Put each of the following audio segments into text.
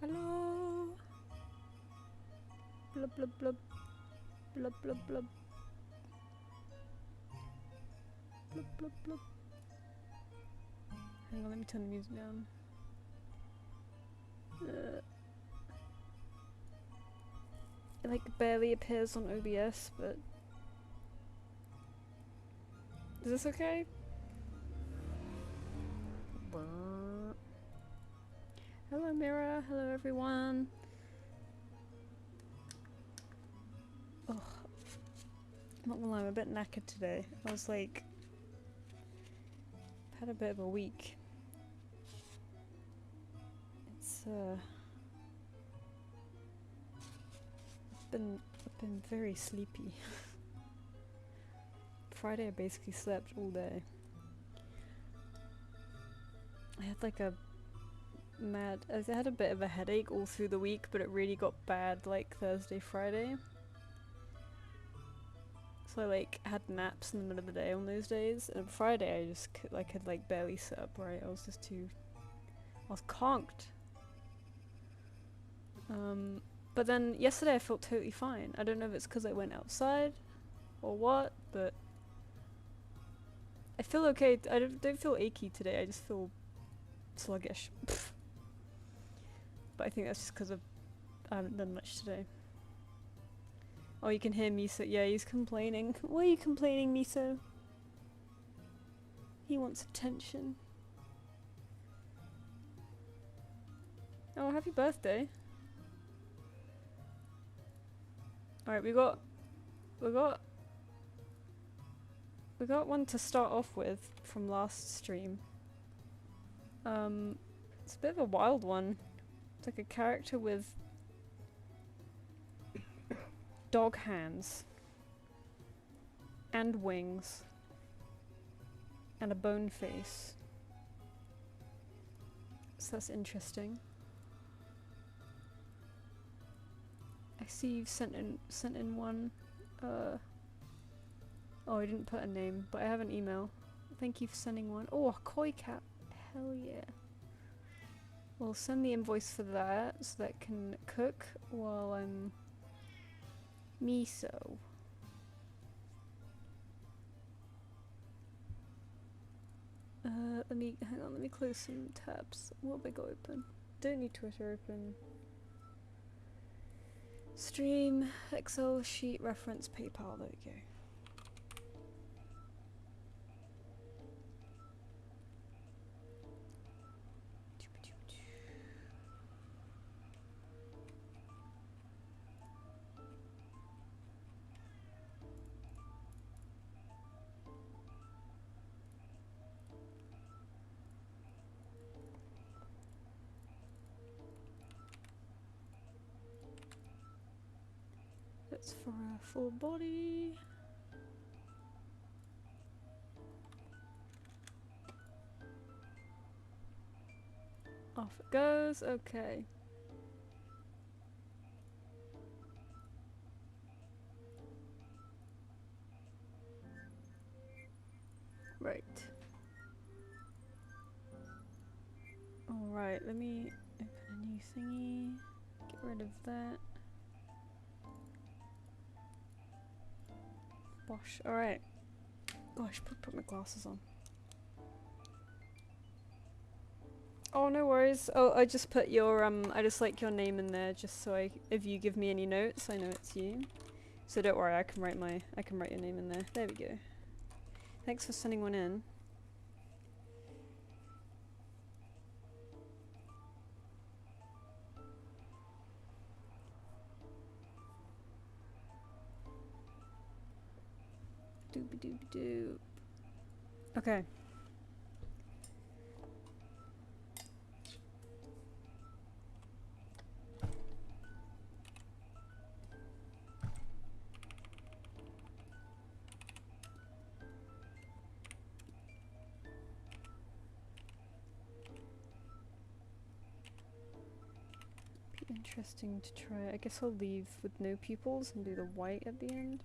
Hello. Blub blub blub. Blub blub blub. Blub blub blub. Hang on, let me turn the music down. It like barely appears on OBS, but is this okay? Hello Mira, hello everyone. Oh, I'm not gonna lie, I'm a bit knackered today. I was like, I've had a bit of a week. It's I've been very sleepy. Friday I basically slept all day. I had like a I had a bit of a headache all through the week, but it really got bad like Thursday, Friday. So I like had naps in the middle of the day on those days, and Friday I just could like barely sit upright. I was just I was conked. But then yesterday I felt totally fine. I don't know if it's because I went outside or what, but I feel okay. I don't feel achy today. I just feel sluggish. But I think that's just because I haven't done much today. Oh, you can hear Miso. Yeah, he's complaining. Why are you complaining, Miso? He wants attention. Oh, happy birthday. Alright, we got one to start off with from last stream. It's a bit of a wild one. It's like a character with dog hands and wings and a bone face. So that's interesting. I see you've sent in one. Oh, I didn't put a name, but I have an email. Thank you for sending one. Oh, a koi cat. Hell yeah. We'll send the invoice for that so that can cook while I'm miso. Hang on, let me close some tabs. What have I got open? Don't need Twitter open. Stream, Excel sheet, reference, PayPal, there we go. That's for a full body. Off it goes, okay. Right. Alright, let me open a new thingy. Get rid of that. Bosh. Alright. Gosh, put my glasses on. Oh, no worries. Oh, I just put your, I just like your name in there just so if you give me any notes, I know it's you. So don't worry, I can write your name in there. There we go. Thanks for sending one in. Doobie doobie doop. Okay. Be interesting to try. I guess I'll leave with no pupils and do the white at the end.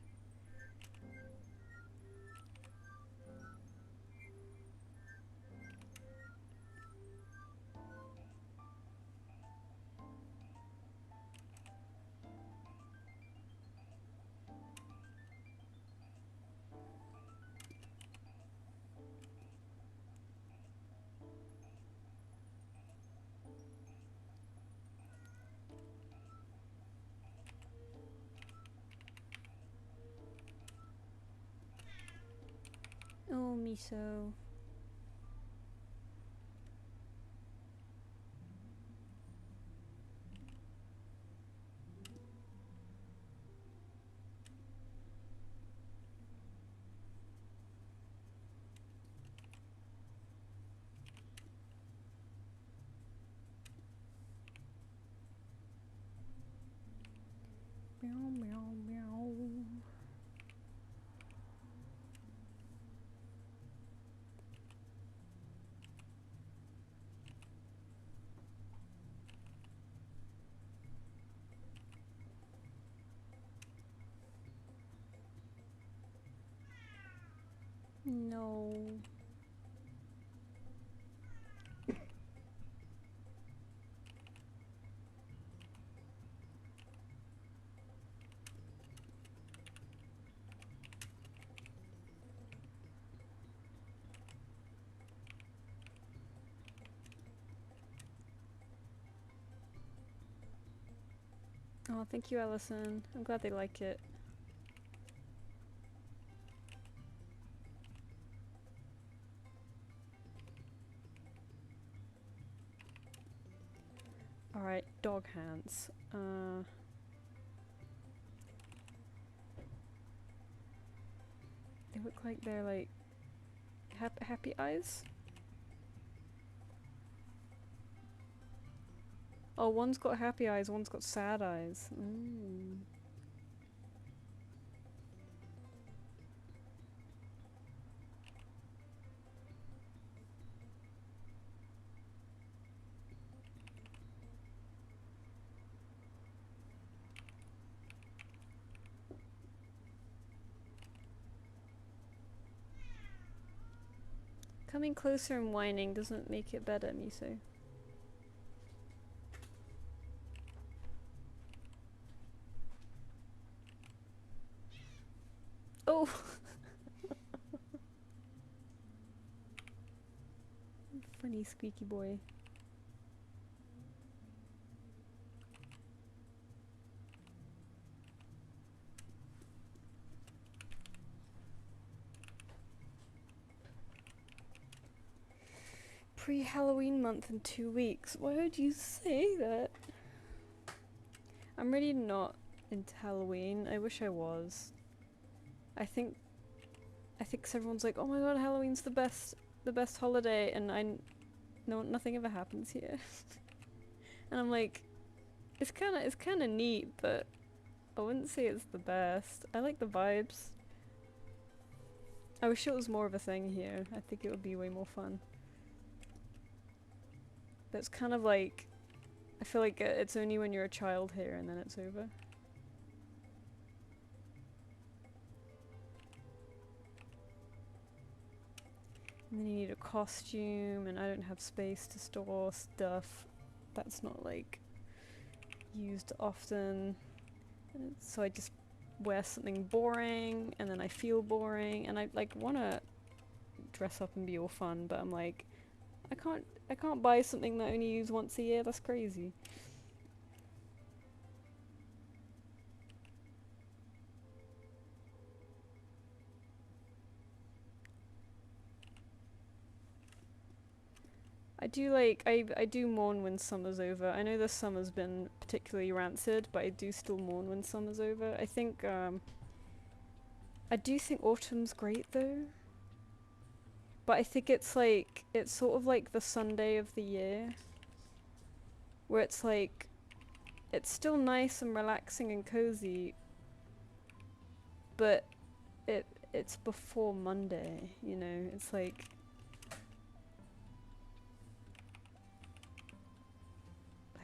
Oh, miso. Meow, meow, meow. No. Oh, thank you, Allison. I'm glad they like it. Alright, dog hands. They look like they're like happy eyes. Oh, one's got happy eyes, one's got sad eyes. Mm. Coming closer and whining doesn't make it better, Miso. Oh! Funny squeaky boy. Pre-Halloween month in 2 weeks. Why would you say that? I'm really not into Halloween. I wish I was. I think everyone's like, oh my god, Halloween's the best holiday, and nothing ever happens here. And I'm like, it's kind of neat, but I wouldn't say it's the best. I like the vibes. I wish it was more of a thing here. I think it would be way more fun. But it's kind of like, I feel like it's only when you're a child here and then it's over. And then you need a costume, and I don't have space to store stuff that's not like used often. And so I just wear something boring, and then I feel boring, and I like wanna dress up and be all fun, but I'm like, I can't buy something that I only use once a year. That's crazy. I do mourn when summer's over. I know this summer's been particularly rancid, but I do still mourn when summer's over. I do think autumn's great though. But I think it's sort of like the Sunday of the year, where it's like, it's still nice and relaxing and cozy, but it's before Monday, you know? It's like,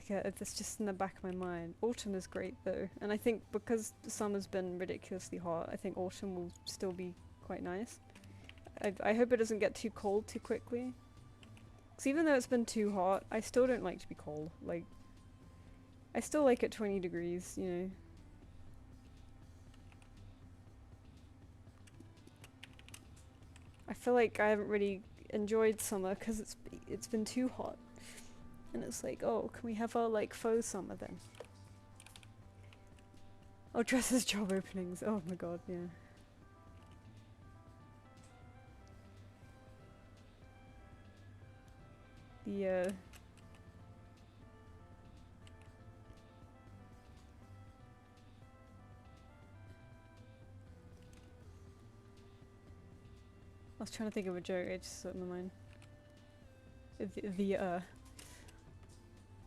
it's just in the back of my mind. Autumn is great though, and I think because the summer's been ridiculously hot, I think autumn will still be quite nice. I hope it doesn't get too cold too quickly. Because even though it's been too hot, I still don't like to be cold. Like, I still like it 20 degrees, you know. I feel like I haven't really enjoyed summer because it's been too hot. And it's like, oh, can we have our like faux summer then? Oh, dresses job openings. Oh my god, yeah. the I was trying to think of a joke, it just slipped my mind.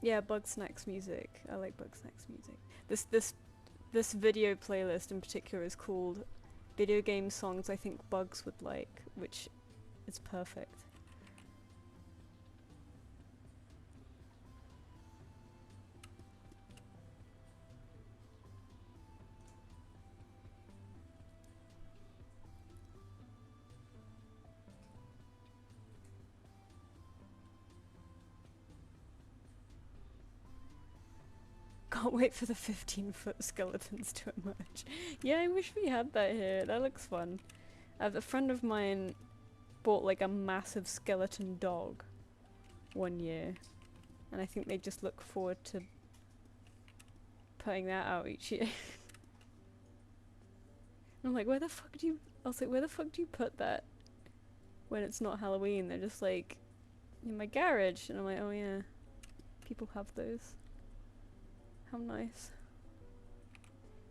Yeah, Bugsnax music. I like Bugsnax music. This video playlist in particular is called Video Game Songs I Think Bugs Would Like, which is perfect. Can't wait for the 15-foot skeletons to emerge. Yeah, I wish we had that here. That looks fun. A friend of mine bought like a massive skeleton dog one year, and I think they just look forward to putting that out each year. I'm like, where the fuck do you... I was like, where the fuck do you put that when it's not Halloween? They're just like, in my garage. And I'm like, oh yeah, people have those. How nice.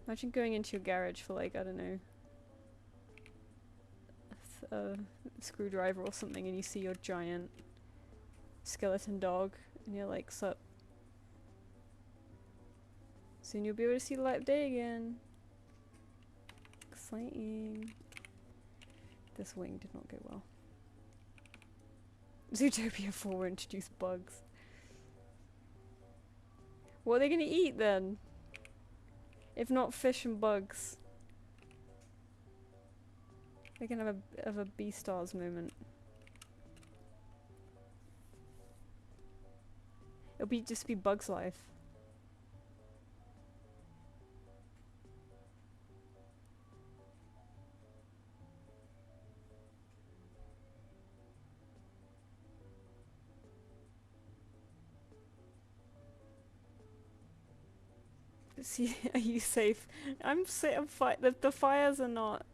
Imagine going into your garage for like, I don't know, a screwdriver or something, and you see your giant skeleton dog, and you're like, sup. Soon you'll be able to see the light of day again. Exciting. This wing did not go well. Zootopia 4 introduced bugs. What are they gonna eat then? If not fish and bugs. They're gonna have a Beastars moment. It'll be just be Bugs Life. See, are you safe? I'm fine. The fires are not...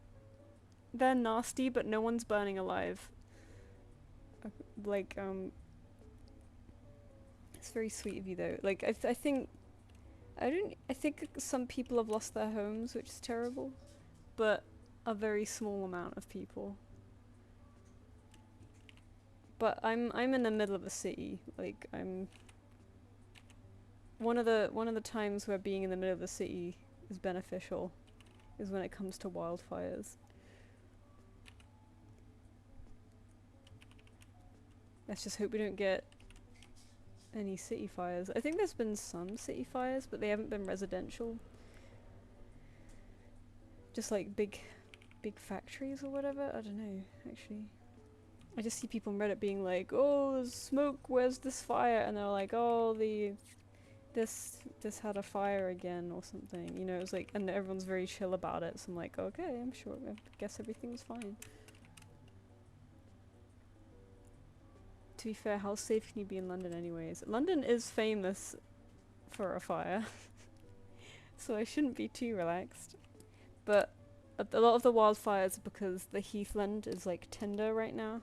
They're nasty, but no one's burning alive. Like, it's very sweet of you though. Like, I think... I think some people have lost their homes, which is terrible. But a very small amount of people. But I'm in the middle of a city. Like, I'm... One of the times where being in the middle of the city is beneficial is when it comes to wildfires. Let's just hope we don't get any city fires. I think there's been some city fires, but they haven't been residential. Just like big factories or whatever. I don't know, actually. I just see people on Reddit being like, oh, there's smoke, where's this fire? And they're like, oh, this had a fire again or something, you know. It's like, and everyone's very chill about it, so I'm like, okay, I'm sure, I guess everything's fine. To be fair, how safe can you be in London anyways? London is famous for a fire, so I shouldn't be too relaxed. But a lot of the wildfires are because the heathland is like tinder right now,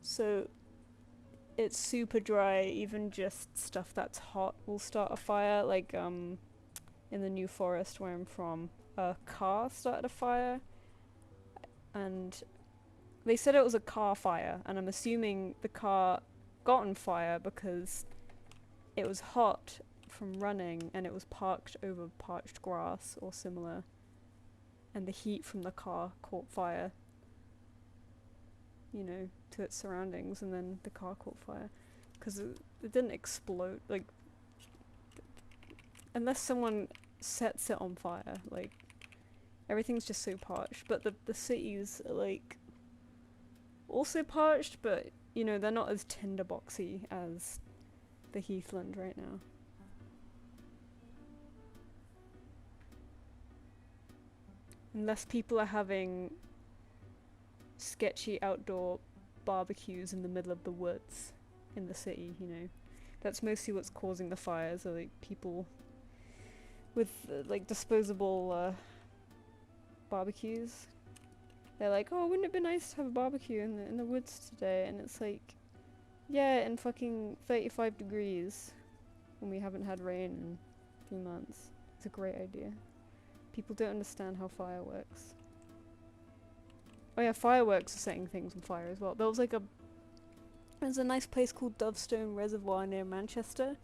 so it's super dry. Even just stuff that's hot will start a fire. Like in the New Forest where I'm from, a car started a fire, and they said it was a car fire, and I'm assuming the car got on fire because it was hot from running and it was parked over parched grass or similar, and the heat from the car caught fire, you know, to its surroundings, and then the car caught fire. Because it didn't explode, like, unless someone sets it on fire, like, everything's just so parched. But the cities are, like, also parched, but, you know, they're not as tinderboxy as the heathland right now. Unless people are having sketchy outdoor barbecues in the middle of the woods in the city, you know. That's mostly what's causing the fires, are like people with like disposable barbecues. They're like, oh, wouldn't it be nice to have a barbecue in the woods today? And it's like, Yeah, in fucking 35 degrees when we haven't had rain in 3 months. It's a great idea. People don't understand how fire works. Oh yeah, fireworks are setting things on fire as well. There's a nice place called Dovestone Reservoir near Manchester,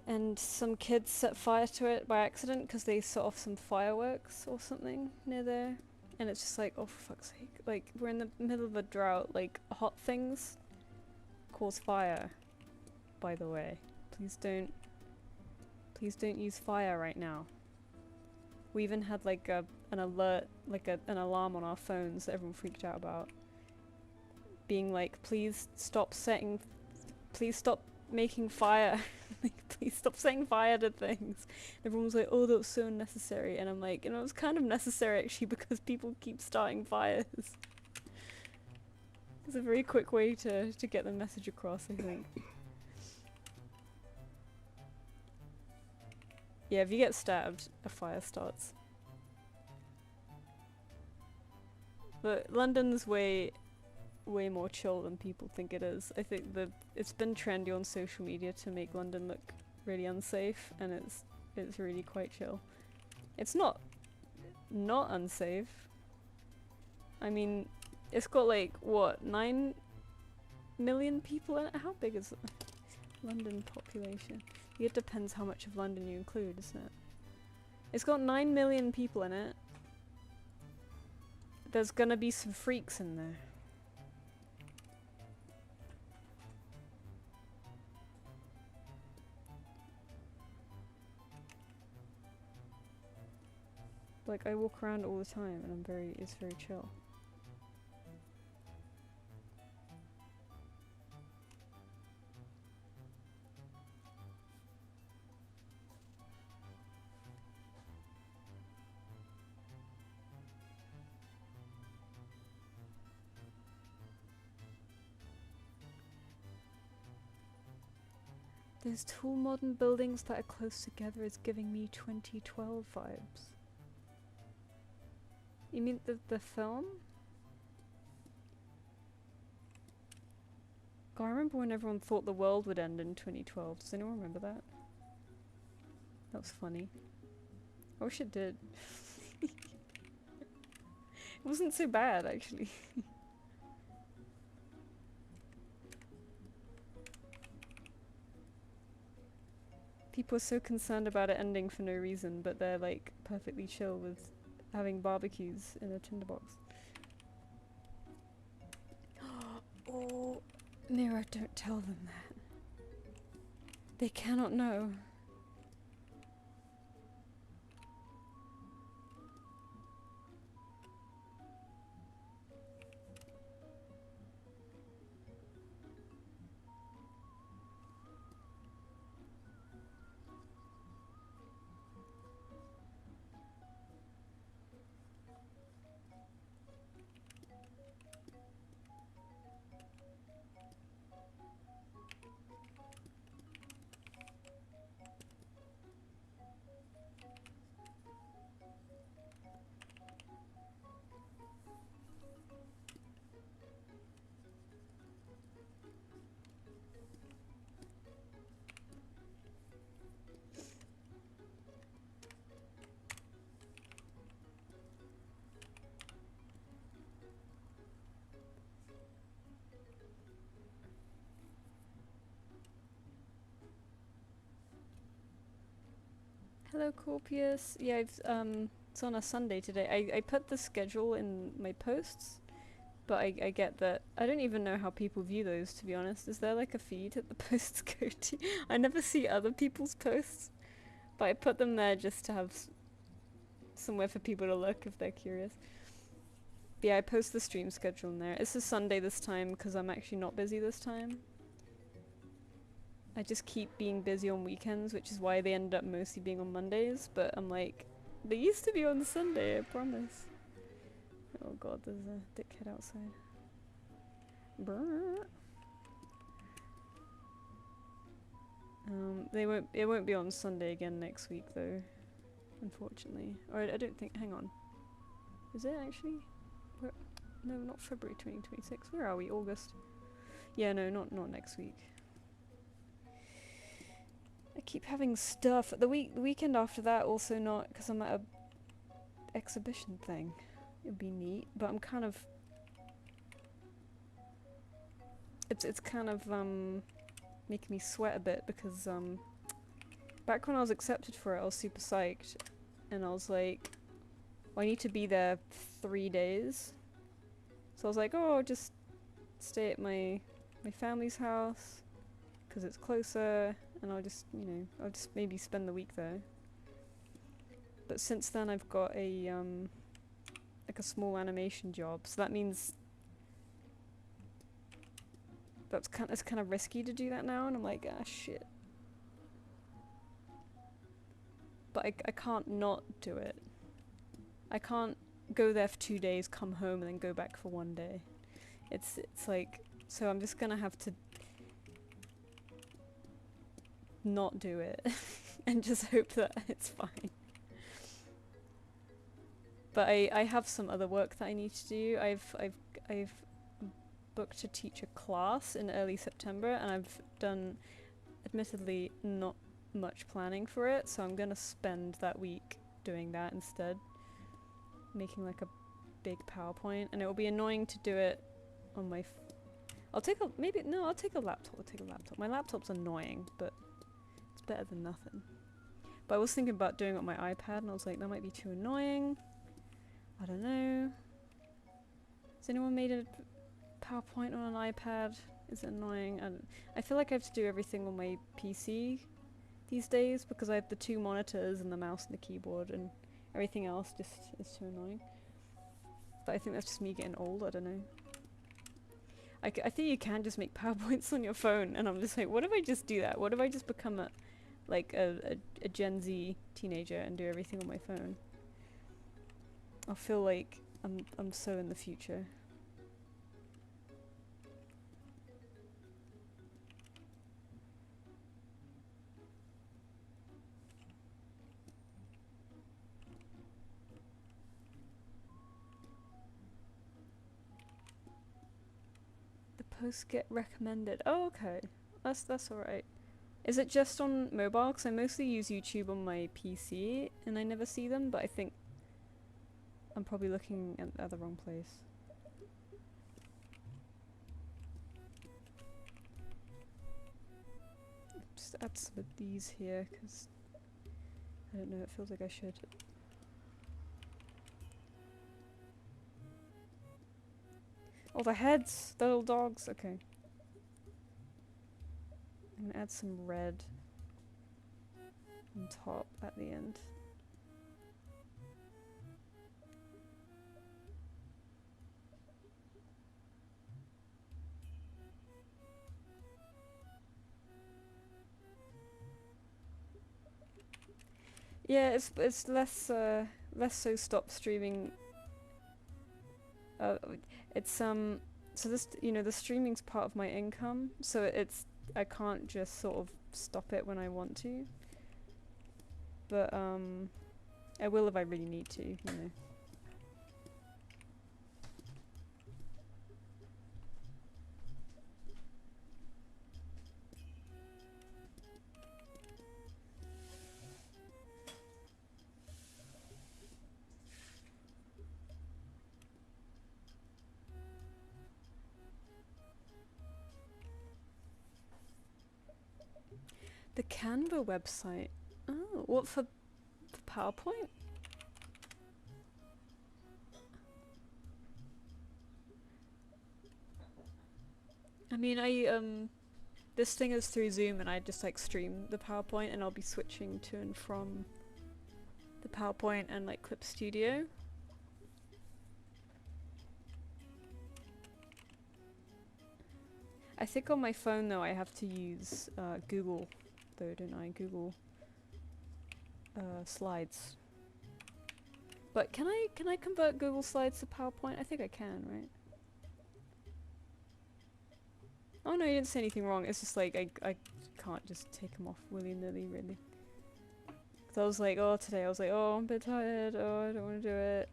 and some kids set fire to it by accident because they set off some fireworks or something near there. And it's just like, oh for fuck's sake. Like, we're in the middle of a drought, like, hot things cause fire, by the way. Please don't use fire right now. We even had like an alert, like an alarm on our phones that everyone freaked out about. Being like, please stop making fire. Like, please stop setting fire to things. Everyone was like, oh, that was so unnecessary. And I'm like, you know, it's kind of necessary actually because people keep starting fires. It's a very quick way to get the message across, I think. Yeah, if you get stabbed, a fire starts. But London's way more chill than people think it is. I think it's been trendy on social media to make London look really unsafe, and it's really quite chill. It's not unsafe. I mean, it's got like what, 9 million people in it? How big is London population? It depends how much of London you include, isn't it? It's got 9 million people in it. There's gonna be some freaks in there. Like, I walk around all the time and it's very chill. Those tall modern buildings that are close together is giving me 2012 vibes. You mean the film? God, I remember when everyone thought the world would end in 2012. Does anyone remember that? That was funny. I wish it did. It wasn't so bad, actually. People are so concerned about it ending for no reason, but they're like perfectly chill with having barbecues in a tinderbox. Oh, Mira, don't tell them that. They cannot know. Hello, Corpius. Yeah, it's on a Sunday today. I put the schedule in my posts, but I get that. I don't even know how people view those, to be honest. Is there like a feed that the posts go to? I never see other people's posts, but I put them there just to have somewhere for people to look if they're curious. But yeah, I post the stream schedule in there. It's a Sunday this time because I'm actually not busy this time. I just keep being busy on weekends, which is why they end up mostly being on Mondays, but I'm like, they used to be on Sunday, I promise. Oh god, there's a dickhead outside. Brrr. It won't be on Sunday again next week though, unfortunately. Or I don't think, hang on. Is it actually? No, not February 2026. Where are we? August. Yeah, no, not next week. I keep having stuff. The weekend after that also not, because I'm at a exhibition thing. It'd be neat, but I'm kind of... It's kind of making me sweat a bit because back when I was accepted for it, I was super psyched, and I was like, well, I need to be there 3 days. So I was like, oh, I'll just stay at my family's house because it's closer, and I'll just, you know, I'll just maybe spend the week there. But since then, I've got a like a small animation job, so that means it's kind of risky to do that now, and I'm like, ah, shit. But I can't not do it. I can't go there for 2 days, come home, and then go back for 1 day. It's like, so I'm just gonna have to not do it and just hope that it's fine. But I have some other work that I need to do. I've booked to teach a class in early September, and I've done, admittedly, not much planning for it, so I'm gonna spend that week doing that instead, making like a big PowerPoint, and it will be annoying to do it on my I'll take a laptop. My laptop's annoying, but it's better than nothing. But I was thinking about doing it on my iPad, and I was like, that might be too annoying. I don't know. Has anyone made a PowerPoint on an iPad? Is it annoying? I feel like I have to do everything on my PC these days because I have the 2 monitors and the mouse and the keyboard, and everything else just is too annoying. But I think that's just me getting old, I don't know. I think you can just make PowerPoints on your phone, and I'm just like, what if I just do that? What if I just become a Gen Z teenager and do everything on my phone? I'll feel like I'm so in the future. The posts get recommended. Oh, okay. That's alright. Is it just on mobile? Because I mostly use YouTube on my PC, and I never see them, but I think I'm probably looking at the wrong place. Just add some of these here, because I don't know, it feels like I should. Oh, the heads! The little dogs! Okay. I'm gonna add some red on top at the end. Yeah, it's less so stop streaming. It's so this, you know, the streaming's part of my income, so I can't just sort of stop it when I want to. But I will if I really need to, you know. The Canva website. Oh, what for PowerPoint? I mean, this thing is through Zoom, and I just like stream the PowerPoint, and I'll be switching to and from the PowerPoint and like Clip Studio. I think on my phone though I have to use Google, though, don't I? Google Slides. But can I convert Google Slides to PowerPoint? I think I can, right? Oh no, you didn't say anything wrong. It's just like I can't just take them off willy-nilly, really. Cause I was like, oh, today I was like, oh, I'm a bit tired. Oh, I don't want to do it.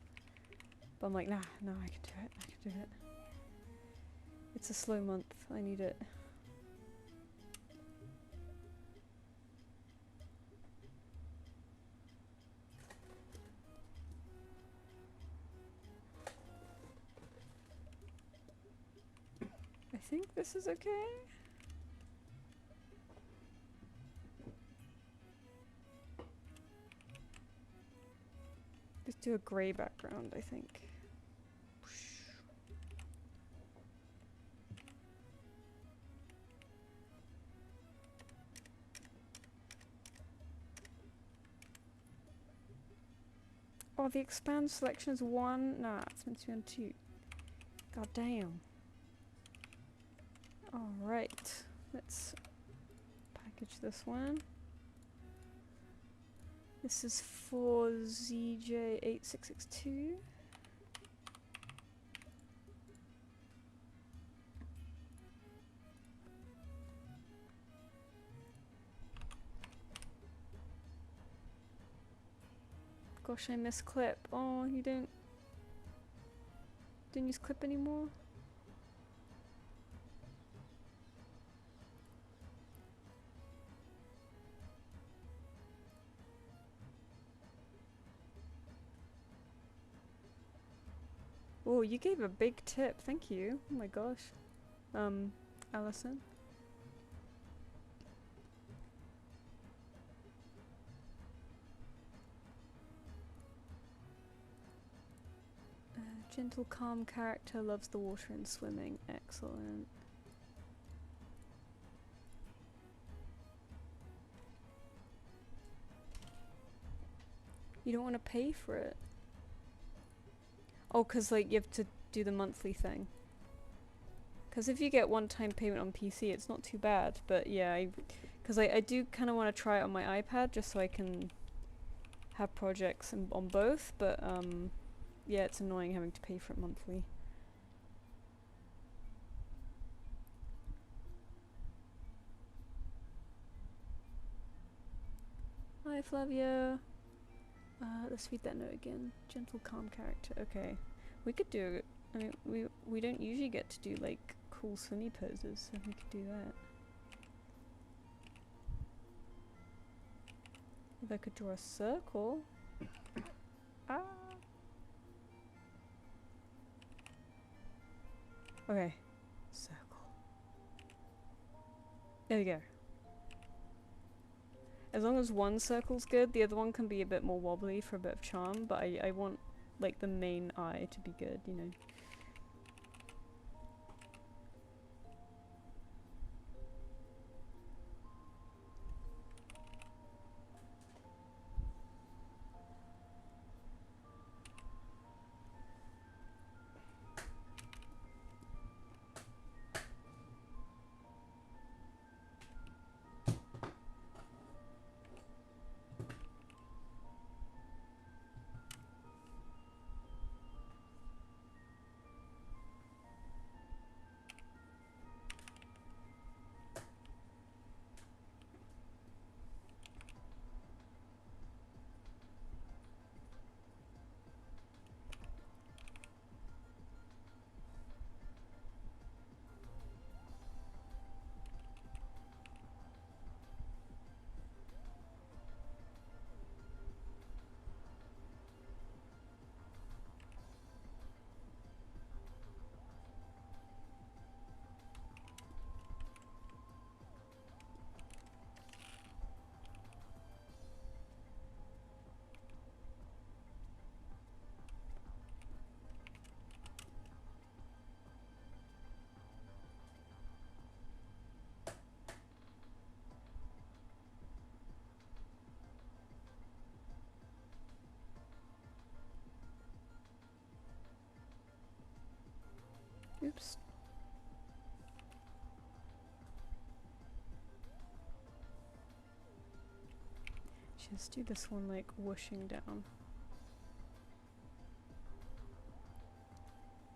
But I'm like, nah, I can do it. I can do it. It's a slow month. I need it. I think this is okay. Just do a grey background, I think. Oh, the expand selection is 1. Nah, it's meant to be on 2. God damn. Alright, let's package this one. This is for ZJ8662. Gosh, I miss clip. Oh, you don't use clip anymore? Oh, you gave a big tip. Thank you. Oh my gosh. Allison. Gentle, calm character, loves the water and swimming. Excellent. You don't want to pay for it? Oh, because like you have to do the monthly thing. Because if you get one-time payment on PC, it's not too bad. But yeah, because I do kind of want to try it on my iPad just so I can have projects on both. But yeah, it's annoying having to pay for it monthly. Hi, Flavia. Let's read that note again. Gentle, calm character. Okay, we could do. I mean, we don't usually get to do like cool swimmy poses, so we could do that. If I could draw a circle. Ah. Okay. Circle. There we go. As long as one circle's good, the other one can be a bit more wobbly for a bit of charm, but I want like the main eye to be good, you know. Oops. Just do this one like whooshing down.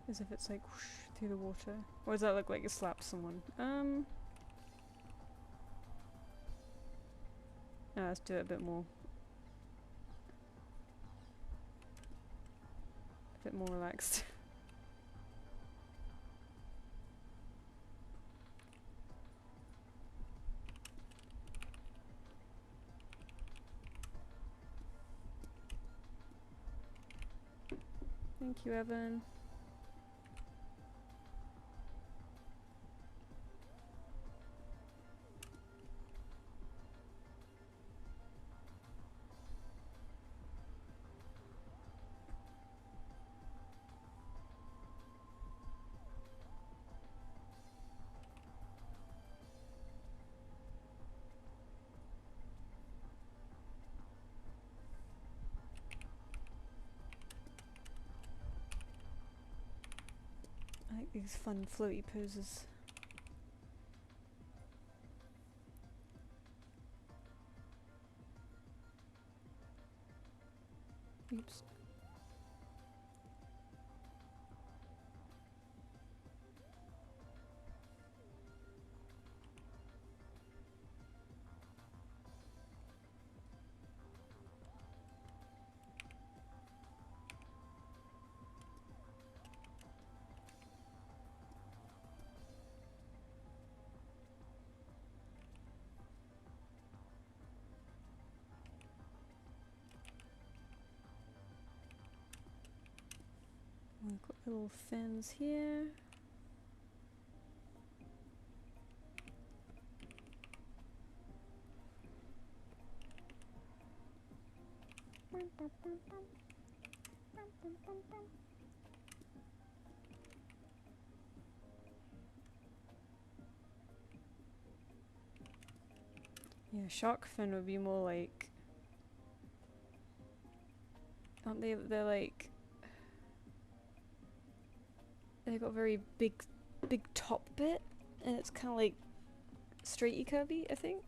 As if it's like whoosh through the water. Or does that look like it slaps someone? No, let's do it a bit more. A bit more relaxed. Thank you, Evan. I like these fun floaty poses. Oops. We've got little fins here. Yeah, shark fin would be more like, aren't they? They're like, they got a very big top bit, and it's kind of like straighty curvy, I think.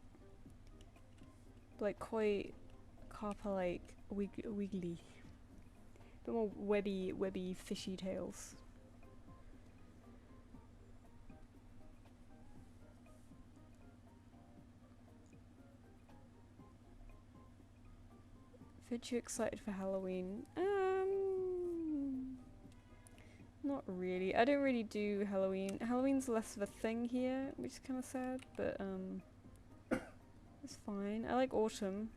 Like quite carpa like wiggly, bit more webby fishy tails. Aren't you excited for Halloween? Not really. I don't really do Halloween. Halloween's less of a thing here, which is kind of sad, but it's fine. I like autumn.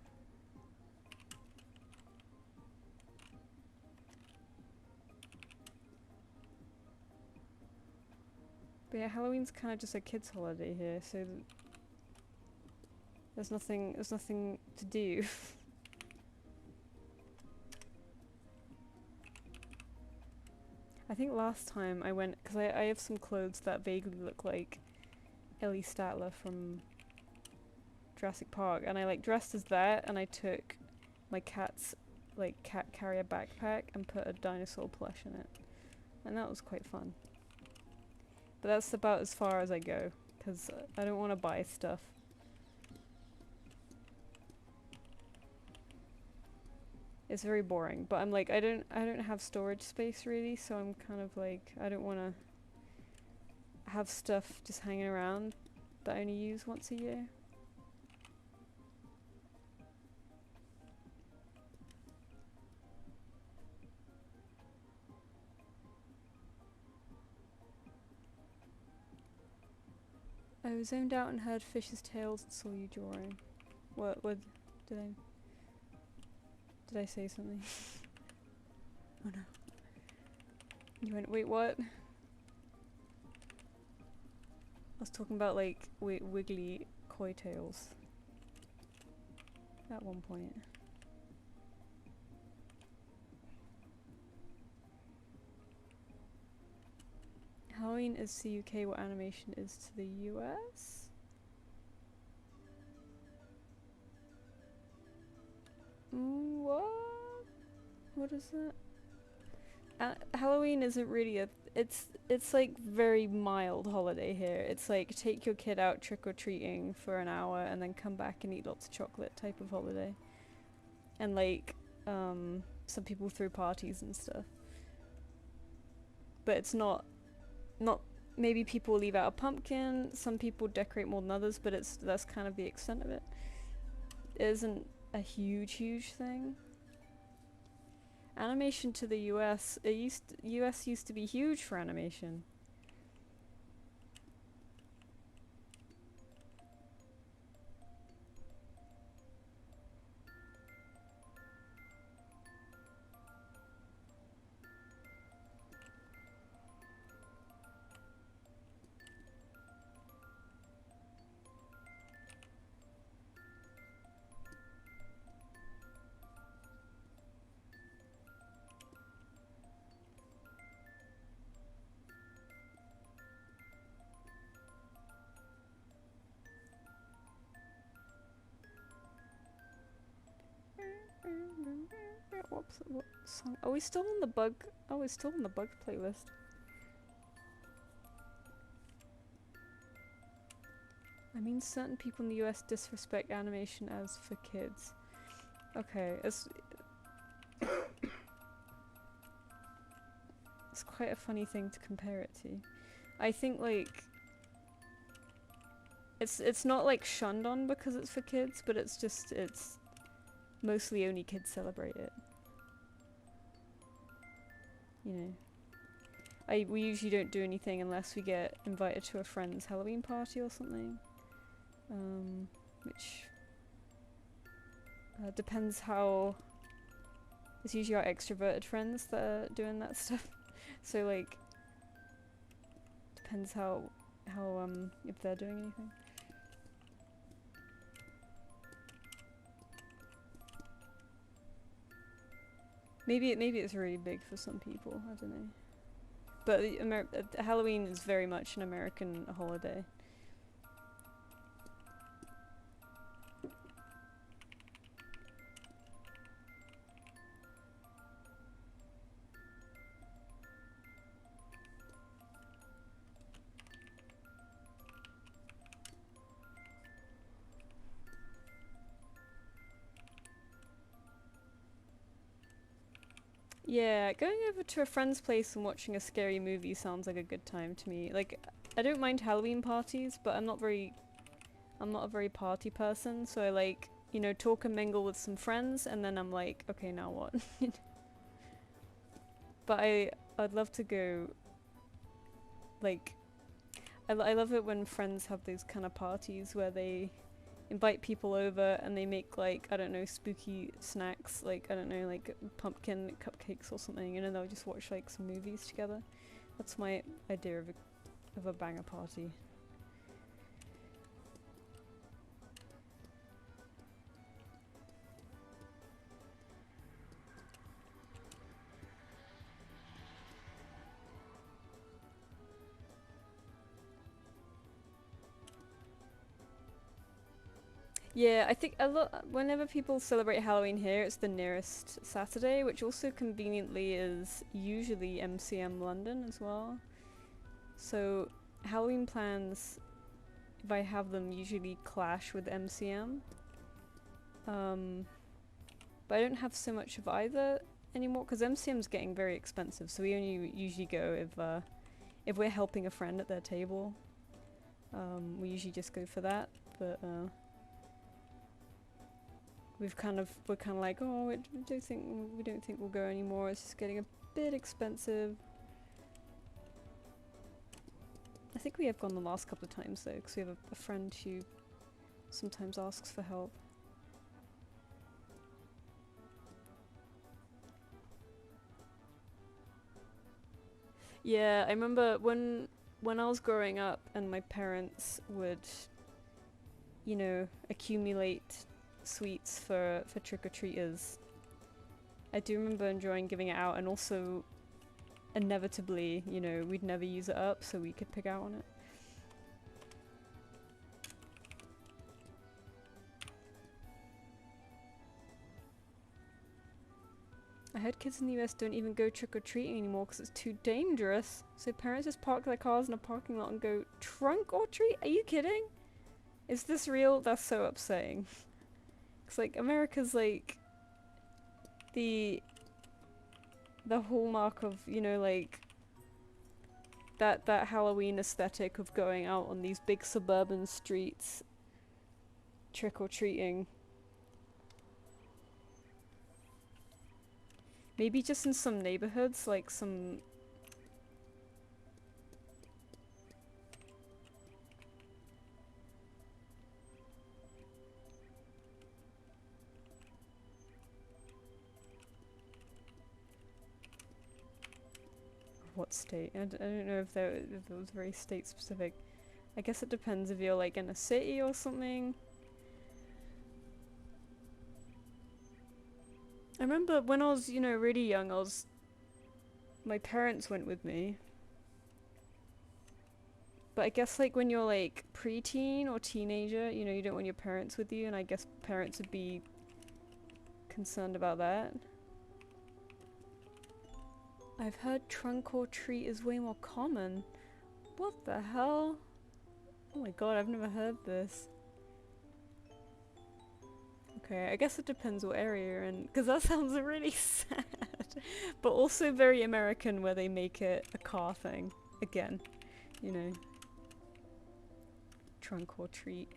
But yeah, Halloween's kind of just a kids' holiday here, so there's nothing to do. I think last time I went, because I have some clothes that vaguely look like Ellie Statler from Jurassic Park, and I like dressed as that, and I took my cat's like cat carrier backpack and put a dinosaur plush in it, and that was quite fun. But that's about as far as I go, because I don't want to buy stuff. It's very boring, but I'm like, I don't have storage space really, so I'm kind of like, I don't want to have stuff just hanging around that I only use once a year. I zoned out and heard fish's tails and saw you drawing. What did I say something? Oh no. You went, wait, what? I was talking about like wiggly koi tails at one point. Halloween is to the UK what animation is to the US? What? What is that? Halloween isn't really a... It's like very mild holiday here. It's like take your kid out trick-or-treating for an hour and then come back and eat lots of chocolate type of holiday. And like, some people throw parties and stuff. But it's not maybe people leave out a pumpkin, some people decorate more than others, but that's kind of the extent of it. It isn't a huge thing. Animation to the US, US used to be huge for animation. What song? Are we still on the bug? Oh, we're still on the bug playlist. I mean, certain people in the US disrespect animation as for kids. Okay, it's quite a funny thing to compare it to. I think like it's not like shunned on because it's for kids, but it's mostly only kids celebrate it. You know. We usually don't do anything unless we get invited to a friend's Halloween party or something. Which depends how... It's usually our extroverted friends that are doing that stuff. So like, depends how if they're doing anything. Maybe it's really big for some people. I don't know. But Halloween is very much an American holiday. Yeah, going over to a friend's place and watching a scary movie sounds like a good time to me. Like, I don't mind Halloween parties, but I'm not a very party person, so I like, you know, talk and mingle with some friends, and then I'm like, okay, now what? But I'd love to go, like, I love it when friends have those kind of parties where they invite people over and they make like, I don't know, spooky snacks, like, I don't know, like pumpkin cupcakes or something, and then they'll just watch like some movies together. That's my idea of a banger party. Yeah, I think whenever people celebrate Halloween here, it's the nearest Saturday, which also conveniently is usually MCM London as well. So Halloween plans, if I have them, usually clash with MCM. But I don't have so much of either anymore because MCM's getting very expensive, so we only usually go if we're helping a friend at their table. We usually just go for that, but we're kind of like, oh, we don't think we'll go anymore. It's just getting a bit expensive. I think we have gone the last couple of times though, because we have a friend who sometimes asks for help. Yeah, I remember when I was growing up and my parents would, you know, accumulate sweets for trick-or-treaters. I do remember enjoying giving it out, and also inevitably, you know, we'd never use it up, so we could pick out on it. I heard kids in the US don't even go trick-or-treating anymore because it's too dangerous. So parents just park their cars in a parking lot and go trunk or treat? Are you kidding? Is this real? That's so upsetting. It's like America's like the hallmark of, you know, like that Halloween aesthetic of going out on these big suburban streets trick-or-treating. Maybe just in some neighborhoods, like some... What state? I don't know if it was very state specific. I guess it depends if you're like in a city or something. I remember when I was, you know, really young, my parents went with me. But I guess like when you're like preteen or teenager, you know, you don't want your parents with you, and I guess parents would be concerned about that. I've heard trunk or treat is way more common. What the hell? Oh my god, I've never heard this. Okay, I guess it depends what area you're in, because that sounds really sad. But also very American where they make it a car thing. Again, you know. Trunk or treat.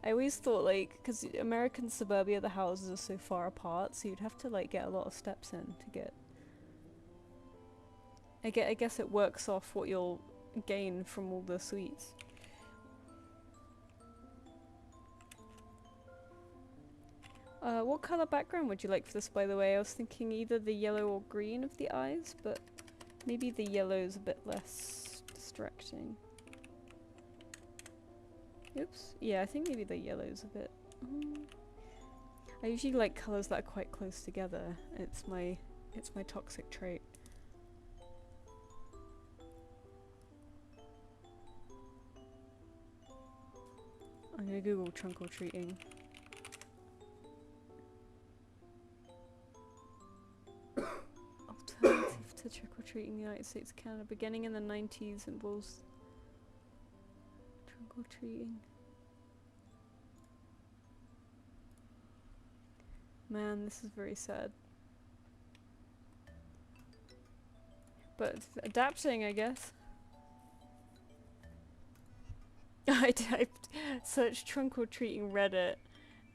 I always thought, like, because American suburbia, the houses are so far apart, so you'd have to, like, get a lot of steps in to get... I guess it works off what you'll gain from all the sweets. What colour background would you like for this, by the way? I was thinking either the yellow or green of the eyes, but maybe the yellow's a bit less distracting. Oops. Yeah, I think maybe the yellow's a bit... I usually like colours that are quite close together. It's my toxic trait. I'm gonna Google trunk or treating. Alternative to trick-or-treating in the United States, Canada, beginning in the 90s, involves trunk-or-treating. Man, this is very sad. But it's adapting, I guess. I typed search trunk-or-treating Reddit,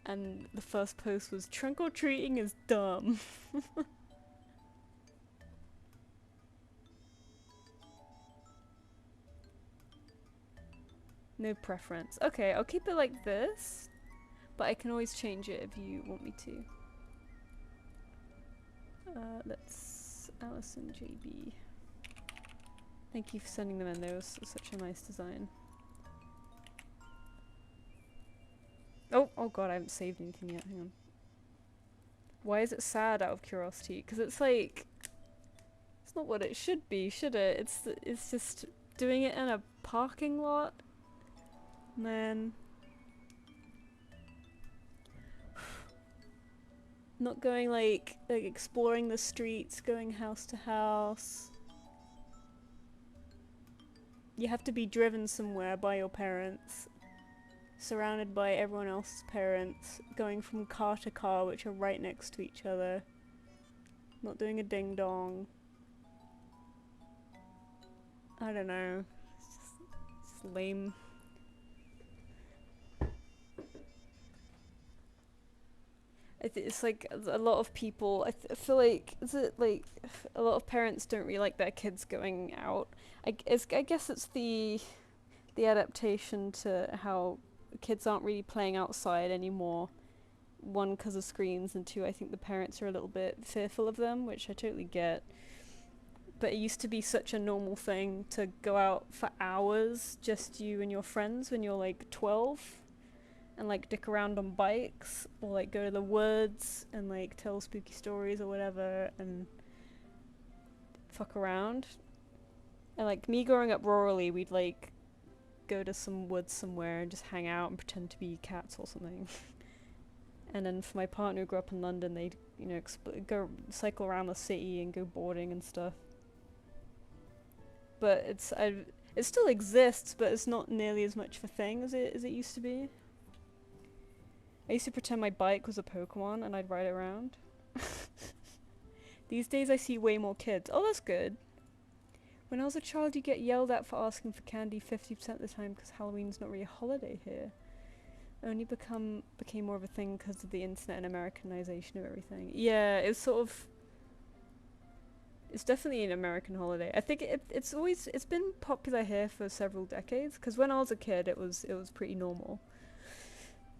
and the first post was trunk-or-treating is dumb. No preference. Okay, I'll keep it like this, but I can always change it if you want me to. Let's... Allison JB. Thank you for sending them in, they were such a nice design. Oh god, I haven't saved anything yet, hang on. Why is it sad, out of curiosity? Because it's like... It's not what it should be, should it? It's just doing it in a parking lot? Man. Not going like exploring the streets, going house to house. You have to be driven somewhere by your parents, surrounded by everyone else's parents, going from car to car which are right next to each other. Not doing a ding dong. I don't know. It's just lame. It's like a lot of people, I feel like, is it like, a lot of parents don't really like their kids going out. I guess it's the adaptation to how kids aren't really playing outside anymore. One, because of screens, and two, I think the parents are a little bit fearful of them, which I totally get. But it used to be such a normal thing to go out for hours, just you and your friends, when you're like 12. And like dick around on bikes, or like go to the woods and like tell spooky stories or whatever and fuck around. And like me growing up rurally, we'd like go to some woods somewhere and just hang out and pretend to be cats or something. And then for my partner who grew up in London, they'd, you know, go cycle around the city and go boarding and stuff. But it still exists, but it's not nearly as much of a thing as it used to be. I used to pretend my bike was a Pokemon and I'd ride it around. These days I see way more kids. Oh, that's good. When I was a child, you get yelled at for asking for candy 50% of the time because Halloween's not really a holiday here. It only became more of a thing because of the internet and Americanization of everything. Yeah, it's sort of... It's definitely an American holiday. I think it's been popular here for several decades, because when I was a kid it was pretty normal.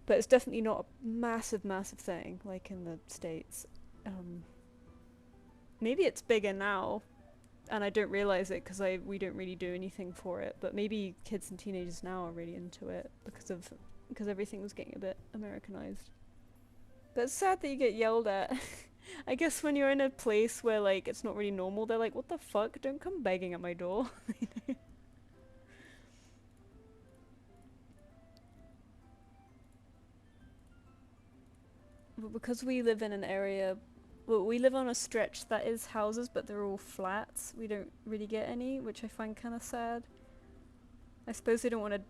But it's definitely not a massive thing, like in the States. Maybe it's bigger now, and I don't realize it because we don't really do anything for it. But maybe kids and teenagers now are really into it because everything was getting a bit Americanized. But it's sad that you get yelled at. I guess when you're in a place where like it's not really normal, they're like, "What the fuck? Don't come begging at my door." But because we live in an area well, we live on a stretch that is houses, but they're all flats. We don't really get any, which I find kind of sad. I suppose they don't want to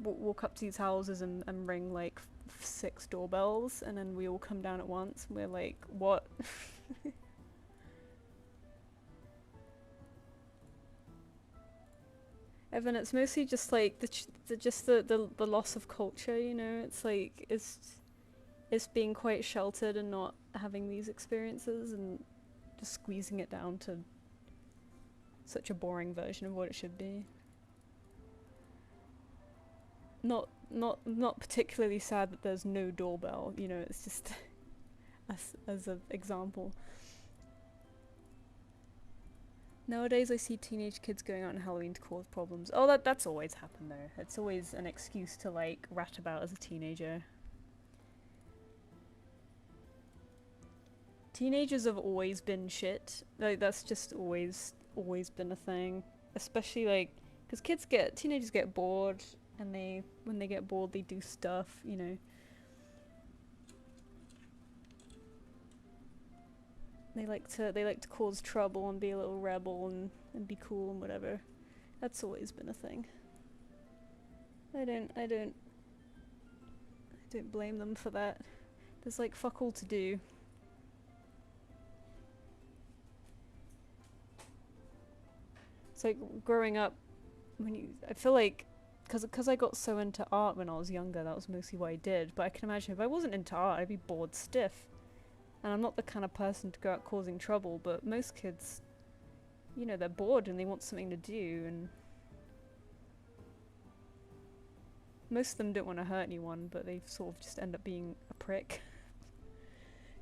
walk up to these houses and ring like 6 doorbells, and then we all come down at once, and we're like, what? Evan, it's mostly just like the loss of culture, you know. It's like it's being quite sheltered and not having these experiences and just squeezing it down to such a boring version of what it should be. Not particularly sad that there's no doorbell, you know. It's just as an example. Nowadays I see teenage kids going out on Halloween to cause problems. Oh, that's always happened though. It's always an excuse to like rat about as a teenager. Teenagers have always been shit. Like that's just always been a thing. Especially like, because teenagers get bored, and when they get bored they do stuff, you know. They like to cause trouble and be a little rebel and be cool and whatever. That's always been a thing. I don't blame them for that. There's like fuck all to do. It's like growing up, I feel like, because I got so into art when I was younger, that was mostly what I did. But I can imagine if I wasn't into art, I'd be bored stiff. And I'm not the kind of person to go out causing trouble, but most kids, you know, they're bored and they want something to do, and most of them don't want to hurt anyone, but they sort of just end up being a prick.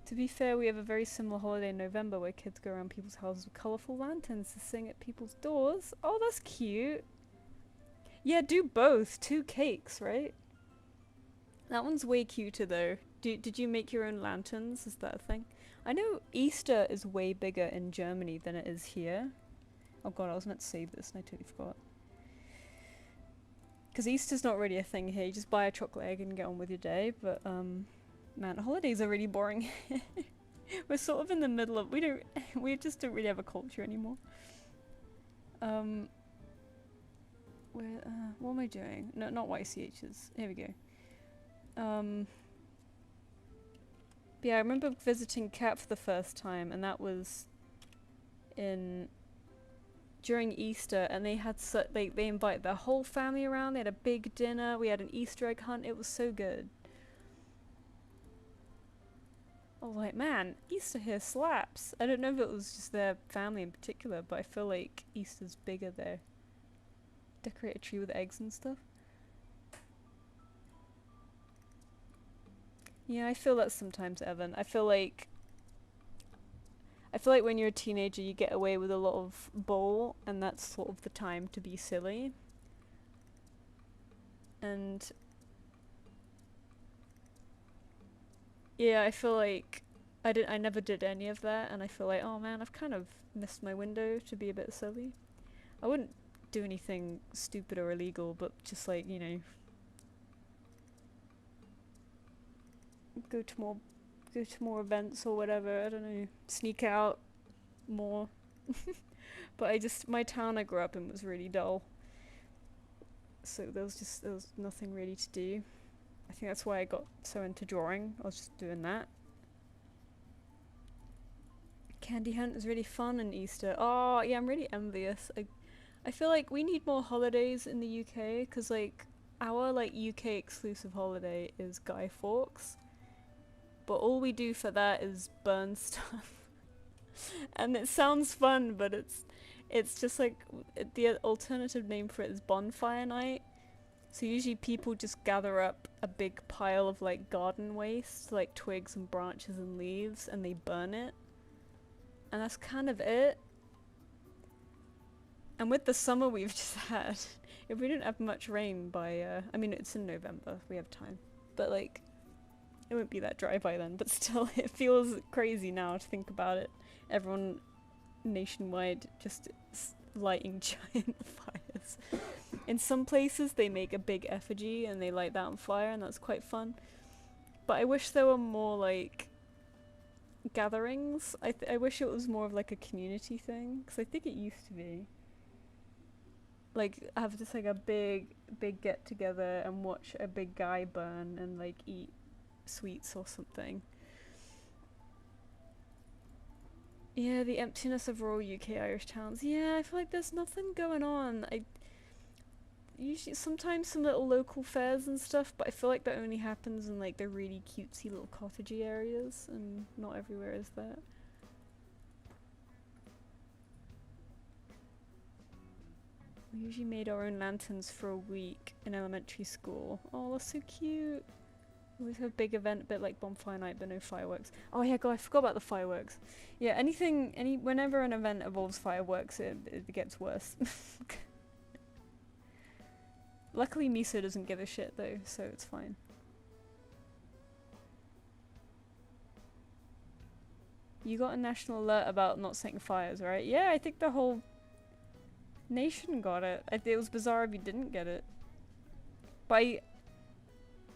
To be fair, we have a very similar holiday in November where kids go around people's houses with colourful lanterns to sing at people's doors. Oh, that's cute. Yeah, do both. 2 cakes, right? That one's way cuter though. Did you make your own lanterns? Is that a thing? I know Easter is way bigger in Germany than it is here. Oh god, I was meant to save this and I totally forgot. Because Easter's not really a thing here. You just buy a chocolate egg and get on with your day. But man, holidays are really boring. We're sort of in the middle of we just don't really have a culture anymore. What am I doing? No, not YCHs. Here we go. But yeah, I remember visiting Cat for the first time, and that was during Easter, and they had they invited their whole family around. They had a big dinner. We had an Easter egg hunt. It was so good. I was like, man, Easter here slaps. I don't know if it was just their family in particular, but I feel like Easter's bigger there. Decorate a tree with eggs and stuff. Yeah, I feel that sometimes, Evan. I feel like when you're a teenager you get away with a lot of bull, and that's sort of the time to be silly. And yeah, I feel like I never did any of that, and I feel like, oh man, I've kind of missed my window to be a bit silly. I wouldn't do anything stupid or illegal, but just like, you know, go to more events or whatever. I don't know, sneak out more. But my town I grew up in was really dull, so there was nothing really to do. I think that's why I got so into drawing. I was just doing that. Candy hunt is really fun in Easter. Oh yeah, I'm really envious. I feel like we need more holidays in the UK, because like our like UK exclusive holiday is Guy Fawkes, but all we do for that is burn stuff. And it sounds fun, but it's just like the alternative name for it is bonfire night. So usually people just gather up a big pile of like garden waste, like twigs and branches and leaves, and they burn it. And that's kind of it. And with the summer we've just had, if we didn't have much rain by, I mean it's in November, we have time, but like, it won't be that dry by then, but still, it feels crazy now to think about it. Everyone nationwide just lighting giant fires. In some places they make a big effigy and they light that on fire, and that's quite fun. But I wish there were more like gatherings. I wish it was more of like a community thing, because I think it used to be. Like have just like a big get together and watch a big guy burn and like eat sweets or something. Yeah, the emptiness of rural UK Irish towns. Yeah, I feel like there's nothing going on. I usually sometimes some little local fairs and stuff, but I feel like that only happens in like the really cutesy little cottagey areas, and not everywhere is that. We usually made our own lanterns for a week in elementary school. Oh, that's so cute. We always have a big event, a bit like bonfire night, but no fireworks. Oh yeah, God, I forgot about the fireworks. Yeah, whenever an event involves fireworks, it gets worse. Luckily, Miso doesn't give a shit though, so it's fine. You got a national alert about not setting fires, right? Yeah, I think the whole nation got it. It was bizarre if you didn't get it. But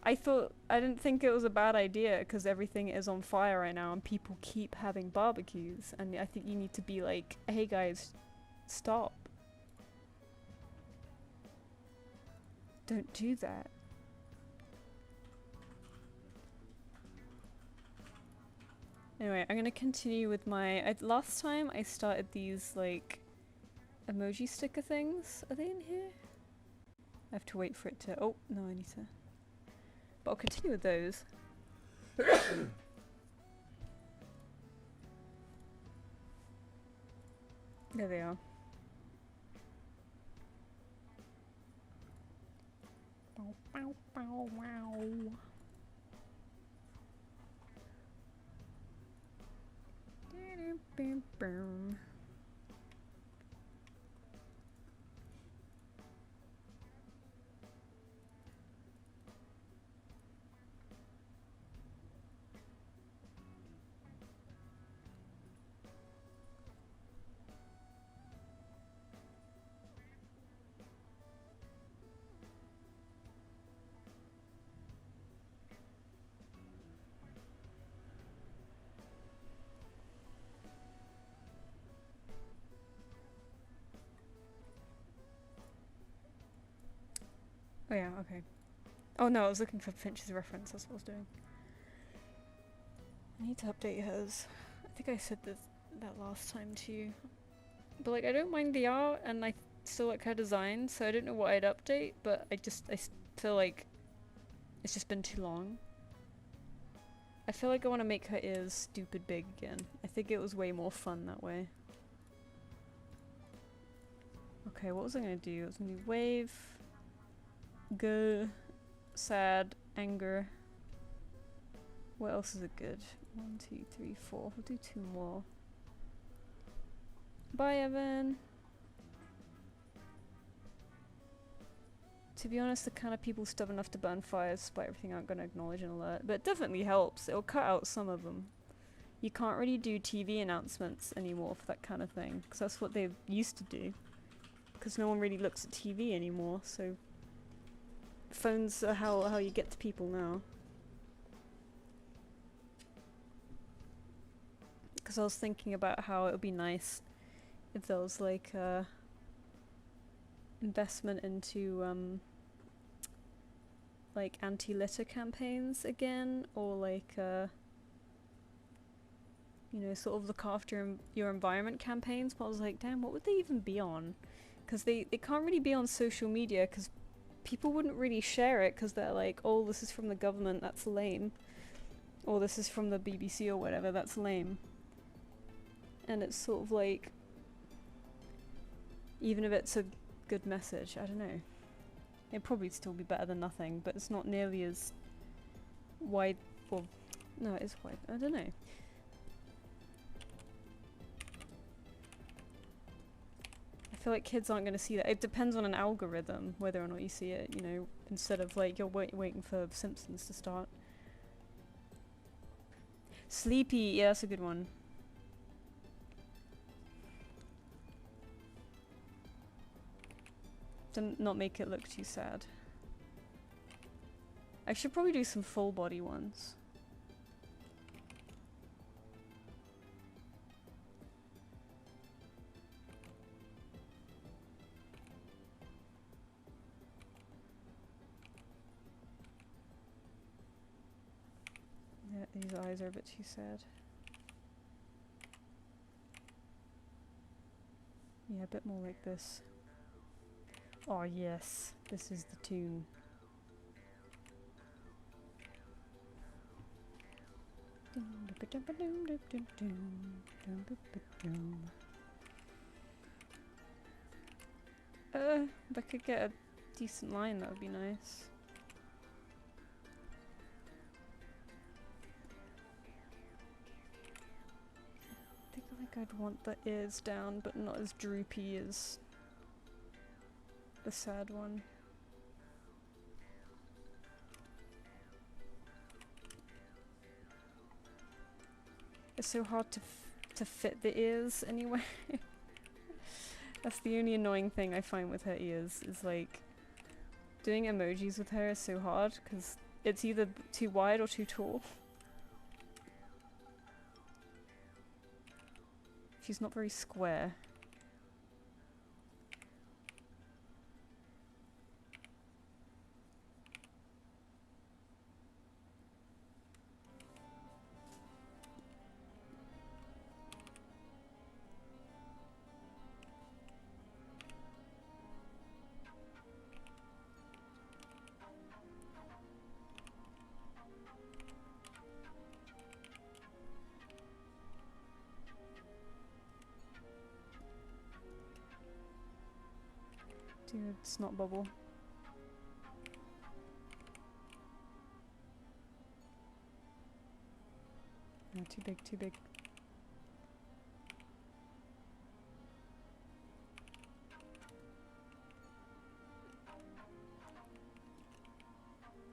I didn't think it was a bad idea, because everything is on fire right now and people keep having barbecues, and I think you need to be like, hey guys, stop. Don't do that. Anyway, I'm gonna continue with my... last time I started these like emoji sticker things. Are they in here? I have to wait for it to... oh, no, I need to... but I'll continue with those. There they are. Bow, bow, bow, wow. Oh yeah, okay. Oh no, I was looking for Finch's reference, that's what I was doing. I need to update hers. I think I said that last time too. But like, I don't mind the art, and I still like her design, so I don't know what I'd update, but I feel like it's just been too long. I feel like I want to make her ears stupid big again. I think it was way more fun that way. Okay, what was I gonna do? I was gonna do wave, sad, anger. What else is it good? 1, 2, 3, 4. We'll do 2 more. Bye, Evan. To be honest, the kind of people stubborn enough to burn fires despite everything aren't going to acknowledge an alert. But it definitely helps. It'll cut out some of them. You can't really do TV announcements anymore for that kind of thing, because that's what they used to do. Because no one really looks at TV anymore, so phones are how you get to people now. Because I was thinking about how it would be nice if there was like investment into like anti-litter campaigns again, or like you know, sort of look after your environment campaigns. But I was like, damn, what would they even be on? Because they can't really be on social media, because people wouldn't really share it, because they're like, oh, this is from the government, that's lame, or this is from the BBC or whatever, that's lame. And it's sort of like, even if it's a good message, I don't know, it'd probably still be better than nothing, but it's not nearly as wide. Well, no, it is wide. I don't know. I feel like kids aren't going to see that. It depends on an algorithm whether or not you see it, you know, instead of like you're waiting for Simpsons to start. Sleepy, yeah, that's a good one. To not make it look too sad. I should probably do some full body ones. These eyes are a bit too sad. Yeah, a bit more like this. Oh yes, this is the tune. If I could get a decent line, that would be nice. I think I'd want the ears down, but not as droopy as the sad one. It's so hard to fit the ears anyway. That's the only annoying thing I find with her ears, is like doing emojis with her is so hard because it's either too wide or too tall. She's not very square. Dude, snot bubble. No, too big, too big.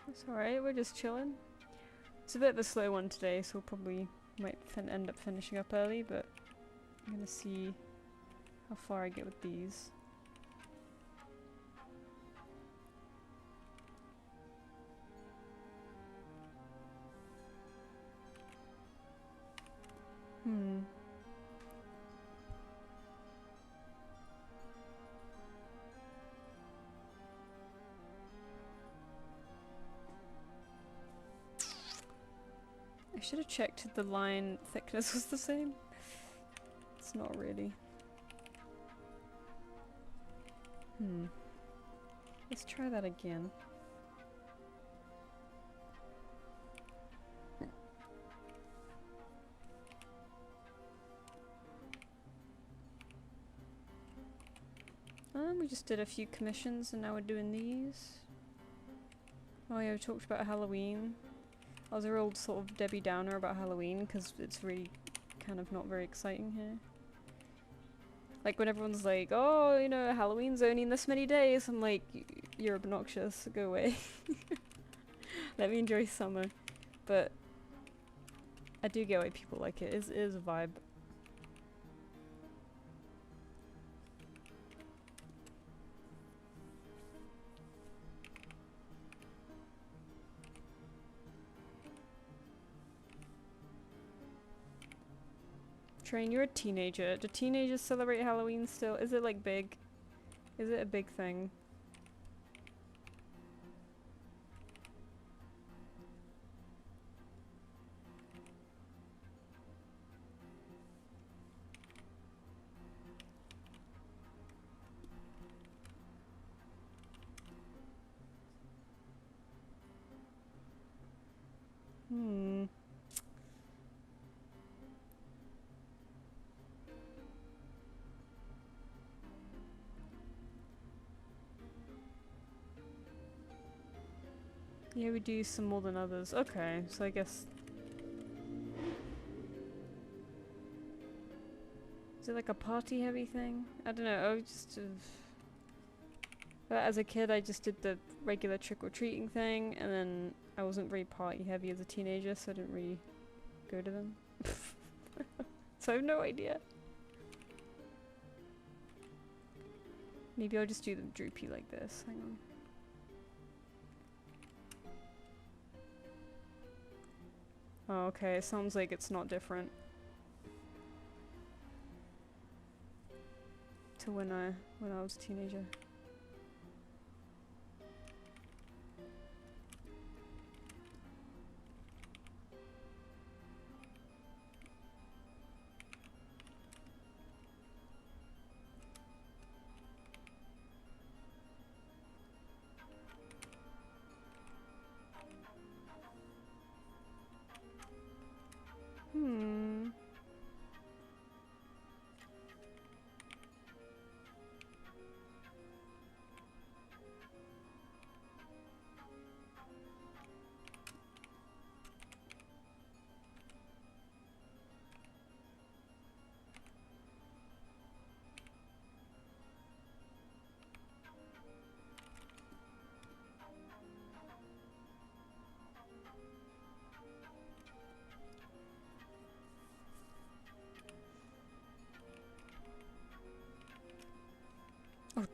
That's alright, we're just chilling. It's a bit of a slow one today, so we'll probably might end up finishing up early, but I'm gonna see how far I get with these. I should have checked if the line thickness was the same. It's not really. Let's try that again. We just did a few commissions and now we're doing these. Oh yeah, we talked about Halloween. I was a real sort of Debbie Downer about Halloween because it's really kind of not very exciting here. Like when everyone's like, oh, you know, Halloween's only in this many days, I'm like, you're obnoxious, go away. Let me enjoy summer. But I do get why people like it. It is a vibe. Train, you're a teenager. Do teenagers celebrate Halloween still? Is it like big? Is it a big thing? Yeah, we do some more than others. Okay, so I guess... Is it like a party heavy thing? I don't know, I just... as a kid I just did the regular trick-or-treating thing, and then I wasn't very party heavy as a teenager, so I didn't really go to them. So I have no idea. Maybe I'll just do them droopy like this. Hang on. Oh, okay, it sounds like it's not different to when I was a teenager.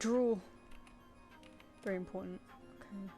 Draw. Very important. Okay.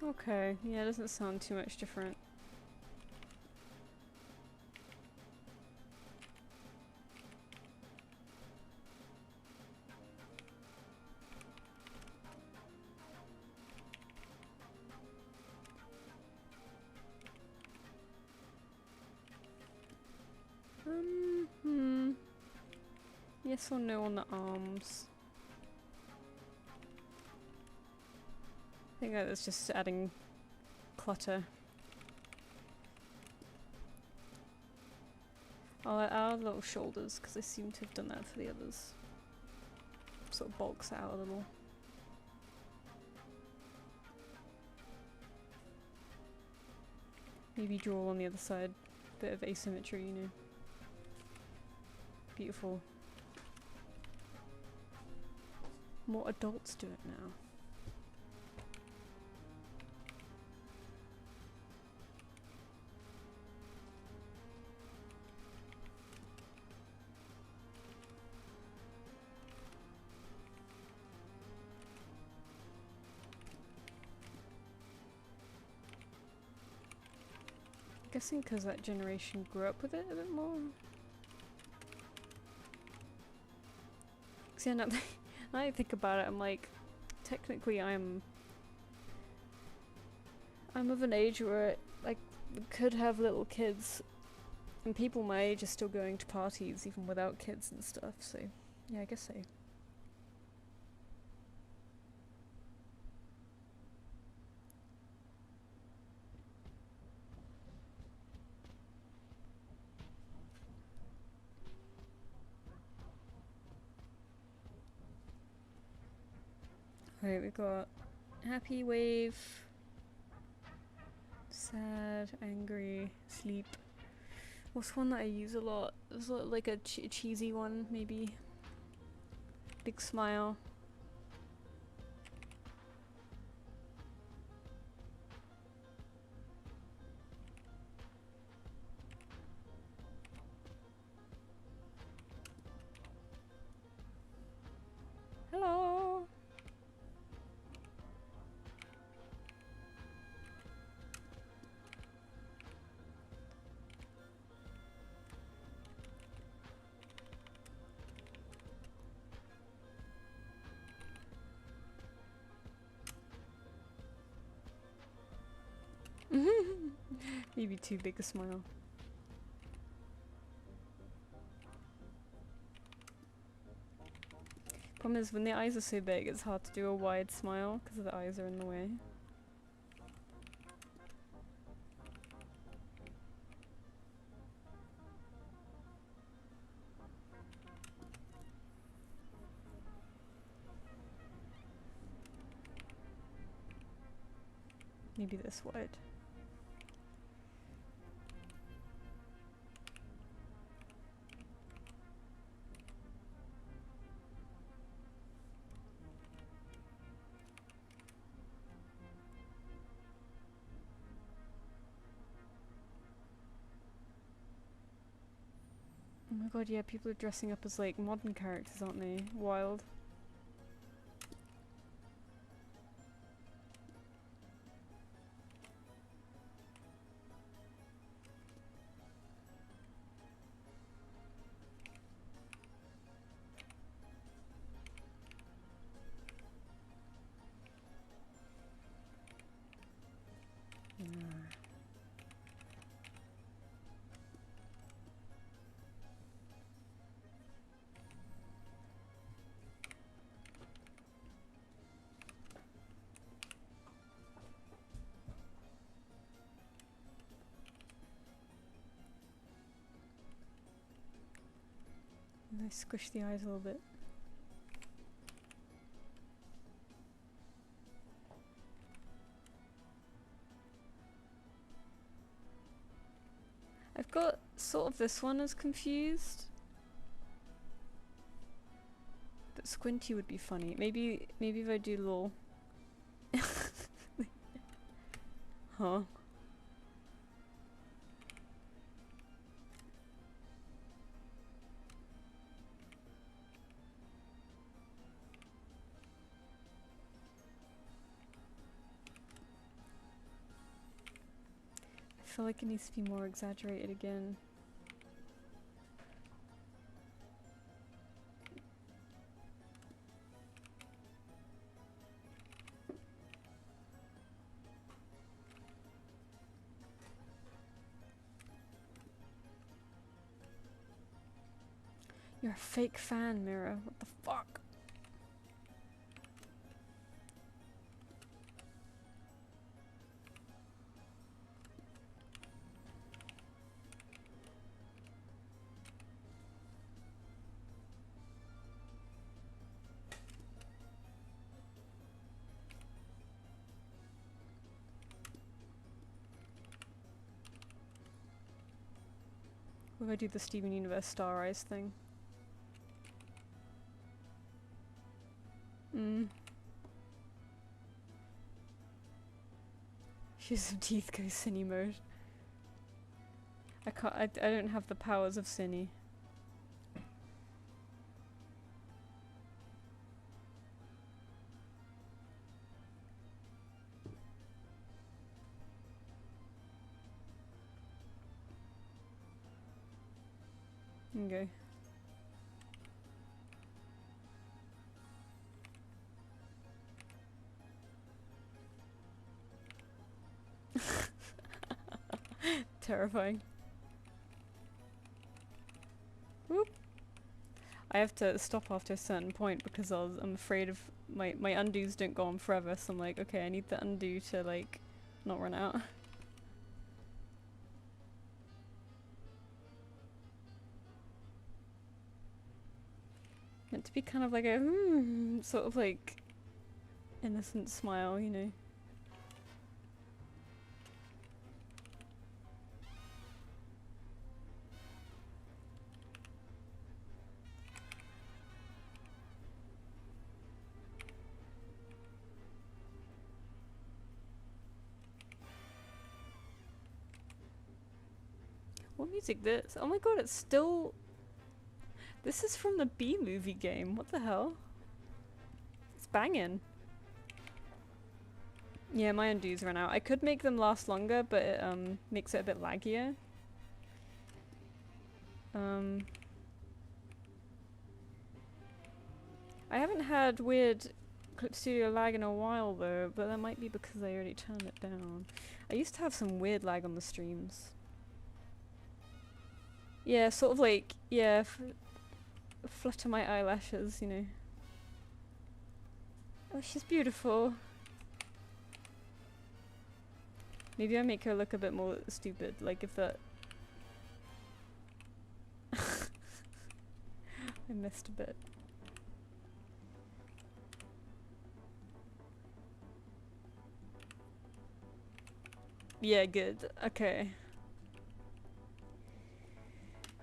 Okay, yeah, it doesn't sound too much different. Yes or no on the arms? I think that's just adding clutter. I'll add little shoulders because I seem to have done that for the others. Sort of bulks it out a little. Maybe draw on the other side. Bit of asymmetry, you know. Beautiful. More adults do it now. Guessing because that generation grew up with it a bit more. See, now I think about it, I'm like, technically I'm of an age where like we could have little kids, and people my age are still going to parties even without kids and stuff. So yeah, I guess so. Right, we've got happy wave, sad, angry, sleep. What's one that I use a lot? There's like a cheesy one, maybe. Big smile. Hello! Maybe too big a smile. Problem is, when the eyes are so big, it's hard to do a wide smile because the eyes are in the way. Maybe this wide. Oh my god, yeah, people are dressing up as like modern characters, aren't they? Wild. I squish the eyes a little bit. I've got sort of this one as confused. But squinty would be funny. Maybe if I do little huh. I feel like it needs to be more exaggerated again. You're a fake fan, Mira. What the fuck? What if I do the Steven Universe Star Eyes thing? She's some teeth go Cine mode. I can't. I don't have the powers of Cine. Okay. Terrifying. Whoop. I have to stop after a certain point because I'm afraid of my undos don't go on forever, so I'm like, okay, I need the undo to like not run out. Meant to be kind of like a sort of like innocent smile, you know. What music this? Oh my god, it's still... This is from the B-movie game. What the hell? It's banging. Yeah, my undos ran out. I could make them last longer, but it makes it a bit laggier. I haven't had weird Clip Studio lag in a while though, but that might be because I already turned it down. I used to have some weird lag on the streams. Yeah, sort of like, yeah, flutter my eyelashes, you know. Oh, she's beautiful. Maybe I make her look a bit more stupid, like if that... I missed a bit. Yeah, good. Okay.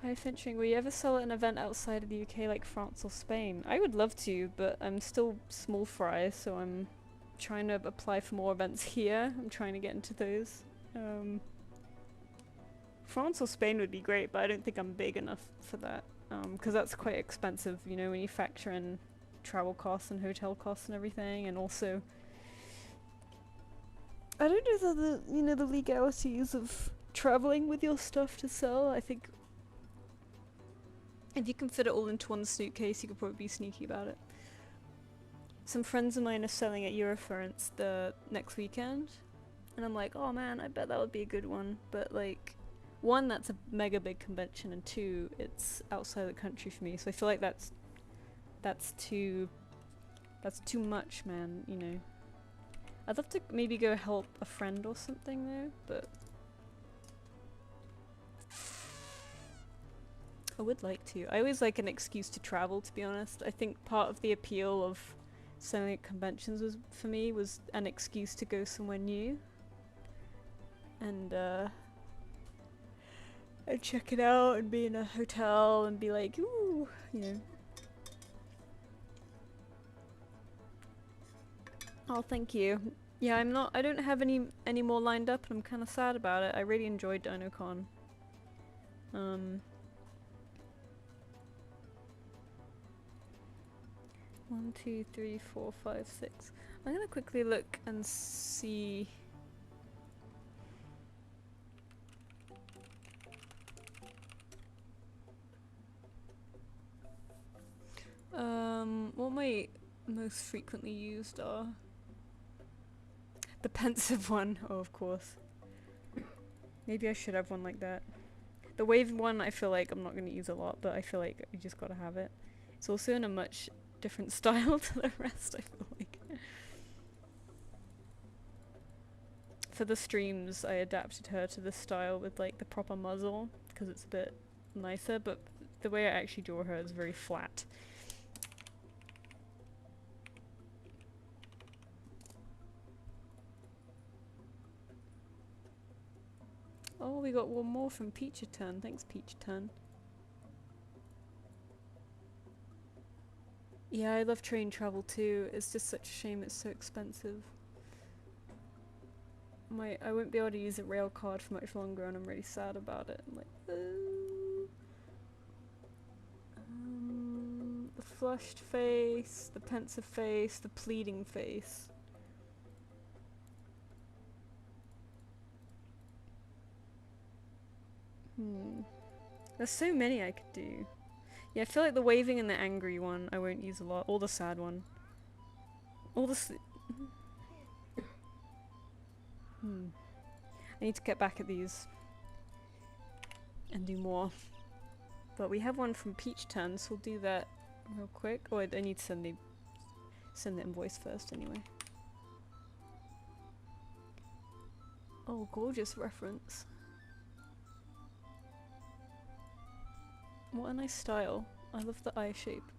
Hi Finchwing, will you ever sell at an event outside of the UK like France or Spain? I would love to, but I'm still small fry, so I'm trying to apply for more events here. I'm trying to get into those. France or Spain would be great, but I don't think I'm big enough for that. Because that's quite expensive, you know, when you factor in travel costs and hotel costs and everything, and also... I don't know the, you know, the legalities of traveling with your stuff to sell. I think if you can fit it all into one suitcase, you could probably be sneaky about it. Some friends of mine are selling at Eurofurence the next weekend, and I'm like, oh man, I bet that would be a good one. But like, one, that's a mega big convention, and two, it's outside the country for me, so I feel like that's too much, man, you know. I'd love to maybe go help a friend or something though, but... I would like to. I always like an excuse to travel, to be honest. I think part of the appeal of selling at conventions was, for me, was an excuse to go somewhere new. And check it out and be in a hotel and be like, ooh, you know. Oh, thank you. Yeah, I don't have any more lined up and I'm kind of sad about it. I really enjoyed DinoCon. 1, 2, 3, 4, 5, 6. I'm gonna quickly look and see. What my most frequently used are. The pensive one, oh of course. Maybe I should have one like that. The wave one I feel like I'm not going to use a lot, but I feel like you just gotta have it. It's also in a much different style to the rest, I feel like. For the streams, I adapted her to the style with like the proper muzzle, because it's a bit nicer, but the way I actually draw her is very flat. Oh, we got one more from Peacherton. Thanks, Peacherton. Yeah, I love train travel too. It's just such a shame it's so expensive. I won't be able to use a rail card for much longer and I'm really sad about it. I'm like, the flushed face, the pensive face, the pleading face. There's so many I could do. Yeah, I feel like the waving and the angry one I won't use a lot, or the sad one. Or the I need to get back at these and do more. But we have one from Peachton, so we'll do that real quick. Oh, I need to send the invoice first anyway. Oh, gorgeous reference. What a nice style. I love the eye shape.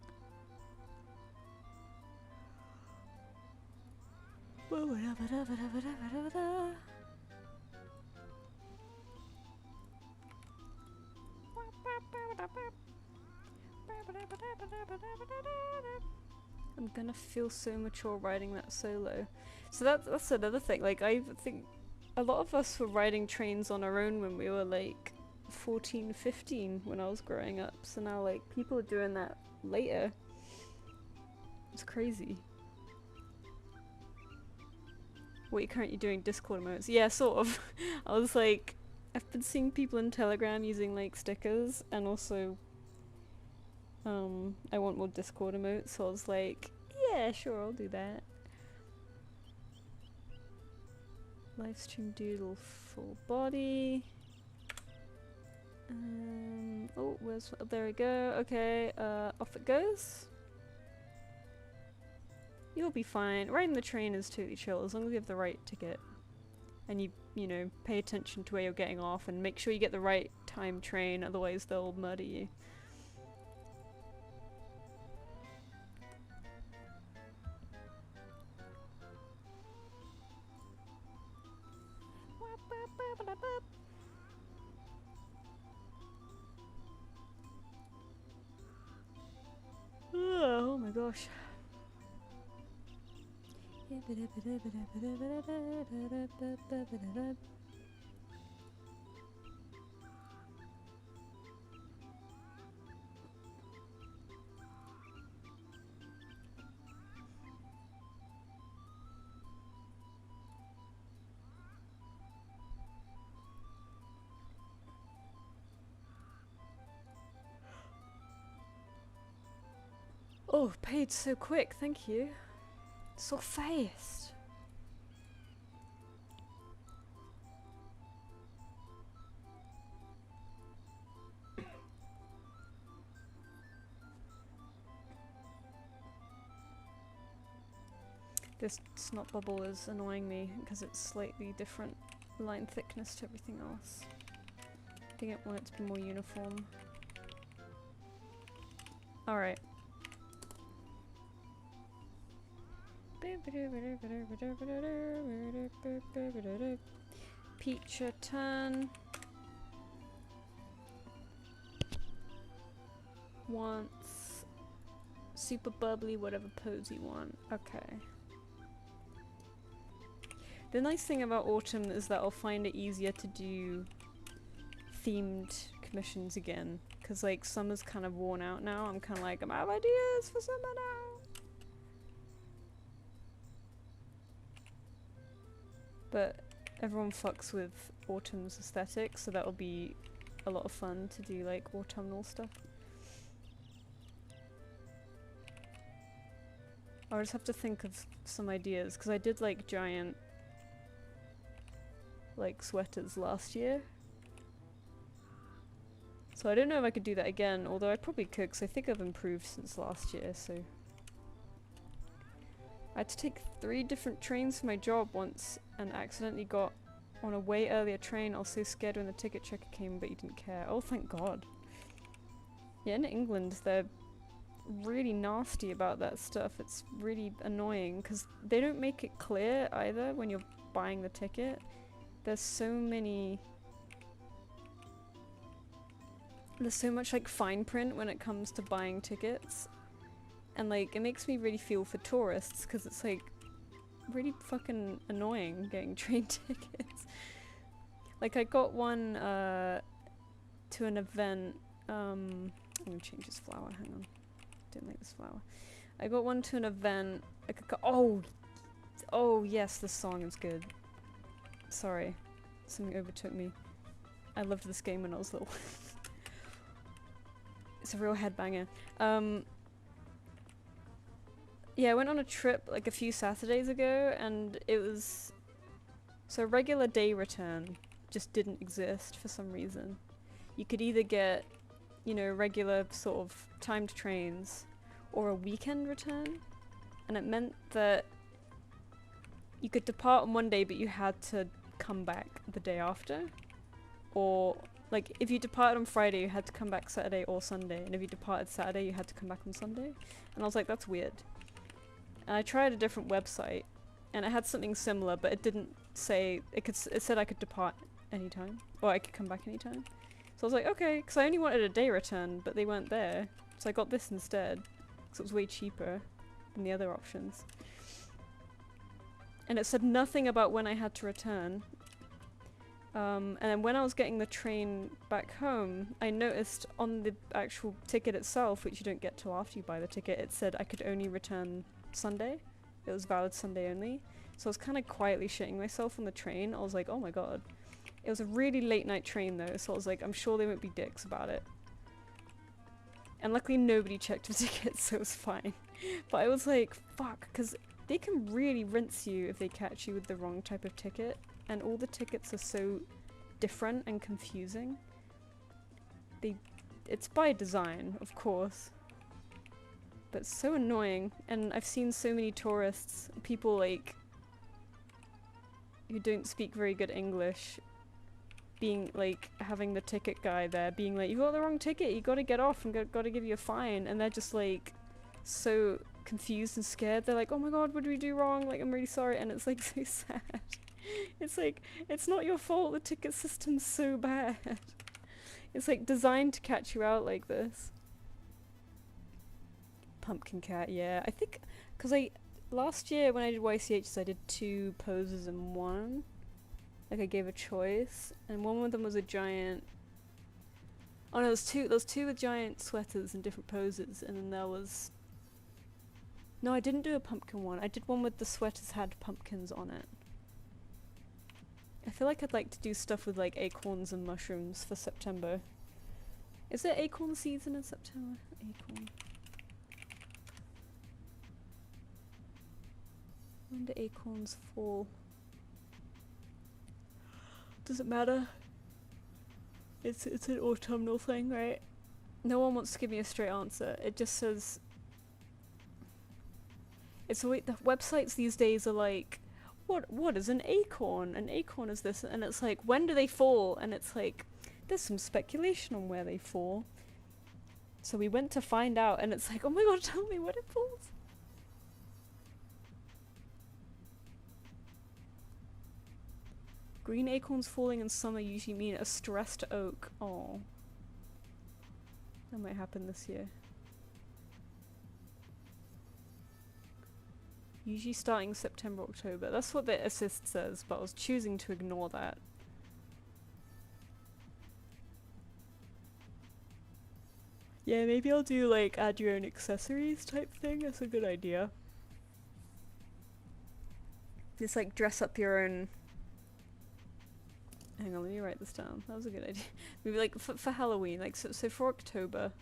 I'm gonna feel so mature writing that solo. So that's another thing. Like, I think a lot of us were riding trains on our own when we were like 14, 15 when I was growing up. So now like people are doing that later. It's crazy. What are you currently doing? Discord emotes? Yeah, sort of. I was like, I've been seeing people in Telegram using like stickers and also I want more Discord emotes, so I was like, yeah, sure, I'll do that. Livestream doodle full body. Oh, there we go. Okay, off it goes. You'll be fine. Riding the train is totally chill as long as you have the right ticket. And you know, pay attention to where you're getting off and make sure you get the right time train, otherwise they'll murder you. Oh my gosh. Oh, paid so quick, thank you. So fast. This snot bubble is annoying me because it's slightly different line thickness to everything else. I think I want it to be more uniform. Alright. Peach your turn. Wants super bubbly, whatever pose you want. Okay. The nice thing about autumn is that I'll find it easier to do themed commissions again, because like summer's kind of worn out now. I'm kind of like, I have ideas for summer now. But everyone fucks with autumn's aesthetic, so that'll be a lot of fun to do like autumnal stuff. I'll just have to think of some ideas, because I did like giant like sweaters last year. So I don't know if I could do that again, although I probably could, because I think I've improved since last year, so. I had to take 3 different trains for my job once and accidentally got on a way earlier train. I was so scared when the ticket checker came, but he didn't care. Oh, thank God. Yeah, in England, they're really nasty about that stuff. It's really annoying, because they don't make it clear either when you're buying the ticket. There's so many... There's so much like fine print when it comes to buying tickets, and like it makes me really feel for tourists, because it's like really fucking annoying getting train tickets. Like I got one to an event. I'm gonna change this flower. Hang on, don't like this flower. I got one to an event. I could go. Oh yes, this song is good. Sorry, something overtook me. I loved this game when I was little. It's a real headbanger. Yeah, I went on a trip like a few Saturdays ago, and it was... So regular day return just didn't exist for some reason. You could either get, you know, regular sort of timed trains, or a weekend return, and it meant that you could depart on one day, but you had to come back the day after. Or... like, if you departed on Friday, you had to come back Saturday or Sunday, and if you departed Saturday, you had to come back on Sunday. And I was like, that's weird. And I tried a different website, and it had something similar, but it didn't say... It said I could depart anytime, or I could come back anytime. So I was like, okay, because I only wanted a day return, but they weren't there. So I got this instead, because it was way cheaper than the other options. And it said nothing about when I had to return. And then when I was getting the train back home, I noticed on the actual ticket itself, which you don't get till after you buy the ticket, it said I could only return Sunday. It was valid Sunday only. So I was kind of quietly shitting myself on the train. I was like, oh my god. It was a really late night train though, so I was like, I'm sure they won't be dicks about it. And luckily nobody checked for tickets, so it was fine. But I was like, fuck, because they can really rinse you if they catch you with the wrong type of ticket. And all the tickets are so different and confusing. It's by design, of course. But it's so annoying. And I've seen so many tourists, people like, who don't speak very good English, being like, having the ticket guy there, being like, you got the wrong ticket, you gotta get off and gotta give you a fine. And they're just like, so confused and scared. They're like, oh my god, what did we do wrong? Like, I'm really sorry. And it's like, so sad. It's like, it's not your fault, the ticket system's so bad. It's like designed to catch you out like this. Pumpkin cat, yeah. I think, because last year when I did YCHs, I did 2 poses in one. Like I gave a choice, and one of them was a giant... Oh no, there was two with giant sweaters and different poses, and then there was... No, I didn't do a pumpkin one. I did one with the sweaters had pumpkins on it. I feel like I'd like to do stuff with like acorns and mushrooms for September. Is there acorn season in September? Acorn. When do acorns fall? Does it matter? It's an autumnal thing, right? No one wants to give me a straight answer. It just says... It's the websites these days are like, what is an acorn? An acorn is this, and it's like, when do they fall? And it's like, there's some speculation on where they fall. So we went to find out, and it's like, oh my god, tell me what it pulls. Green acorns falling in summer usually mean a stressed oak. Oh. That might happen this year. Usually starting September, October. That's what the assist says, but I was choosing to ignore that. Yeah, maybe I'll do like add your own accessories type thing. That's a good idea. Just like dress up your own. Hang on, let me write this down. That was a good idea. Maybe like for Halloween, like so for October,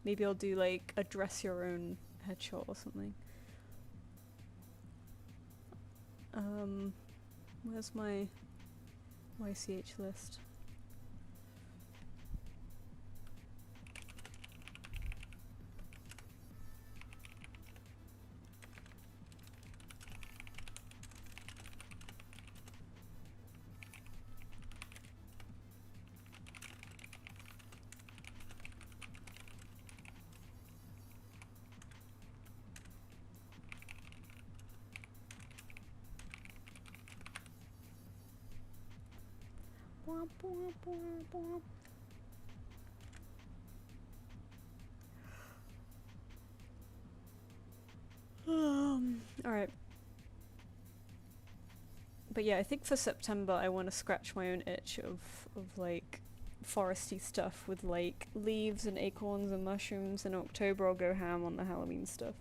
maybe I'll do like a dress your own headshot or something. Where's my YCH list? Alright. But yeah, I think for September I want to scratch my own itch of like foresty stuff with like leaves and acorns and mushrooms, and in October I'll go ham on the Halloween stuff.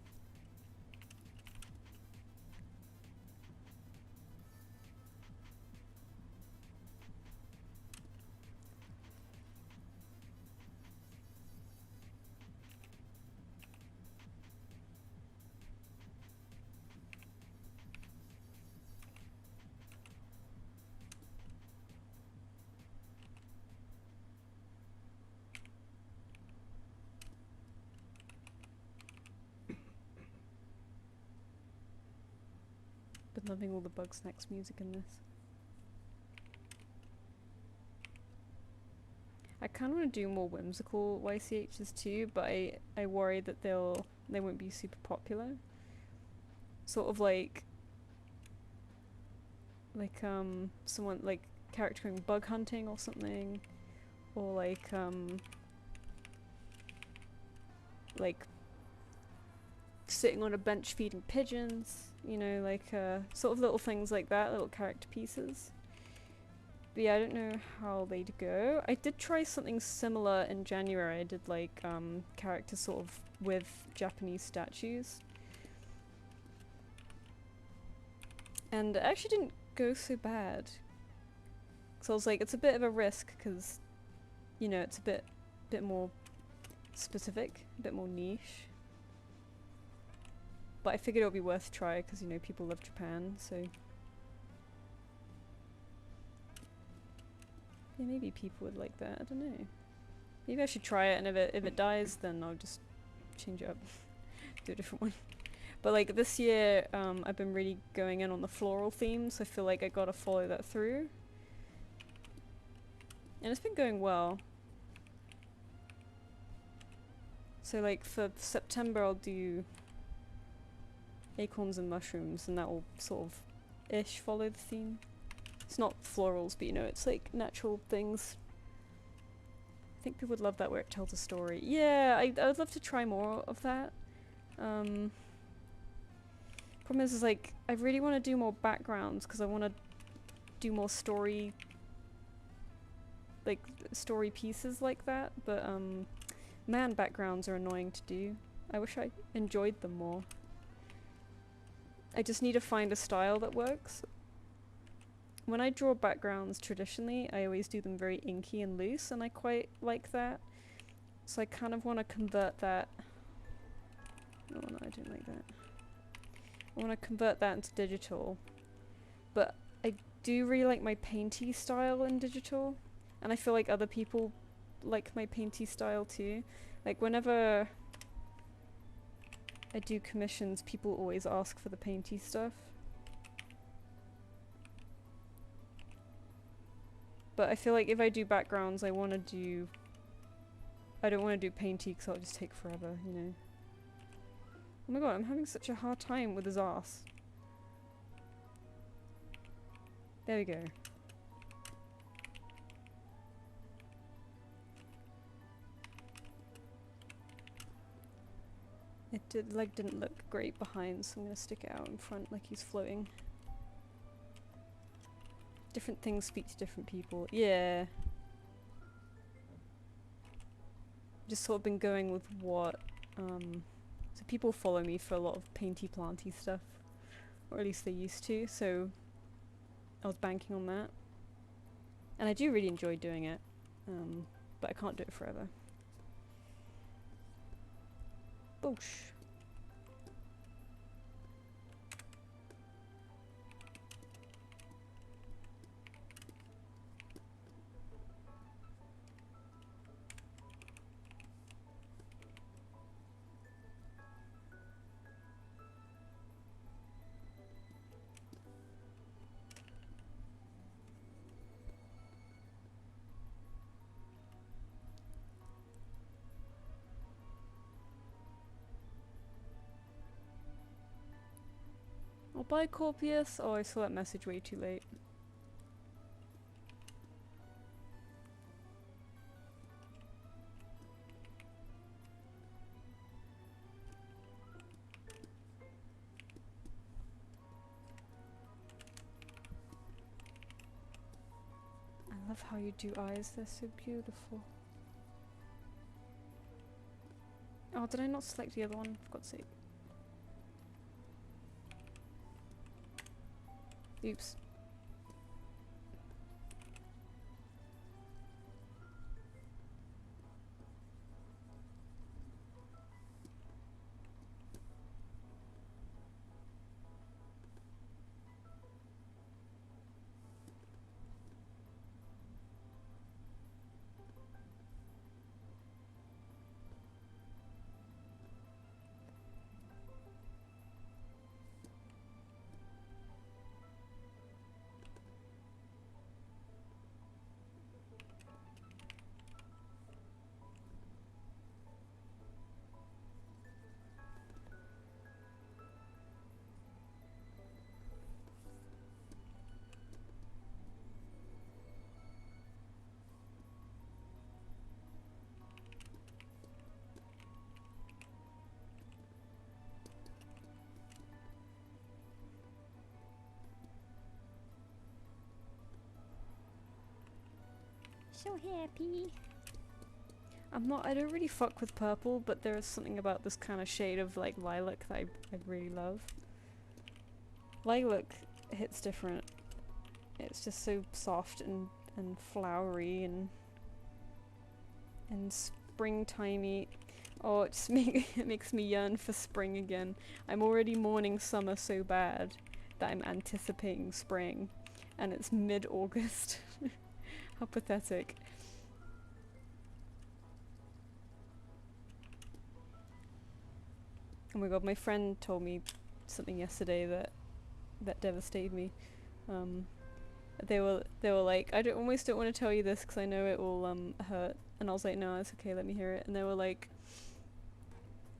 Been loving all the Bug Snacks music in this. I kind of want to do more whimsical YCHs too, but I worry that they won't be super popular. Sort of like someone like character going bug hunting or something, or like sitting on a bench feeding pigeons, you know, like sort of little things like that, little character pieces. But yeah, I don't know how they'd go. I did try something similar in January. I did like characters sort of with Japanese statues. And it actually didn't go so bad. So I was like, it's a bit of a risk because, you know, it's a bit more specific, a bit more niche. But I figured it would be worth a try because, you know, people love Japan, so... Yeah, maybe people would like that, I don't know. Maybe I should try it, and if it dies, then I'll just change it up. Do a different one. But like this year, I've been really going in on the floral theme, so I feel like I gotta follow that through. And it's been going well. So like for September I'll do acorns and mushrooms, and that will sort of ish follow the theme. It's not florals, but you know, it's like natural things. I think people would love that where it tells a story. Yeah, I would love to try more of that. Problem is like, I really want to do more backgrounds because I want to do more story, like story pieces like that, but man, backgrounds are annoying to do. I wish I enjoyed them more. I just need to find a style that works. When I draw backgrounds traditionally, I always do them very inky and loose, and I quite like that. So I kind of want to convert that. Oh no, I don't like that. I want to convert that into digital. But I do really like my painty style in digital, and I feel like other people like my painty style too. Like whenever I do commissions, people always ask for the painty stuff. But I feel like if I do backgrounds, I want to do I don't want to do painty because that'll just take forever, you know. Oh my god, I'm having such a hard time with his ass. There we go. Leg didn't look great behind, so I'm gonna stick it out in front like he's floating. Different things speak to different people. Yeah. Just sort of been going with what, so people follow me for a lot of painty planty stuff. Or at least they used to, so I was banking on that. And I do really enjoy doing it, but I can't do it forever. Boosh. I'll buy Corpius. Oh, I saw that message way too late. I love how you do eyes, they're so beautiful. Oh, did I not select the other one? For God's sake. Oops. So happy. I don't really fuck with purple, but there is something about this kind of shade of like lilac that I really love. Lilac hits different. It's just so soft and flowery and springtimey. Oh, it just it makes me yearn for spring again. I'm already mourning summer so bad that I'm anticipating spring, and it's mid-August. How pathetic. Oh my god, my friend told me something yesterday that devastated me. They were like, almost don't want to tell you this because I know it will hurt. And I was like, no, it's okay, let me hear it. And they were like,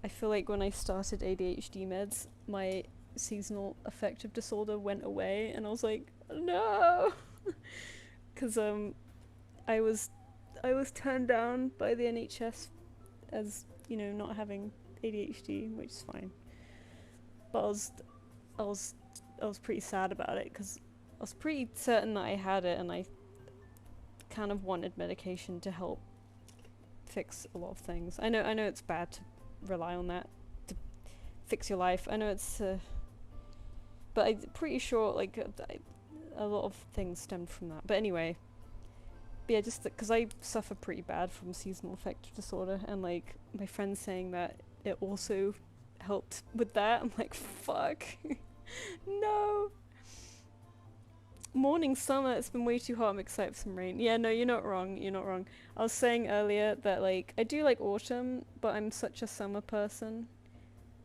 I feel like when I started ADHD meds, my seasonal affective disorder went away. And I was like, no, because I was turned down by the NHS as, you know, not having ADHD, which is fine. But I was pretty sad about it because I was pretty certain that I had it, and I kind of wanted medication to help fix a lot of things. I know it's bad to rely on that to fix your life. I know it's, but I'm pretty sure like a lot of things stemmed from that. But anyway, but yeah, just because I suffer pretty bad from seasonal affective disorder, and like my friend saying that it also helped with that, I'm like, fuck. No. Morning summer, it's been way too hot, I'm excited for some rain. Yeah, no, you're not wrong, I was saying earlier that like I do like autumn, but I'm such a summer person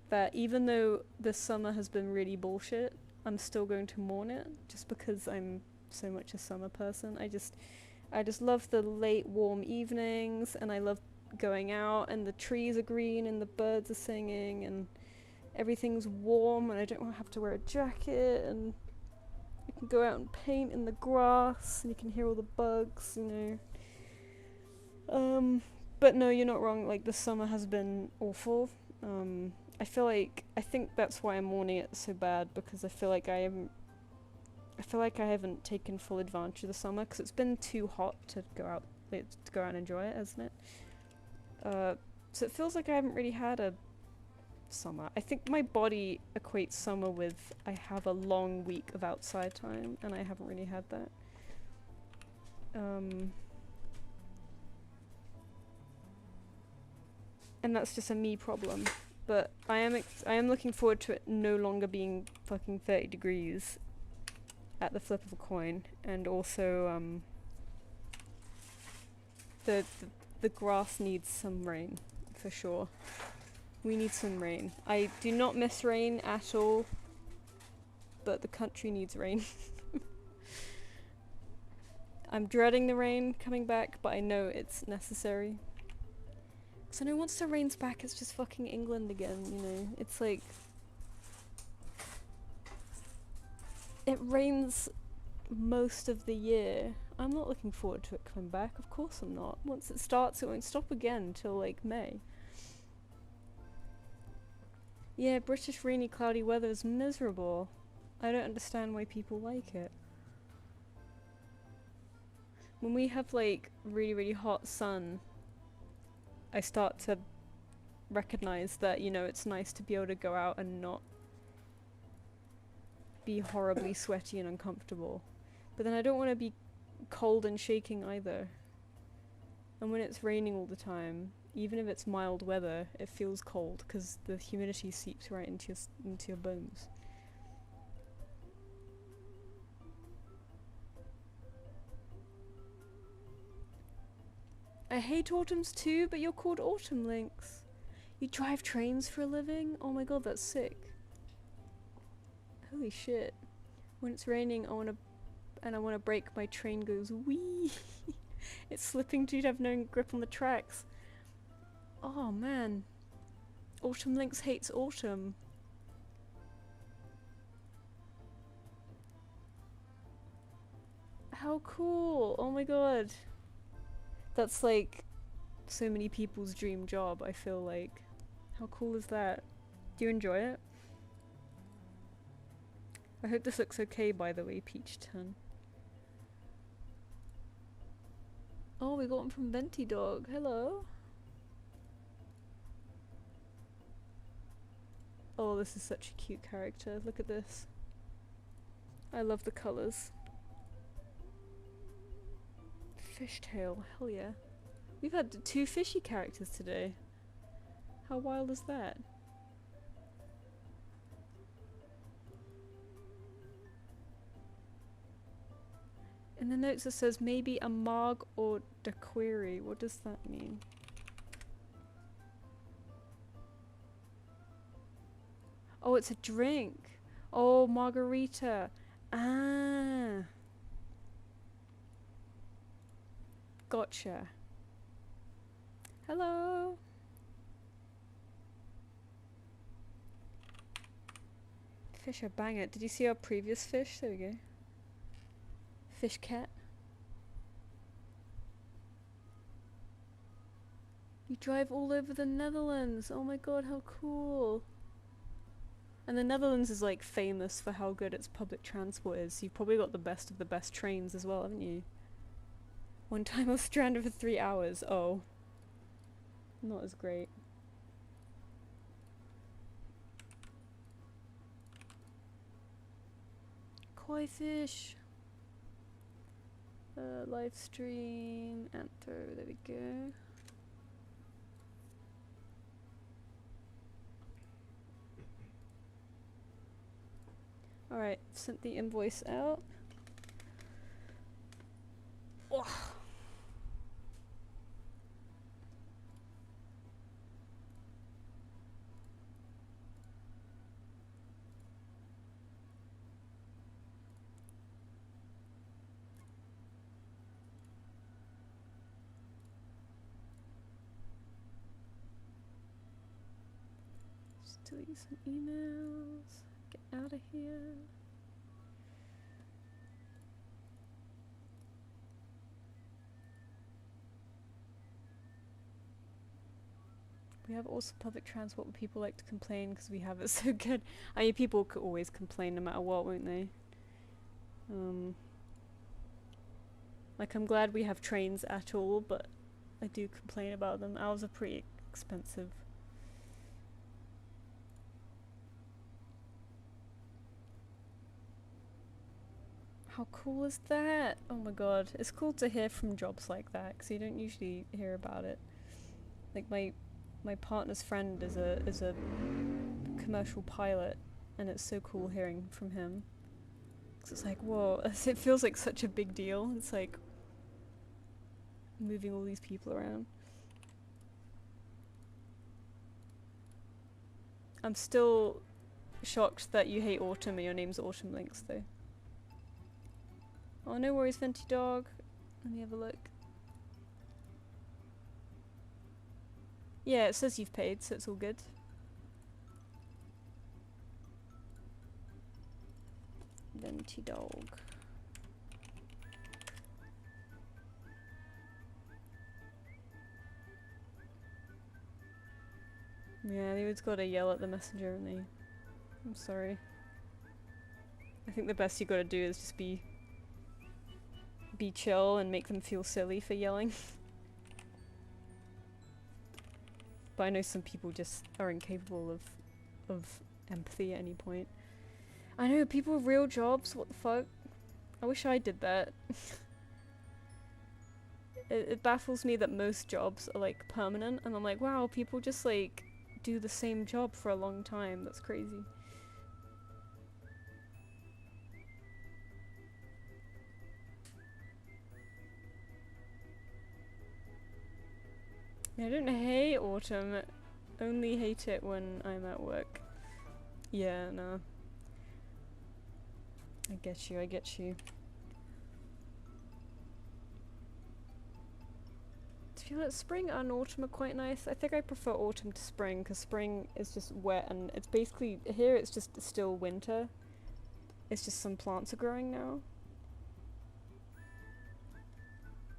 that even though this summer has been really bullshit, I'm still going to mourn it just because I'm so much a summer person. I just love the late warm evenings, and I love going out, and the trees are green, and the birds are singing, and everything's warm, and I don't have to wear a jacket, and you can go out and paint in the grass, and you can hear all the bugs, you know. But no, you're not wrong. Like, the summer has been awful. I think that's why I'm mourning it so bad, because I feel like I haven't taken full advantage of the summer, because it's been too hot to go out and enjoy it, hasn't it? So it feels like I haven't really had a summer. I think my body equates summer with I have a long week of outside time, and I haven't really had that. And that's just a me problem. But I am looking forward to it no longer being fucking 30 degrees at the flip of a coin, and also the grass needs some rain for sure. We need some rain. I do not miss rain at all, but the country needs rain. I'm dreading the rain coming back, but I know it's necessary. Because I know once the rain's back, it's just fucking England again, you know? It's like... It rains most of the year. I'm not looking forward to it coming back, of course I'm not. Once it starts, it won't stop again until, like, May. Yeah, British rainy, cloudy weather is miserable. I don't understand why people like it. When we have, like, really, really hot sun, I start to recognize that, you know, it's nice to be able to go out and not be horribly sweaty and uncomfortable. But then I don't want to be cold and shaking either. And when it's raining all the time, even if it's mild weather, it feels cold because the humidity seeps right into your bones. I hate autumns too, but you're called Autumn Lynx. You drive trains for a living? Oh my god, that's sick. Holy shit. When it's raining, I wanna brake, my train goes wee. It's slipping due to have no grip on the tracks. Oh man. Autumn Lynx hates autumn. How cool! Oh my god. That's like so many people's dream job, I feel like. How cool is that? Do you enjoy it? I hope this looks okay, by the way, Peachton. Oh, we got one from Venti Dog. Hello. Oh, this is such a cute character. Look at this. I love the colours. Fishtail, hell yeah. We've had 2 fishy characters today. How wild is that? In the notes it says maybe a Marg or Daiquiri. What does that mean? Oh, it's a drink. Oh, margarita. Ah. Gotcha. Hello. Fish are bang it. Did you see our previous fish? There we go. Fish cat. You drive all over the Netherlands. Oh my god, how cool. And the Netherlands is like famous for how good its public transport is. You've probably got the best of the best trains as well, haven't you? One time I was stranded for 3 hours. Oh. Not as great. Koi fish. Live stream. Anther. There we go. Alright, sent the invoice out. Oh. delete some emails. Get out of here. We have also public transport where people like to complain because we have it so good. I mean, people could always complain no matter what, won't they? Like, I'm glad we have trains at all, but I do complain about them. Ours are pretty expensive. How cool is that? Oh my god. It's cool to hear from jobs like that, because you don't usually hear about it. Like, my partner's friend is a commercial pilot, and it's so cool hearing from him. 'Cause it's like, whoa, it feels like such a big deal. It's like moving all these people around. I'm still shocked that you hate autumn and your name's Autumn Links, though. Oh, no worries, Venti Dog. Let me have a look. Yeah, it says you've paid, so it's all good. Venti Dog. Yeah, they always gotta yell at the messenger, and they... I'm sorry. I think the best you gotta do is just be chill and make them feel silly for yelling. But I know some people just are incapable of empathy at any point. I know, people with real jobs, what the fuck? I wish I did that. It baffles me that most jobs are like permanent, and I'm like, wow, people just like do the same job for a long time. That's crazy. I don't hate autumn, only hate it when I'm at work. Yeah, no. I get you, I get you. I feel like spring and autumn are quite nice. I think I prefer autumn to spring, because spring is just wet and it's basically, here it's just still winter. It's just some plants are growing now.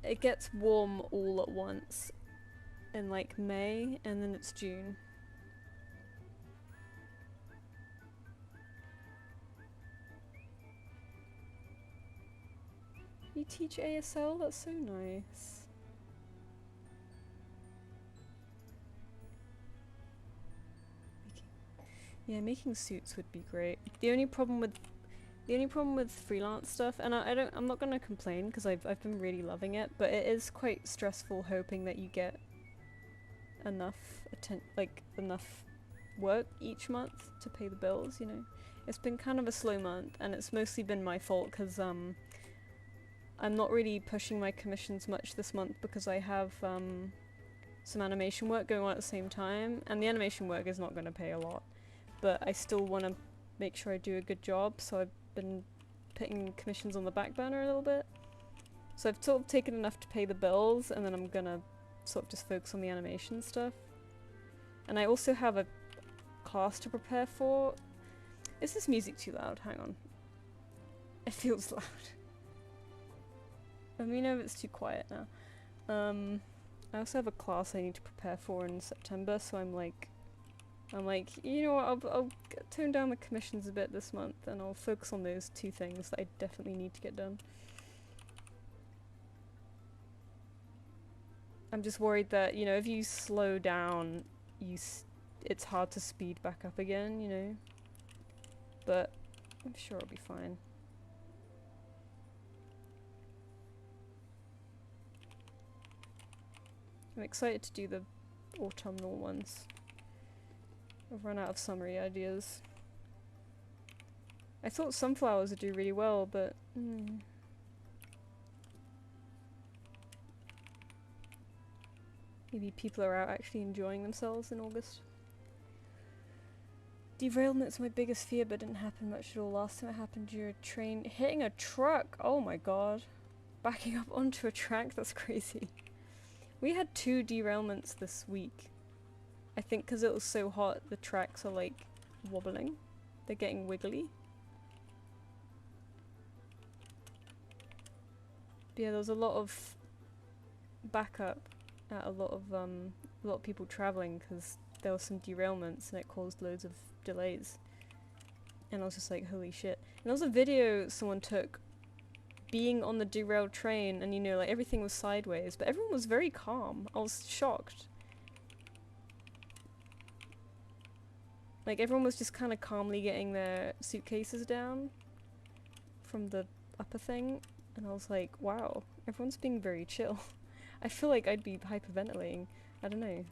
It gets warm all at once in like May, and then it's June. You teach ASL? That's so nice. Yeah, making suits would be great. The only problem with freelance stuff, and I'm not gonna complain because I've been really loving it, but it is quite stressful hoping that you get enough enough work each month to pay the bills, you know. It's been kind of a slow month, and it's mostly been my fault because I'm not really pushing my commissions much this month because I have some animation work going on at the same time, and the animation work is not going to pay a lot, but I still want to make sure I do a good job, so I've been putting commissions on the back burner a little bit. So I've sort of taken enough to pay the bills, and then I'm gonna sort of just focus on the animation stuff. And I also have a class to prepare for. Is this music too loud? Hang on. It feels loud. Let me know if it's too quiet now. I also have a class I need to prepare for in September, so I'm like, you know what, I'll tone down the commissions a bit this month, and I'll focus on those two things that I definitely need to get done. I'm just worried that, you know, if you slow down, it's hard to speed back up again, you know? But I'm sure it'll be fine. I'm excited to do the autumnal ones. I've run out of summery ideas. I thought sunflowers would do really well, but maybe people are out actually enjoying themselves in August. Derailment's my biggest fear, but didn't happen much at all. Last time it happened during a train hitting a truck. Oh my god. Backing up onto a track, that's crazy. We had 2 derailments this week. I think because it was so hot, the tracks are like wobbling. They're getting wiggly. But yeah, there was a lot of backup at a lot of people traveling because there were some derailments and it caused loads of delays. And I was just like, holy shit. And there was a video someone took being on the derailed train, and you know, like everything was sideways, but everyone was very calm. I was shocked. Like everyone was just kind of calmly getting their suitcases down from the upper thing, and I was like, wow, everyone's being very chill. I feel like I'd be hyperventilating. I don't know.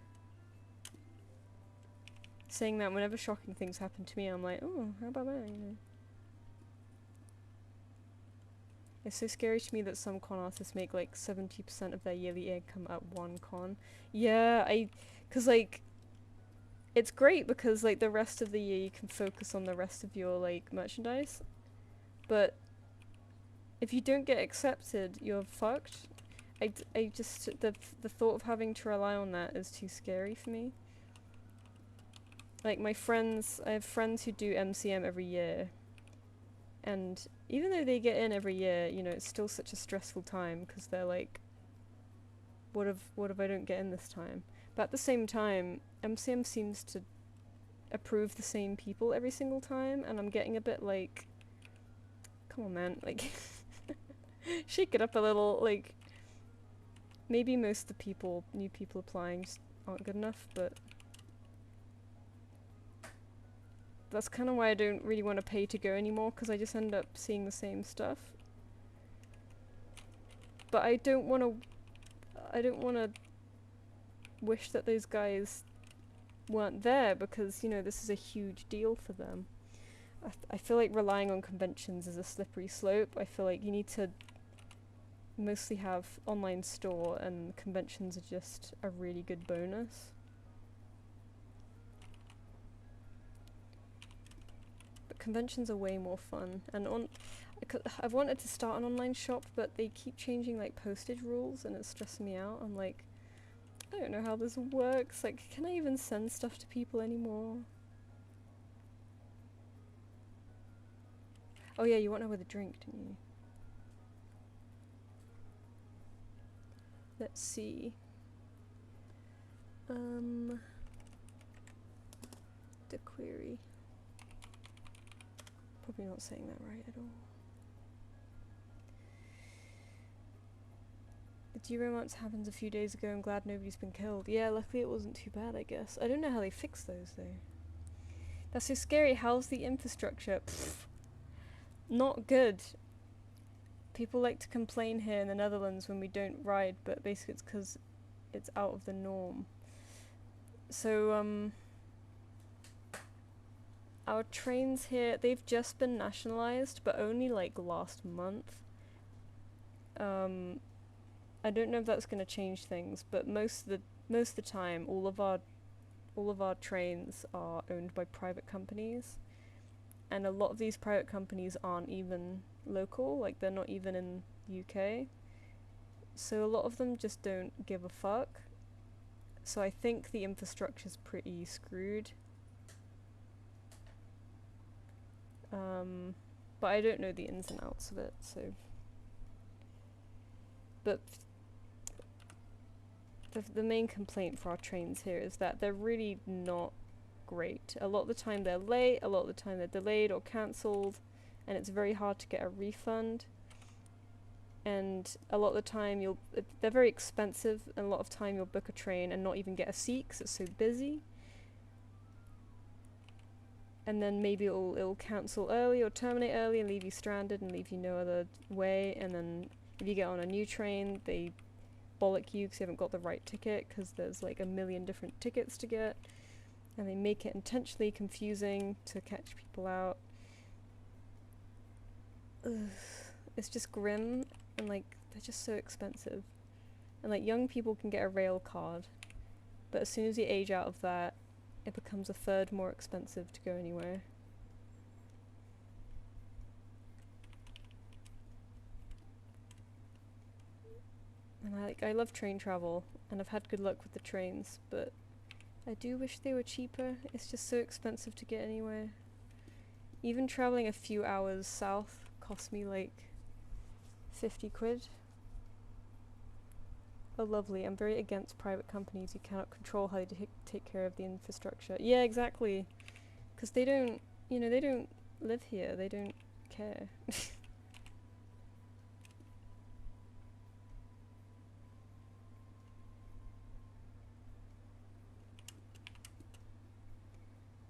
Saying that whenever shocking things happen to me, I'm like, oh, how about that, you know? It's so scary to me that some con artists make like 70% of their yearly income at one con. Yeah, cause like, it's great because like the rest of the year you can focus on the rest of your like merchandise. But if you don't get accepted, you're fucked. I just, the thought of having to rely on that is too scary for me. Like my friends, I have friends who do MCM every year. And even though they get in every year, you know, it's still such a stressful time because they're like, what if I don't get in this time? But at the same time, MCM seems to approve the same people every single time, and I'm getting a bit like, come on, man, like, shake it up a little. Like, maybe most of the people, new people applying, just aren't good enough, but that's kind of why I don't really want to pay to go anymore, because I just end up seeing the same stuff. But I don't want to wish that those guys weren't there, because, you know, this is a huge deal for them. I feel like relying on conventions is a slippery slope. I feel like you need to mostly have online store, and conventions are just a really good bonus. Conventions are way more fun, and I've wanted to start an online shop, but they keep changing like postage rules and it's stressing me out. I'm like, I don't know how this works. Like, can I even send stuff to people anymore? Oh yeah, you want to know with a drink, didn't you? Let's see. The query. Probably not saying that right at all. The derailment happens a few days ago. I'm glad nobody's been killed. Yeah, luckily it wasn't too bad, I guess. I don't know how they fix those, though. That's so scary. How's the infrastructure? Pfft. Not good. People like to complain here in the Netherlands when we don't ride, but basically it's because it's out of the norm. So, our trains here, they've just been nationalised, but only like last month. I don't know if that's going to change things, but most of the time, all of our trains are owned by private companies, and a lot of these private companies aren't even local. Like, they're not even in UK. So a lot of them just don't give a fuck. So I think the infrastructure's pretty screwed. But I don't know the ins and outs of it, so. But the main complaint for our trains here is that they're really not great. A lot of the time they're late, a lot of the time they're delayed or cancelled, and it's very hard to get a refund. And a lot of the time they're very expensive, and a lot of time you'll book a train and not even get a seat because it's so busy. And then maybe it'll cancel early or terminate early and leave you stranded and leave you no other way. And then if you get on a new train, they bollock you because you haven't got the right ticket, because there's like a million different tickets to get. And they make it intentionally confusing to catch people out. Ugh. It's just grim, and like, they're just so expensive. And like, young people can get a rail card, but as soon as you age out of that, it becomes a third more expensive to go anywhere. And I love train travel, and I've had good luck with the trains, but I do wish they were cheaper. It's just so expensive to get anywhere. Even traveling a few hours south cost me like 50 quid. Oh lovely, I'm very against private companies. You cannot control how they take care of the infrastructure. Yeah, exactly. Because they don't, you know, they don't live here. They don't care.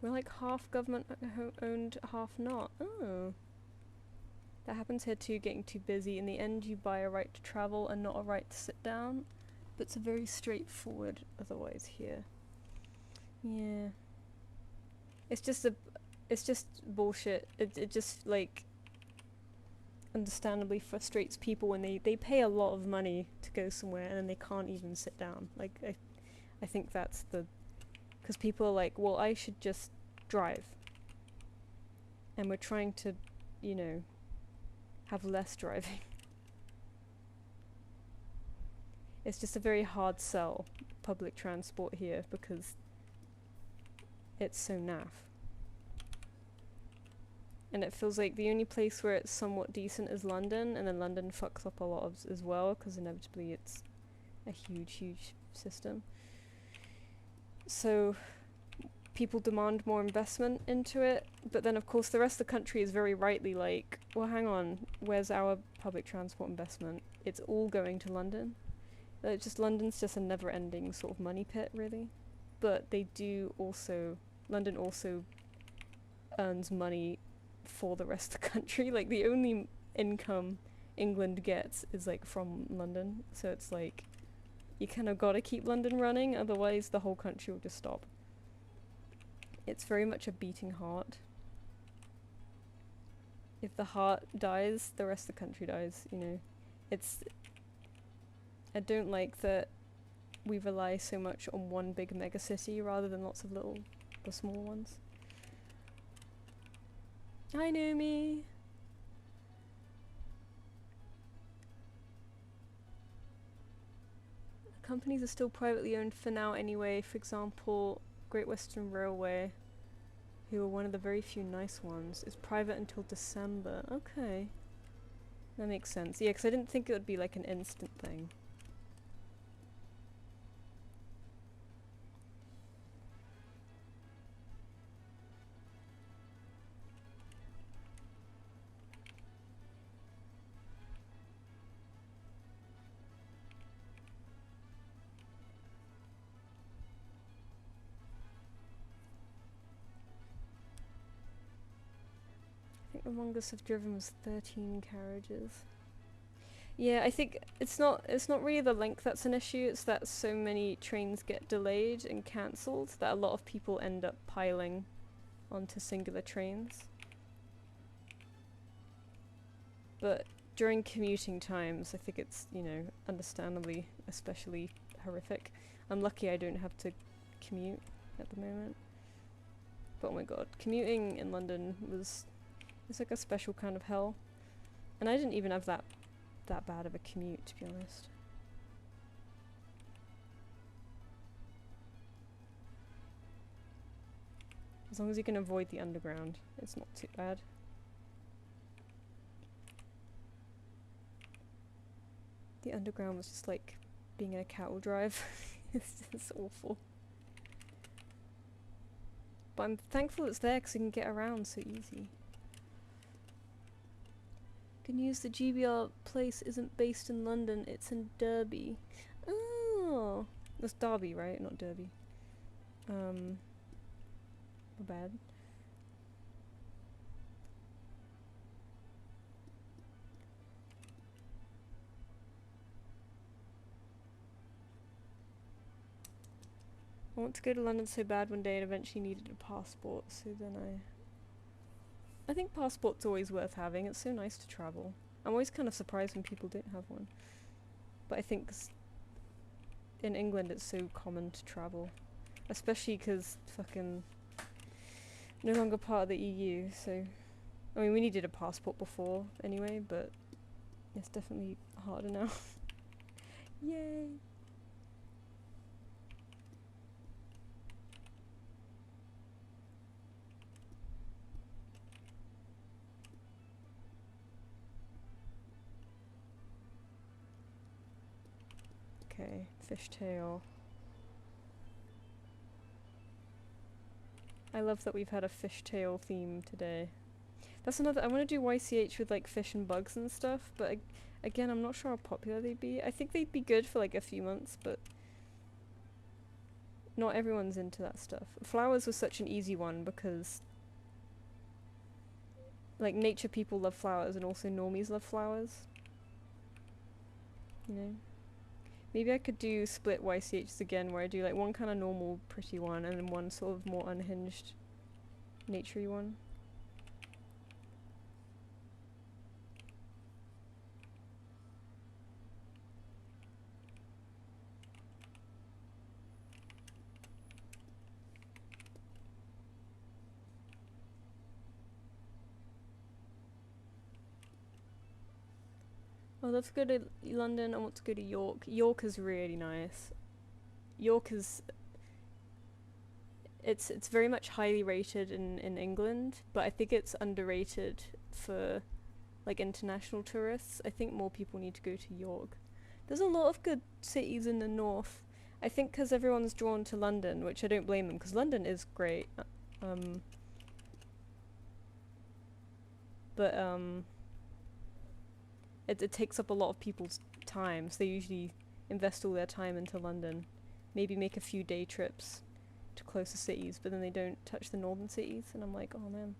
We're like half government owned, half not. Oh. That happens here too, getting too busy. In the end, you buy a right to travel and not a right to sit down. But it's a very straightforward otherwise here. Yeah. It's just bullshit. It just, like, understandably frustrates people when they pay a lot of money to go somewhere and then they can't even sit down. Like, I think that's the... Because people are like, well, I should just drive. And we're trying to, you know, have less driving. It's just a very hard sell, public transport here, because it's so naff. And it feels like the only place where it's somewhat decent is London, and then London fucks up a lot of as well, because inevitably it's a huge system. So people demand more investment into it, but then of course the rest of the country is very rightly like, well hang on, where's our public transport investment? It's all going to London. It's just, London's just a never-ending sort of money pit, really. But they do also, London also earns money for the rest of the country. Like, the only income England gets is like from London, so it's like, you kind of gotta keep London running, otherwise the whole country will just stop. It's very much a beating heart. If the heart dies, the rest of the country dies, you know. It's... I don't like that we rely so much on one big megacity rather than lots of the small ones. Hi, Naomi! Companies are still privately owned for now anyway. For example, Great Western Railway, who are one of the very few nice ones, is private until December. Okay. That makes sense. Yeah, because I didn't think it would be like an instant thing. I think the longest I've driven was 13 carriages. Yeah, I think it's not really the length that's an issue, it's that so many trains get delayed and cancelled that a lot of people end up piling onto singular trains. But during commuting times, I think it's, you know, understandably especially horrific. I'm lucky I don't have to commute at the moment. But oh my god, commuting in London it's like a special kind of hell. And I didn't even have that bad of a commute, to be honest. As long as you can avoid the underground, it's not too bad. The underground was just like being in a cattle drive. It's just awful. But I'm thankful it's there because you can get around so easy. Good news, the GBR place isn't based in London, it's in Derby. Oh! That's Derby, right? Not Derby. My bad. I want to go to London so bad one day and eventually needed a passport, so then I think passport's always worth having, it's so nice to travel. I'm always kind of surprised when people don't have one. But I think in England it's so common to travel. Especially because fucking no longer part of the EU, so... I mean, we needed a passport before anyway, but it's definitely harder now. Yay! Okay, fishtail. I love that we've had a fishtail theme today. That's another. I want to do YCH with like fish and bugs and stuff, but again, I'm not sure how popular they'd be. I think they'd be good for like a few months, but not everyone's into that stuff. Flowers was such an easy one because like nature people love flowers and also normies love flowers. You know? Maybe I could do split YCHs again where I do like one kind of normal pretty one and then one sort of more unhinged naturey one. Oh, let's go to London. I want to go to York. York is really nice. York is... It's very much highly rated in England, but I think it's underrated for like international tourists. I think more people need to go to York. There's a lot of good cities in the north. I think because everyone's drawn to London, which I don't blame them, because London is great. But it takes up a lot of people's time, so they usually invest all their time into London. Maybe make a few day trips to closer cities, but then they don't touch the northern cities, and I'm like, oh man.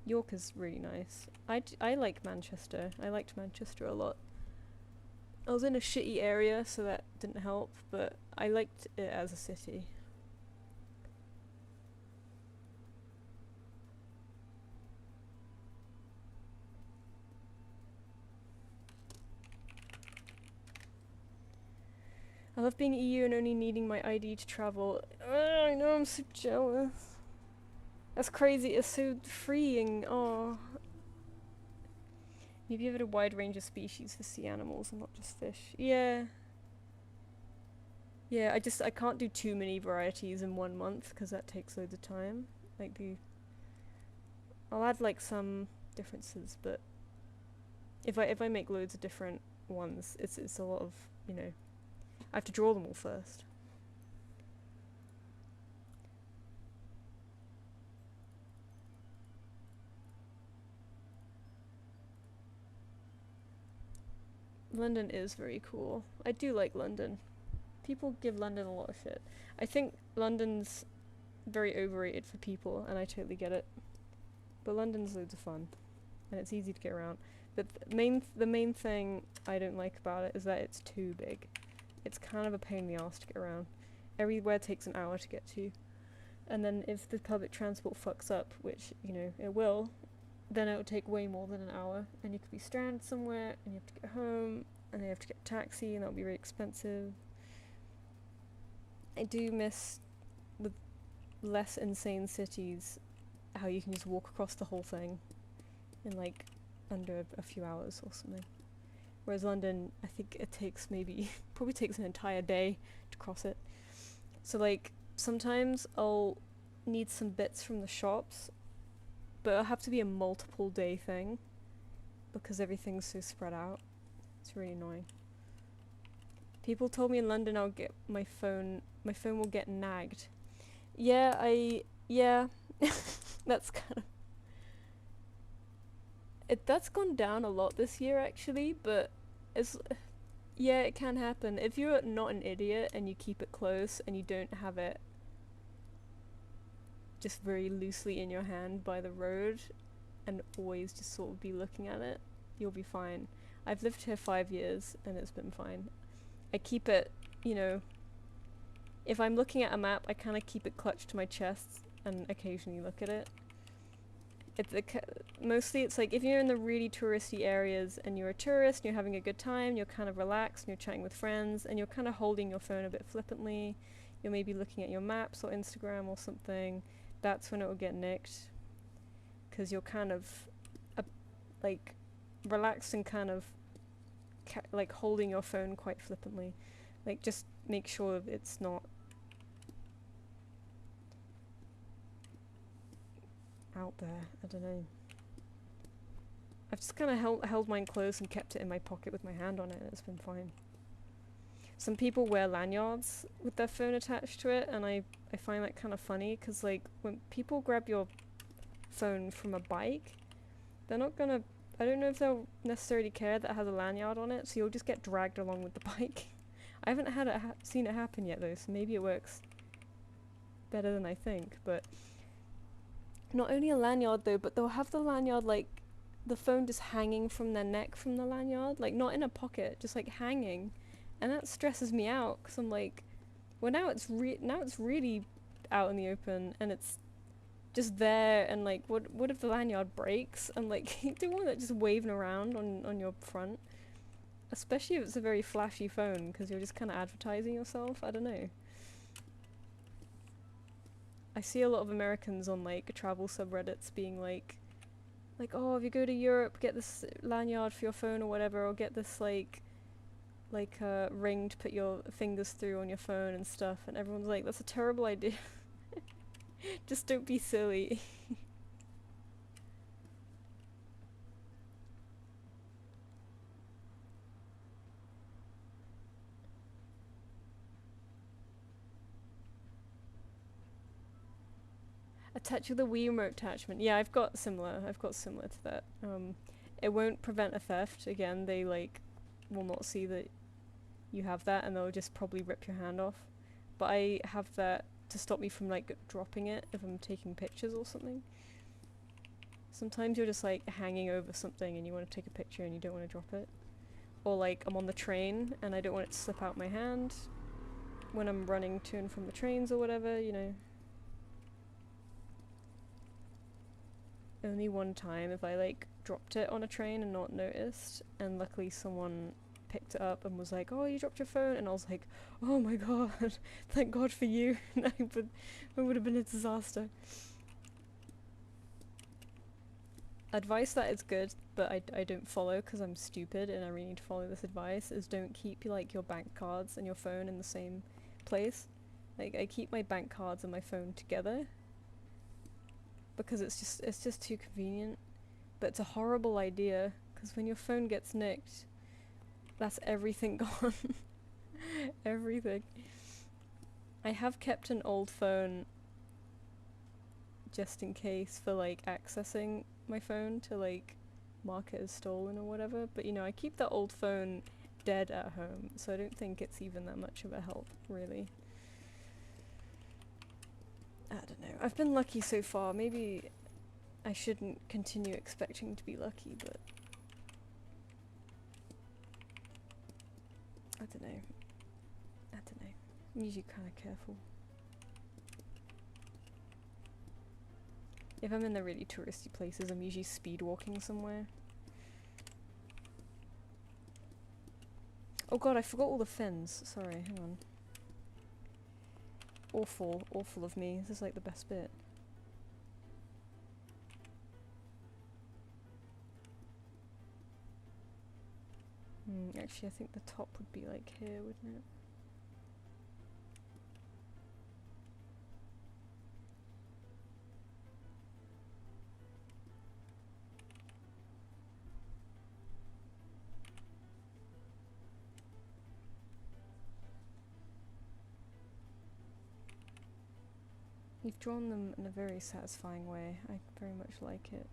York is really nice. I like Manchester. I liked Manchester a lot. I was in a shitty area, so that didn't help, but I liked it as a city. I love being EU and only needing my ID to travel. I know, I'm so jealous. That's crazy, it's so freeing. Oh. Maybe you have a wide range of species for sea animals and not just fish. Yeah. Yeah, I can't do too many varieties in 1 month because that takes loads of time. Like I'll add like some differences, but if I make loads of different ones, it's a lot of, you know, I have to draw them all first. London is very cool. I do like London. People give London a lot of shit. I think London's very overrated for people, and I totally get it. But London's loads of fun, and it's easy to get around. But the main thing I don't like about it is that it's too big. It's kind of a pain in the ass to get around. Everywhere takes an hour to get to. And then if the public transport fucks up, which, you know, it will, then it will take way more than an hour. And you could be stranded somewhere, and you have to get home, and then you have to get a taxi, and that'll be really expensive. I do miss, with less insane cities, how you can just walk across the whole thing in like under a few hours or something. Whereas London, I think it takes probably takes an entire day to cross it. So like, sometimes I'll need some bits from the shops, but it'll have to be a multiple day thing, because everything's so spread out. It's really annoying. People told me in London I'll get my phone will get nagged. Yeah, that's kind of... That's gone down a lot this year actually, but yeah, it can happen. If you're not an idiot and you keep it close and you don't have it just very loosely in your hand by the road and always just sort of be looking at it, you'll be fine. I've lived here 5 years and it's been fine. I keep it, you know, if I'm looking at a map, I kind of keep it clutched to my chest and occasionally look at it. Mostly it's like if you're in the really touristy areas and you're a tourist and you're having a good time, you're kind of relaxed and you're chatting with friends and you're kind of holding your phone a bit flippantly, you're maybe looking at your maps or Instagram or something, that's when it will get nicked. Because you're kind of like relaxed and kind of like holding your phone quite flippantly. Like just make sure it's not out there. I don't know. I've just kind of held mine close and kept it in my pocket with my hand on it, and it's been fine. some people wear lanyards with their phone attached to it, and I find that kind of funny, because like when people grab your phone from a bike, they're not gonna, I don't know if they'll necessarily care that it has a lanyard on it, so you'll just get dragged along with the bike. I haven't had it seen it happen yet though, so maybe it works better than I think. But not only a lanyard though, but they'll have the lanyard, like the phone just hanging from their neck from the lanyard, like not in a pocket, just like hanging, and that stresses me out, because I'm like, well, now it's really out in the open, and it's just there, and like what if the lanyard breaks, and like you don't want that just waving around on your front, especially if it's a very flashy phone, because you're just kind of advertising yourself. I don't know. I see a lot of Americans on like travel subreddits being like, oh, if you go to Europe, get this lanyard for your phone or whatever, or get this like a ring to put your fingers through on your phone and stuff, and everyone's like, that's a terrible idea. Just don't be silly. Attach with a Wii remote attachment. Yeah, I've got similar to that. It won't prevent a theft. Again, they like will not see that you have that, and they'll just probably rip your hand off. But I have that to stop me from like dropping it if I'm taking pictures or something. Sometimes you're just like hanging over something and you want to take a picture and you don't want to drop it. Or like I'm on the train and I don't want it to slip out my hand when I'm running to and from the trains or whatever, you know. Only one time if I like dropped it on a train and not noticed, and luckily someone picked it up and was like, oh, you dropped your phone, and I was like, oh my god, thank god for you. But it would have been a disaster. Advice that is good, but I don't follow because I'm stupid and I really need to follow this advice, is don't keep like your bank cards and your phone in the same place. Like I keep my bank cards and my phone together because it's just too convenient. But it's a horrible idea, because when your phone gets nicked, that's everything gone. Everything. I have kept an old phone just in case for like accessing my phone to like mark it as stolen or whatever, but you know, I keep that old phone dead at home, so I don't think it's even that much of a help, really. I don't know. I've been lucky so far. Maybe I shouldn't continue expecting to be lucky, but I don't know. I'm usually kind of careful. If I'm in the really touristy places, I'm usually speed walking somewhere. Oh god, I forgot all the fins. Sorry, hang on. Awful of me. This is like the best bit. Actually, I think the top would be like here, wouldn't it? You've drawn them in a very satisfying way. I very much like it.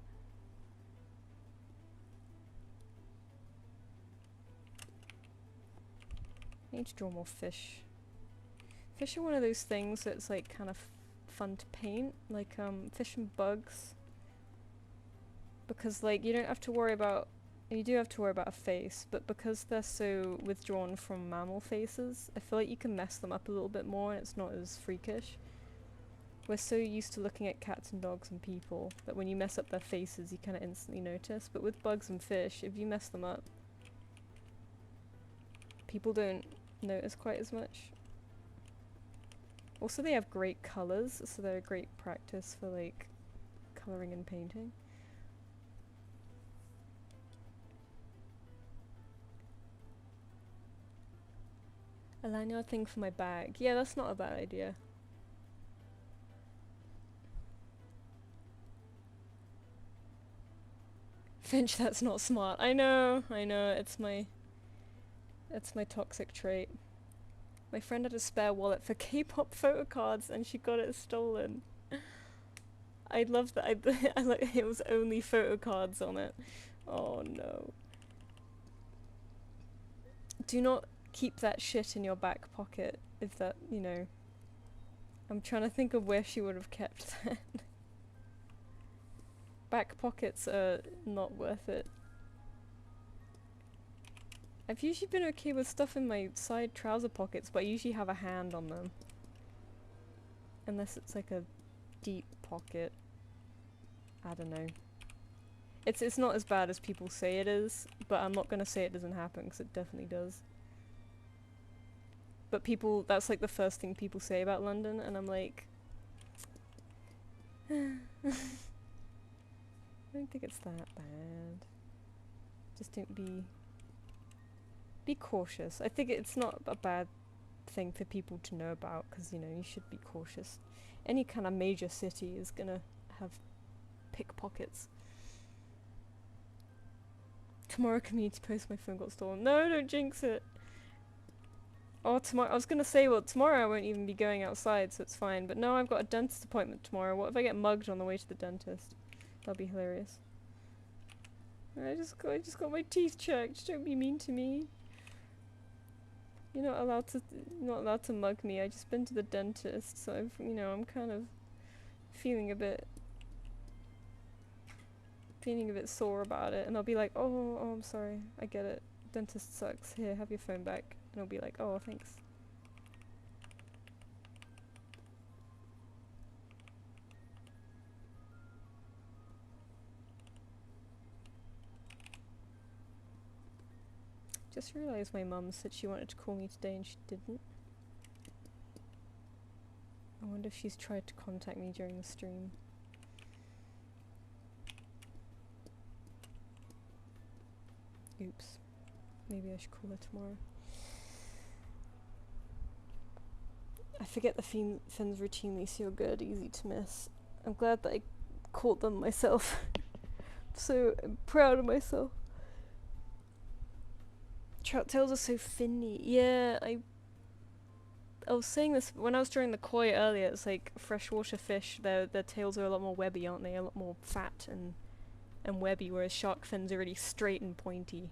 I need to draw more fish. Fish are one of those things that's like kind of fun to paint, like fish and bugs. Because like you don't have to worry about, you do have to worry about a face, but because they're so withdrawn from mammal faces, I feel like you can mess them up a little bit more and it's not as freakish. We're so used to looking at cats and dogs and people that when you mess up their faces you kind of instantly notice, but with bugs and fish, if you mess them up, people don't notice quite as much. Also, they have great colours, so they're a great practice for like colouring and painting. A lanyard thing for my bag. Yeah, that's not a bad idea. Finch, that's not smart. I know, it's my toxic trait. My friend had a spare wallet for K-pop photo cards and she got it stolen. I love that. I like it was only photo cards on it. Oh no. Do not keep that shit in your back pocket if that, you know. I'm trying to think of where she would have kept that. Back pockets are not worth it. I've usually been okay with stuff in my side trouser pockets, but I usually have a hand on them. Unless it's like a deep pocket. I don't know. It's not as bad as people say it is, but I'm not gonna say it doesn't happen, because it definitely does. But people, that's like the first thing people say about London, and I'm like... I don't think it's that bad. Just don't be cautious. I think it's not a bad thing for people to know about, because, you know, you should be cautious. Any kind of major city is gonna have pickpockets. Tomorrow community post, my phone got stolen. No, don't jinx it. Oh, tomorrow, I was gonna say, well, tomorrow I won't even be going outside, so it's fine. But no, I've got a dentist appointment tomorrow. What if I get mugged on the way to the dentist? That'll be hilarious. I just got my teeth checked. Don't be mean to me. You're not allowed to mug me. I just been to the dentist, so I'm kind of feeling a bit sore about it, and I'll be like, oh, I'm sorry, I get it. Dentist sucks. Here, have your phone back. And I'll be like, oh, thanks. Just realised my mum said she wanted to call me today and she didn't. I wonder if she's tried to contact me during the stream. Oops. Maybe I should call her tomorrow. I forget the fins routinely so good, easy to miss. I'm glad that I caught them myself. So I'm proud of myself. Trout tails are so finny. Yeah, I was saying this when I was drawing the koi earlier. It's like freshwater fish. Their tails are a lot more webby, aren't they? A lot more fat and webby, whereas shark fins are really straight and pointy.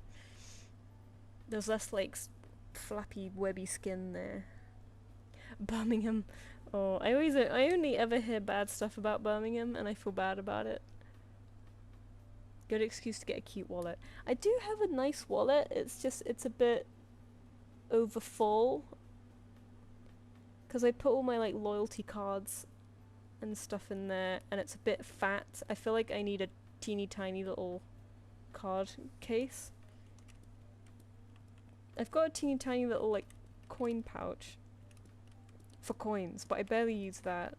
There's less like flappy, webby skin there. Birmingham. Oh, I only ever hear bad stuff about Birmingham, and I feel bad about it. Good excuse to get a cute wallet. I do have a nice wallet. It's a bit over full. Because I put all my like loyalty cards and stuff in there, and it's a bit fat. I feel like I need a teeny tiny little card case. I've got a teeny tiny little like coin pouch for coins, but I barely use that.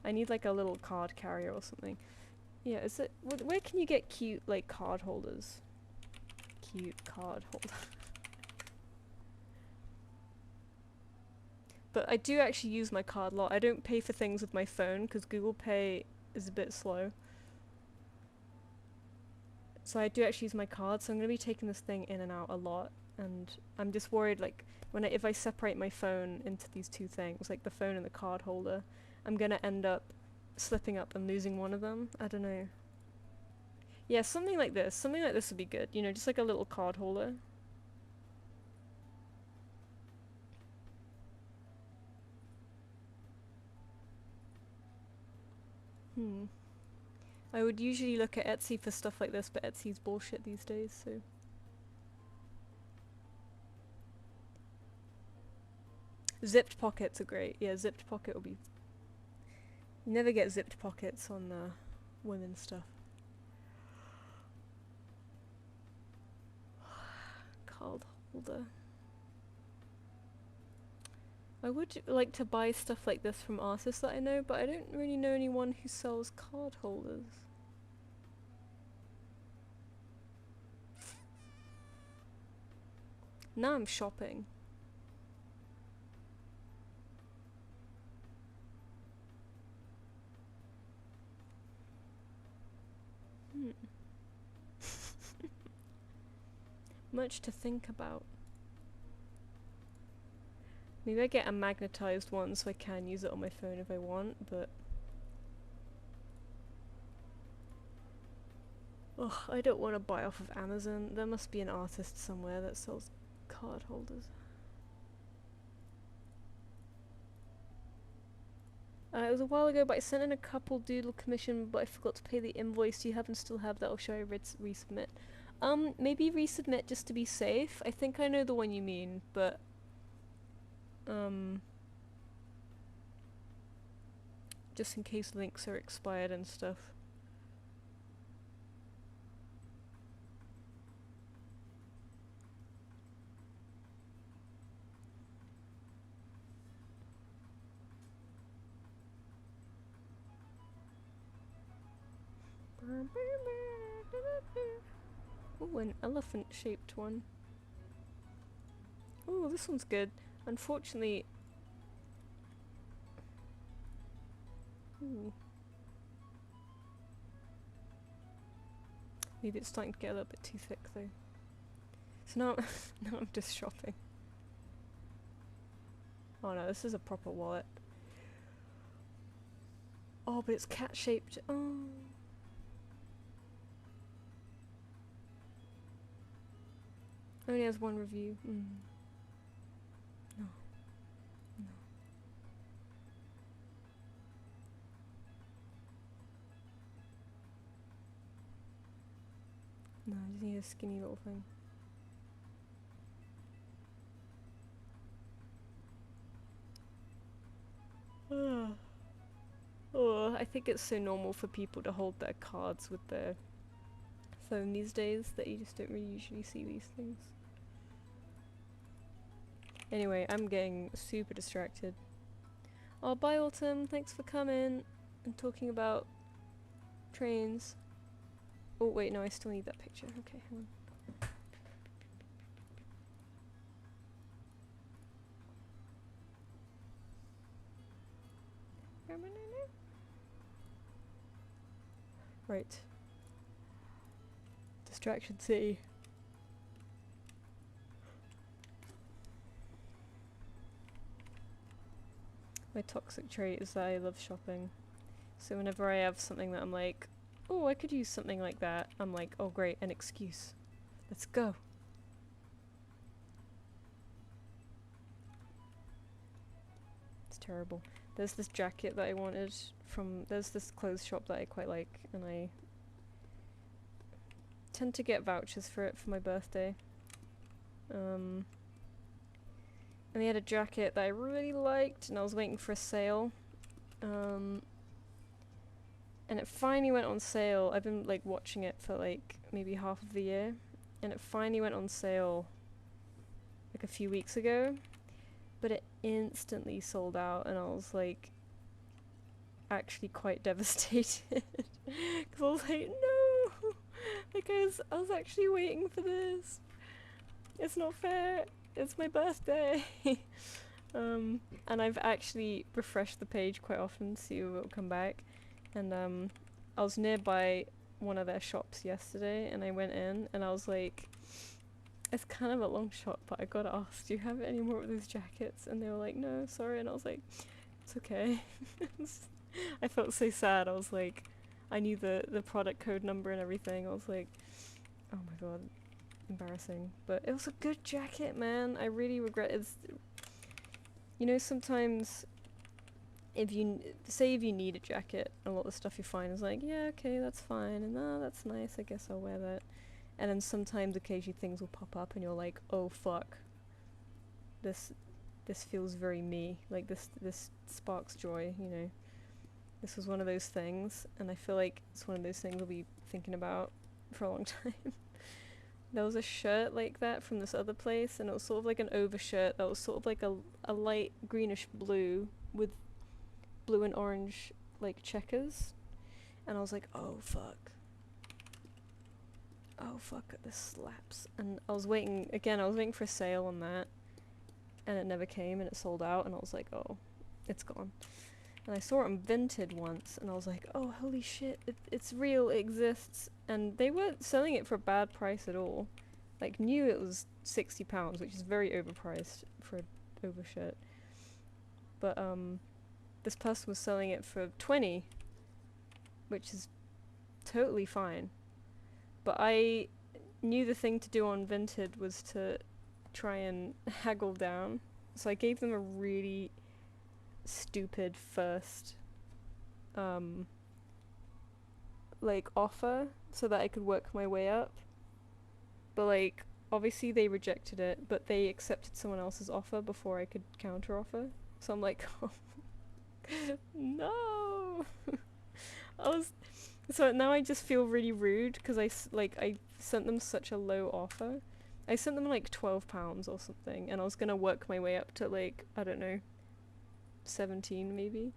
I need like a little card carrier or something. Yeah, is it? Where can you get cute like card holders? Cute card holder. But I do actually use my card a lot. I don't pay for things with my phone because Google Pay is a bit slow. So I do actually use my card, so I'm going to be taking this thing in and out a lot. And I'm just worried, like, if I separate my phone into these two things, like the phone and the card holder, I'm going to end up slipping up and losing one of them. I don't know. Yeah, something like this. Something like this would be good. You know, just like a little card holder. I would usually look at Etsy for stuff like this, but Etsy's bullshit these days, so... Zipped pockets are great. Yeah, zipped pocket will be... You never get zipped pockets on women's stuff. Card holder. I would like to buy stuff like this from artists that I know, but I don't really know anyone who sells card holders. Now I'm shopping. Much to think about. Maybe I get a magnetized one so I can use it on my phone if I want, but... Ugh, I don't want to buy off of Amazon. There must be an artist somewhere that sells card holders. It was a while ago, but I sent in a couple doodle commission, but I forgot to pay the invoice. Do you happen to still have that, or should I resubmit? Maybe resubmit just to be safe. I think I know the one you mean, but... just in case links are expired and stuff. Ooh, an elephant-shaped one. Ooh, this one's good. Unfortunately... Ooh. Maybe it's starting to get a little bit too thick, though. So now, now I'm just shopping. Oh no, this is a proper wallet. Oh, but it's cat-shaped. Oh... Only has one review. No. No. No, I just need a skinny little thing. Oh, I think it's so normal for people to hold their cards with their phone these days that you just don't really usually see these things. Anyway, I'm getting super distracted. Oh, bye Autumn, thanks for coming and talking about trains. Oh wait, no, I still need that picture. Okay, hang on. Right. Distraction City. My toxic trait is that I love shopping. So whenever I have something that I'm like, oh, I could use something like that, I'm like, oh great, an excuse. Let's go. It's terrible. There's this jacket that I wanted from, there's this clothes shop that I quite like, and I tend to get vouchers for it for my birthday. And they had a jacket that I really liked, and I was waiting for a sale. And it finally went on sale. I've been like watching it for like maybe half of the year, and it finally went on sale like a few weeks ago, but it instantly sold out, and I was like actually quite devastated because I was like, no, like I was actually waiting for this. It's not fair. It's my birthday. And I've actually refreshed the page quite often to see if it'll come back. And I was nearby one of their shops yesterday, and I went in, and I was like, it's kind of a long shot, but I gotta ask, do you have any more of those jackets? And they were like, no, sorry. And I was like, it's okay. I felt so sad. I was like, I knew the product code number and everything. I was like, oh my god. Embarrassing, but it was a good jacket, man. I really regret it. You know, sometimes if you need a jacket, a lot of the stuff you find is like, yeah, okay, that's fine, and that's nice, I guess I'll wear that. And then sometimes occasionally things will pop up and you're like, oh fuck, this feels very me, like this sparks joy, you know. This was one of those things, and I feel like it's one of those things I'll be thinking about for a long time. There was a shirt like that from this other place, and it was sort of like an overshirt that was sort of like a light greenish blue with blue and orange like checkers, and I was like, oh fuck, this slaps. And I was waiting for a sale on that, and it never came, and it sold out, and I was like, oh, it's gone. And I saw it on Vinted once, and I was like, oh, holy shit, it's real, it exists. And they weren't selling it for a bad price at all. Like, new it was £60, which is very overpriced for an overshirt. but this person was selling it for 20, which is totally fine. But I knew the thing to do on Vinted was to try and haggle down. So I gave them a really stupid first like offer so that I could work my way up. But like obviously they rejected it, but they accepted someone else's offer before I could counter offer. So I'm like, oh, no. So now I just feel really rude because I sent them such a low offer. I sent them like £12 or something, and I was gonna work my way up to like, I don't know, 17 maybe.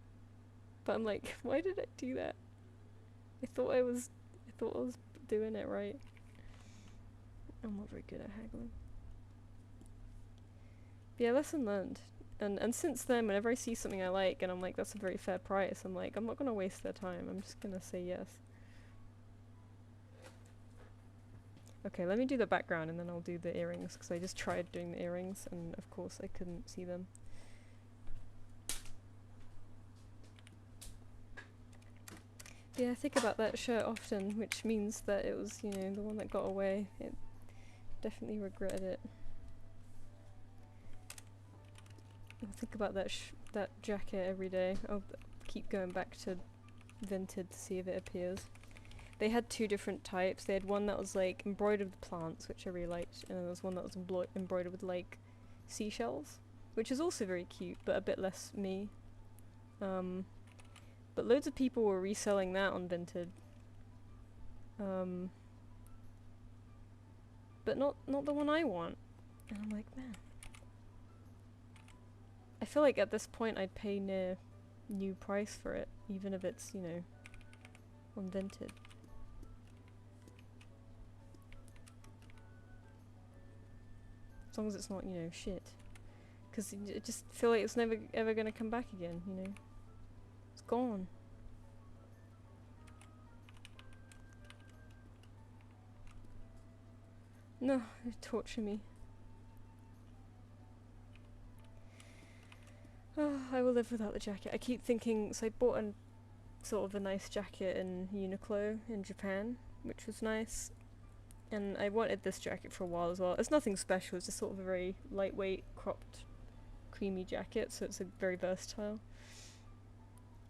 But I'm like, why did I do that? I thought I was doing it right. I'm not very good at haggling. But yeah, lesson learned. And since then, whenever I see something I like and I'm like, that's a very fair price, I'm like, I'm not gonna waste their time. I'm just gonna say yes. Okay, let me do the background and then I'll do the earrings, because I just tried doing the earrings and of course I couldn't see them. Yeah, I think about that shirt often, which means that it was, you know, the one that got away. It definitely regretted it. I think about that jacket every day. I'll keep going back to Vinted to see if it appears. They had two different types. They had one that was like embroidered with plants, which I really liked, and then there was one that was embroidered with like seashells, which is also very cute, but a bit less me. But loads of people were reselling that on Vinted. But not the one I want. And I'm like, man. I feel like at this point I'd pay near new price for it, even if it's, you know, on Vinted. As long as it's not, you know, shit. Because I just feel like it's never ever gonna come back again, you know. It's gone. No, they torture me. Oh, I will live without the jacket. I keep thinking, so I bought sort of a nice jacket in Uniqlo in Japan, which was nice. And I wanted this jacket for a while as well. It's nothing special, it's just sort of a very lightweight, cropped, creamy jacket, so it's very versatile.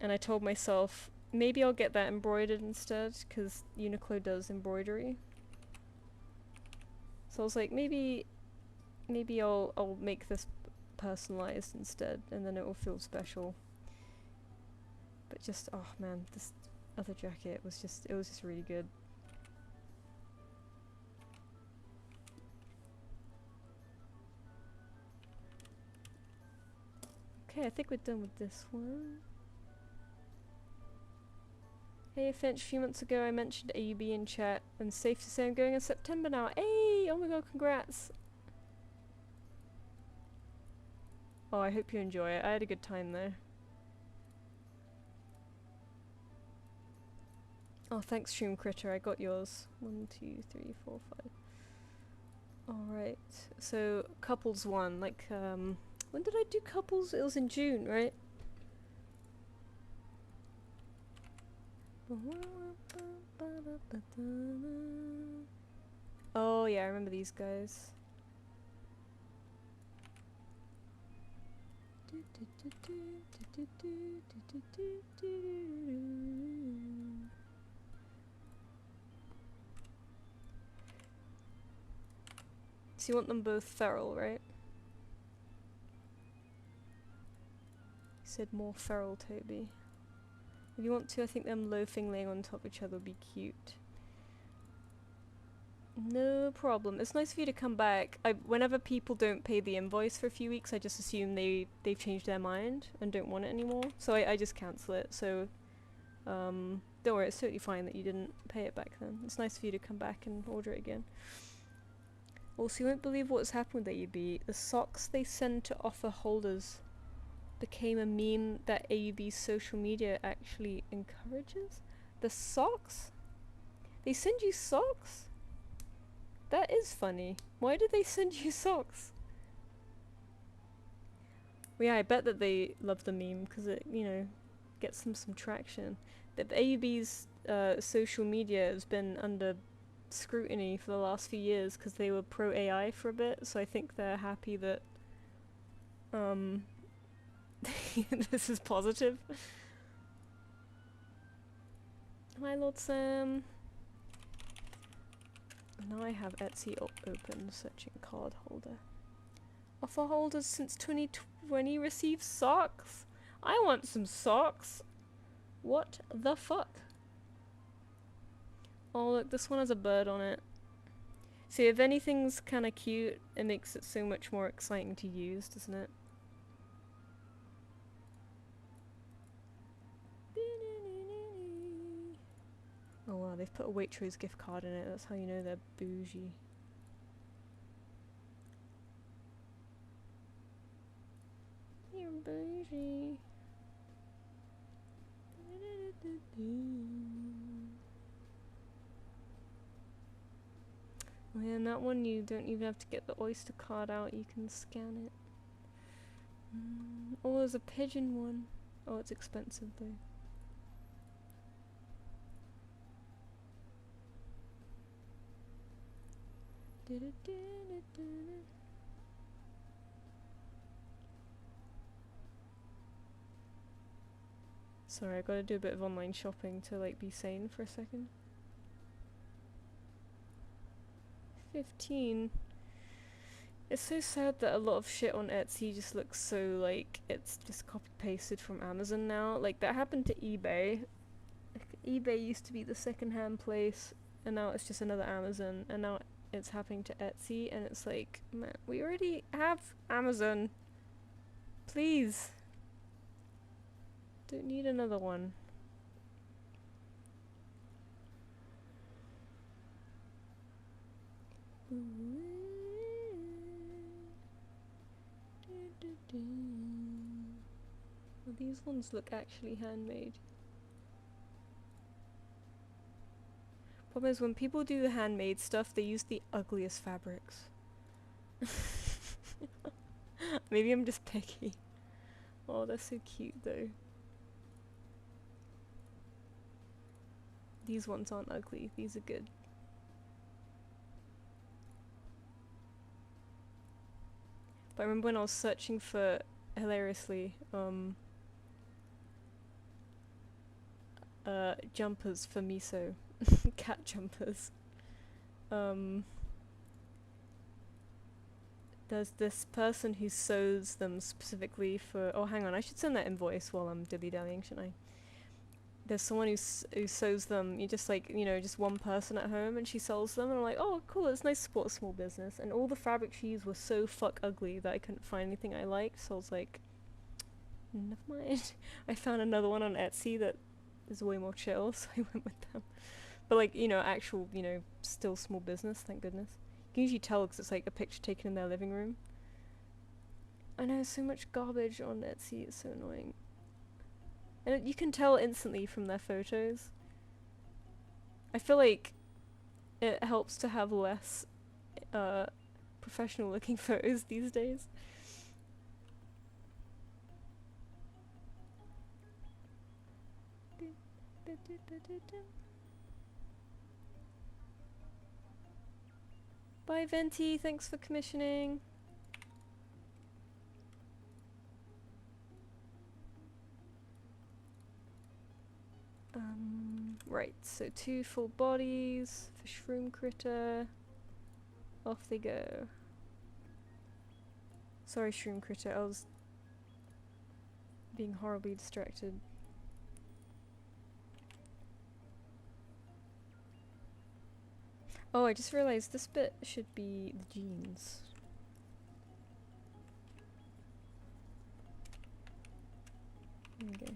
And I told myself, maybe I'll get that embroidered instead, because Uniqlo does embroidery. So I was like, maybe I'll make this personalized instead, and then it will feel special. But just, oh man, this other jacket was just really good. Okay, I think we're done with this one. Hey Finch, a few months ago I mentioned AUB in chat, and safe to say I'm going in September now. Hey! Oh my god, congrats! Oh, I hope you enjoy it. I had a good time there. Oh, thanks Stream Critter, I got yours. 1, 2, 3, 4, 5. Alright, so couples one, like, when did I do couples? It was in June, right? Oh yeah, I remember these guys. So you want them both feral, right? You said more feral, Toby. If you want to, I think them loafing laying on top of each other would be cute. No problem. It's nice for you to come back. Whenever people don't pay the invoice for a few weeks, I just assume they've changed their mind and don't want it anymore. So I just cancel it. So don't worry, it's totally fine that you didn't pay it back then. It's nice for you to come back and order it again. Also, you won't believe what's happened with AUB. The socks they send to offer holders became a meme that AUB's social media actually encourages. The socks? They send you socks? That is funny. Why did they send you socks? Well, yeah, I bet that they love the meme because it, you know, gets them some traction. The AUB's social media has been under scrutiny for the last few years because they were pro AI for a bit, so I think they're happy that this is positive. Hi, Lord Sam. Now I have Etsy open, searching card holder. Offer holders since 2020 receive socks. I want some socks. What the fuck? Oh look, this one has a bird on it. See, if anything's kind of cute, it makes it so much more exciting to use, doesn't it? Oh wow, they've put a Waitrose gift card in it. That's how you know they're bougie. You're bougie. Oh yeah, and that one you don't even have to get the Oyster card out, you can scan it. Oh, there's a pigeon one. Oh, it's expensive though. Sorry, I gotta do a bit of online shopping to like be sane for a second. 15. It's so sad that a lot of shit on Etsy just looks so like it's just copy pasted from Amazon now. Like that happened to eBay. Like, eBay used to be the second-hand place, and now it's just another Amazon, and now it's happening to Etsy, and it's like, man, we already have Amazon. Please. Don't need another one. Well, these ones look actually handmade. Problem is when people do the handmade stuff, they use the ugliest fabrics. Maybe I'm just picky. Oh, they're so cute though. These ones aren't ugly, these are good. But I remember when I was searching for, hilariously, jumpers for miso. Cat jumpers. There's this person who sews them specifically for... Oh, hang on, I should send that invoice while I'm dilly-dallying, shouldn't I? There's someone who sews them, you just like, you know, just one person at home, and she sells them, and I'm like, oh, cool, it's nice to support a small business. And all the fabric she used was so fuck ugly that I couldn't find anything I liked, so I was like, never mind. I found another one on Etsy that is way more chill, so I went with them. But like, you know, actual, you know, still small business, thank goodness. You can usually tell because it's like a picture taken in their living room. I know, so much garbage on Etsy, it's so annoying. And you can tell instantly from their photos. I feel like it helps to have less professional looking photos these days. Bye Venti, thanks for commissioning. Right, so 2 full bodies for Shroom Critter. Off they go. Sorry, Shroom Critter, I was being horribly distracted. Oh, I just realized this bit should be the jeans. There we go.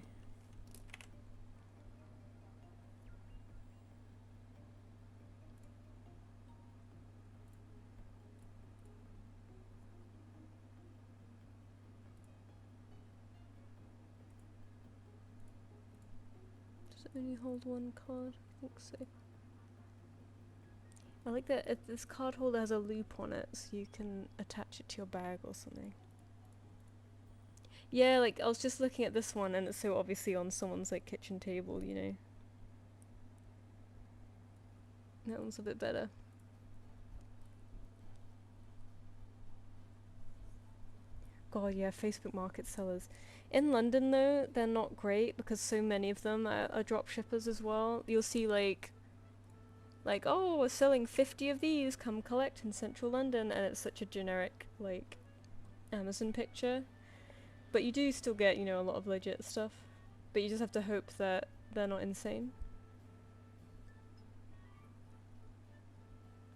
Does it only hold one card? I think so. I like that this card holder has a loop on it, so you can attach it to your bag or something. Yeah, like I was just looking at this one and it's so obviously on someone's like kitchen table, you know. That one's a bit better. God, yeah, Facebook Market sellers. In London though, they're not great because so many of them are drop shippers as well. You'll see like, oh, we're selling 50 of these, come collect in central London, and it's such a generic like Amazon picture. But you do still get, you know, a lot of legit stuff. But you just have to hope that they're not insane.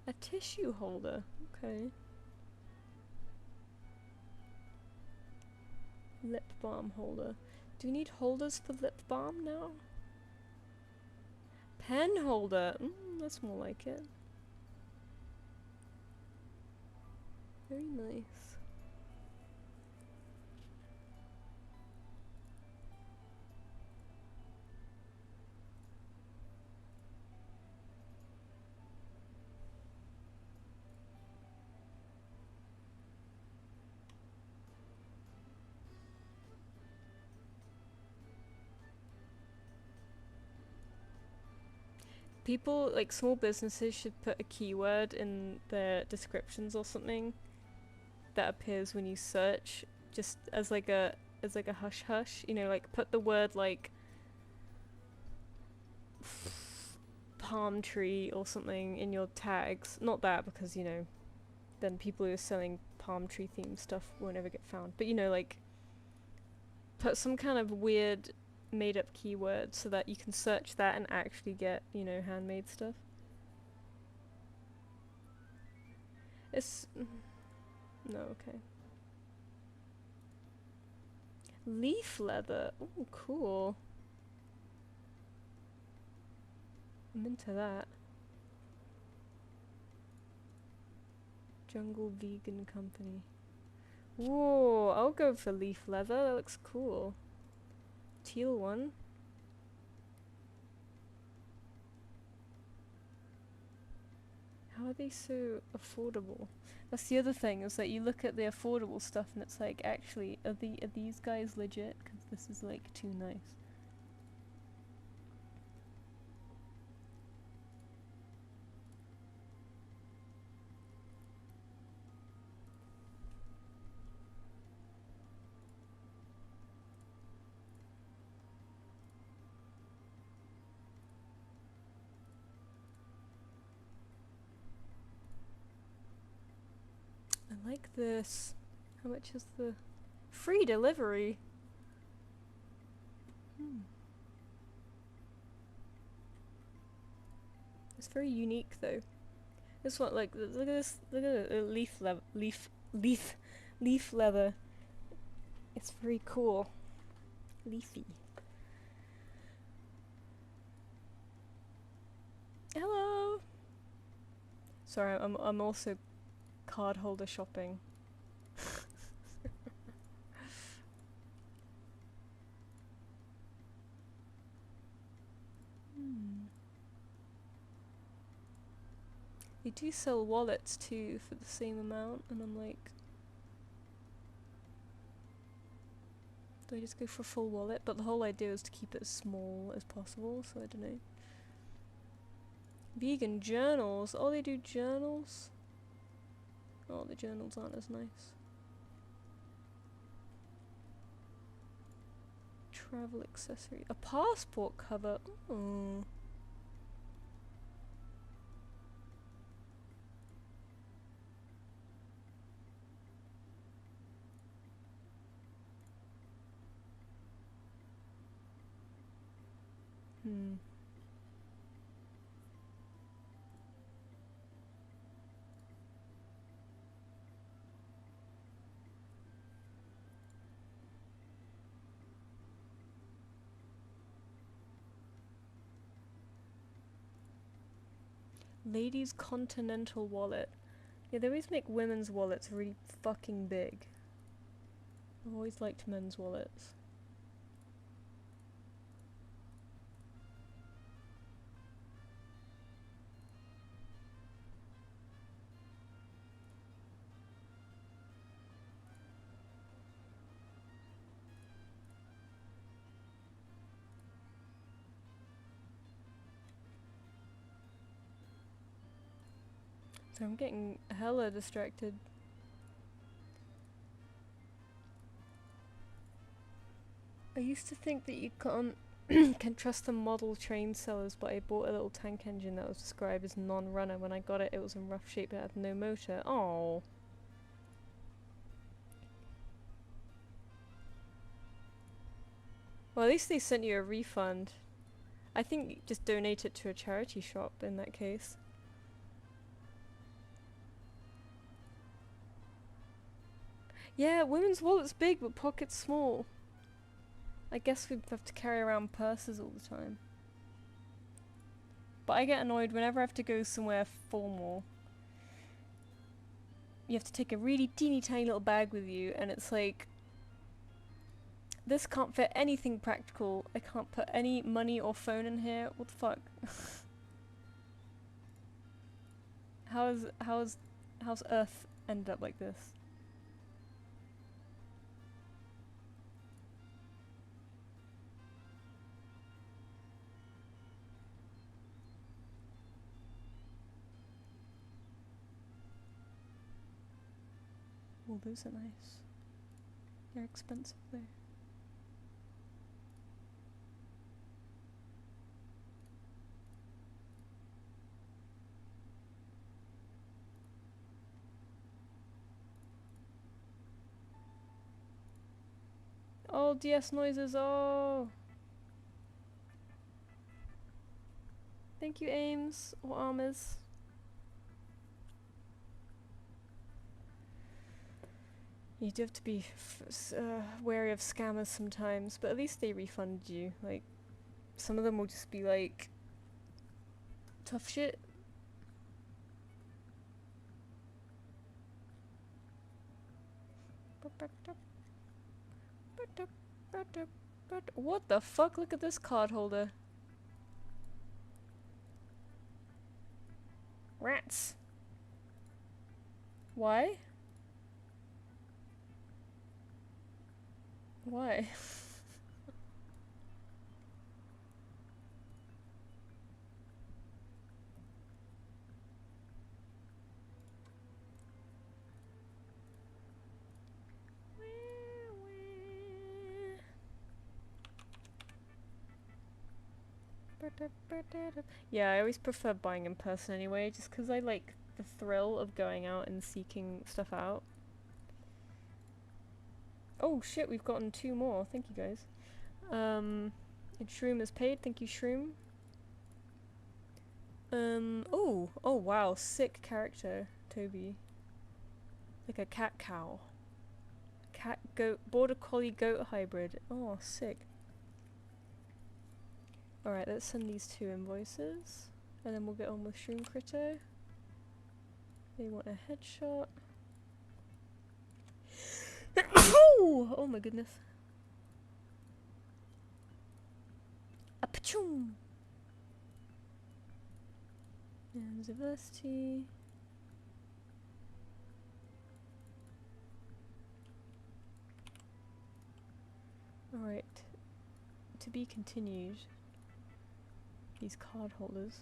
A tissue holder. Okay. Lip balm holder. Do we need holders for lip balm now? Pen holder. That's more like it. Very nice. People, like small businesses, should put a keyword in their descriptions or something that appears when you search, just as like a hush hush. You know, like put the word like palm tree or something in your tags. Not that, because you know, then people who are selling palm tree themed stuff won't ever get found. But you know, like put some kind of weird made up keyword so that you can search that and actually get, you know, handmade stuff. It's no, okay. Leaf leather. Oh, cool. I'm into that. Jungle Vegan Company. Whoa, I'll go for leaf leather. That looks cool. Teal one. How are they so affordable? That's the other thing, is that you look at the affordable stuff and it's like, actually, are these guys legit? Because this is like too nice. I like this. How much is the free delivery? It's very unique though. This one, like, look at this. Look at the leaf leather. It's very cool. Leafy. Hello. Sorry, I'm also card holder shopping. They do sell wallets too for the same amount, and I'm like, do I just go for a full wallet? But the whole idea is to keep it as small as possible, so I don't know. Vegan journals. Oh, they do journals? Oh, the journals aren't as nice. Travel accessory. A passport cover. Oh. Ladies' Continental wallet. Yeah, they always make women's wallets really fucking big. I've always liked men's wallets. I'm getting hella distracted. I used to think that you can't can trust the model train sellers, but I bought a little tank engine that was described as non-runner. When I got it, it was in rough shape and had no motor. Oh. Well, at least they sent you a refund. I think just donate it to a charity shop in that case. Yeah, women's wallet's big but pockets small. I guess we have to carry around purses all the time. But I get annoyed whenever I have to go somewhere formal. You have to take a really teeny tiny little bag with you, and it's like, this can't fit anything practical. I can't put any money or phone in here. What the fuck? How's Earth ended up like this? Oh, those are nice. They're expensive though. Oh, DS noises, oh! Thank you, Ames, or Armors. You do have to be wary of scammers sometimes, but at least they refund you. Like, some of them will just be like, tough shit. What the fuck? Look at this card holder. Rats. Why? Why? Yeah, I always prefer buying in person anyway, just because I like the thrill of going out and seeking stuff out. Oh shit, we've gotten 2 more. Thank you guys. And Shroom is paid. Thank you, Shroom. Oh wow, sick character, Toby. Like a cat cow. Cat goat, border collie goat hybrid. Oh, sick. Alright, let's send these 2 invoices. And then we'll get on with Shroom Critter. They want a headshot. Oh my goodness. Apachum! And diversity. Alright. To be continued. These card holders.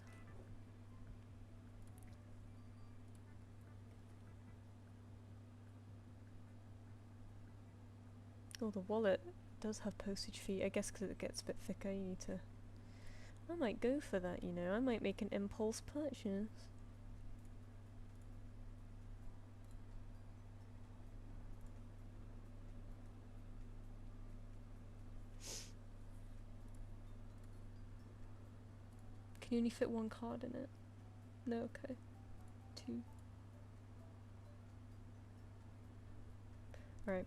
Oh, the wallet does have postage fee. I guess because it gets a bit thicker, you need to... I might go for that, you know. I might make an impulse purchase. Can you only fit 1 card in it? No, okay. 2. Alright.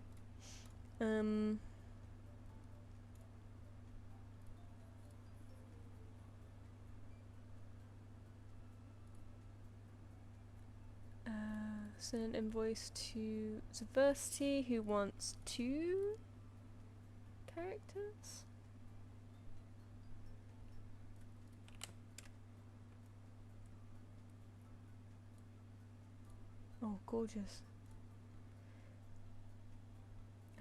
Send an invoice to Diversity, who wants 2 characters? Oh, gorgeous.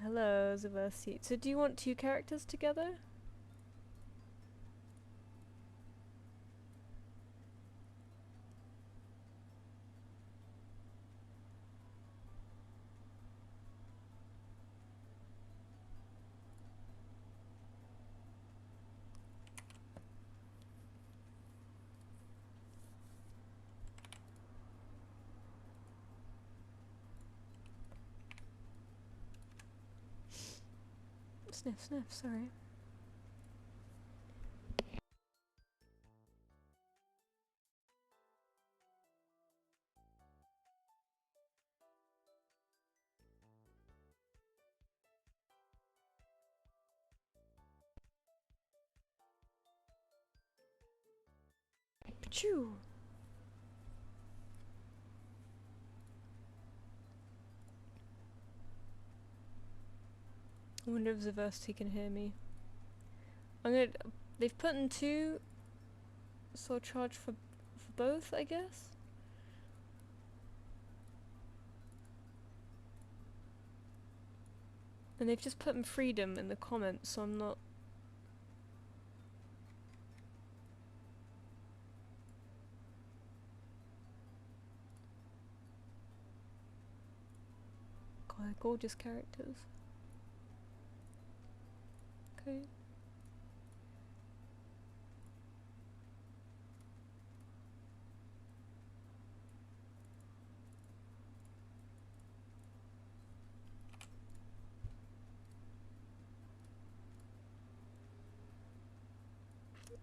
Hello, Diversity. So do you want 2 characters together? Sniff, sniff, sorry. Pachoo! I wonder if Zaversty can hear me. They've put in 2, so I'll charge for both, I guess? And they've just put in freedom in the comments, so I'm not... God, they're gorgeous characters. Okay.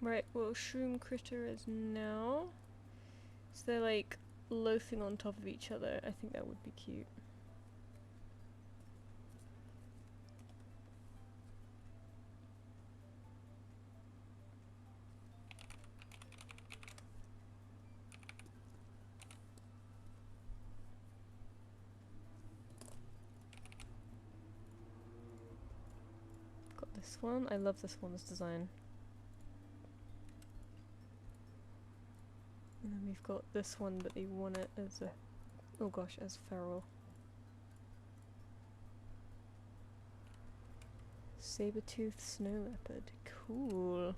Right, well, Shroom Critter is now. So they're like loafing on top of each other. I think that would be cute. Got this one. I love this one's design. And then we've got this one, but they want it as a... oh gosh, as feral. Saber-toothed snow leopard. Cool.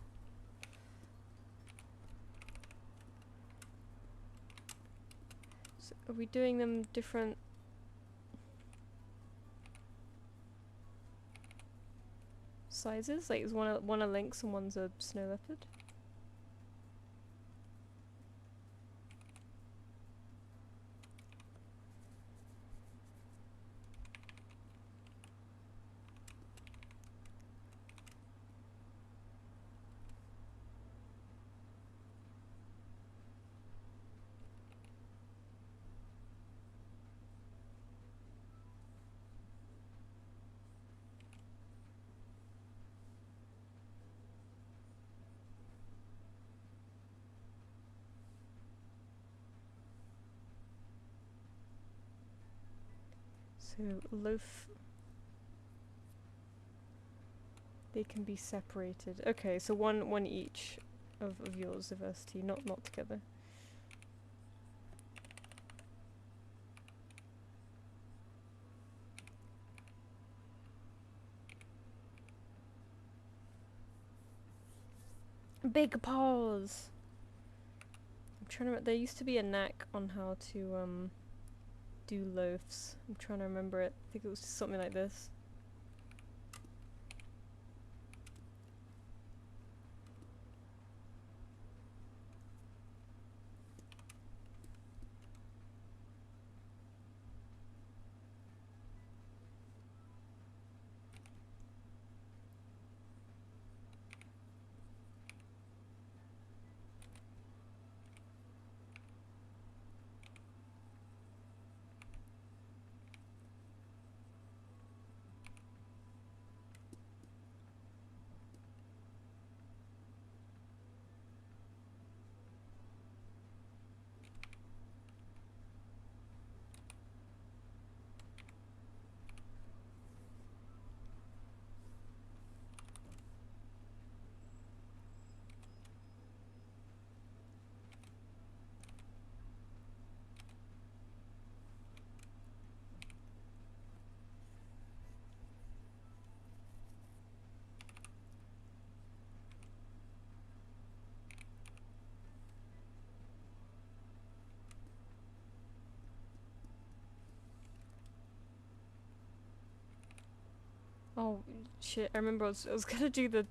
So are we doing them different... sizes? Like is one a lynx and one's a snow leopard? So loaf... they can be separated. Okay, so one each of yours, diversity, not together. Big paws! I'm trying to remember, there used to be a knack on how to do loafs. I'm trying to remember it. I think it was something like this. Oh shit, I remember I was gonna do the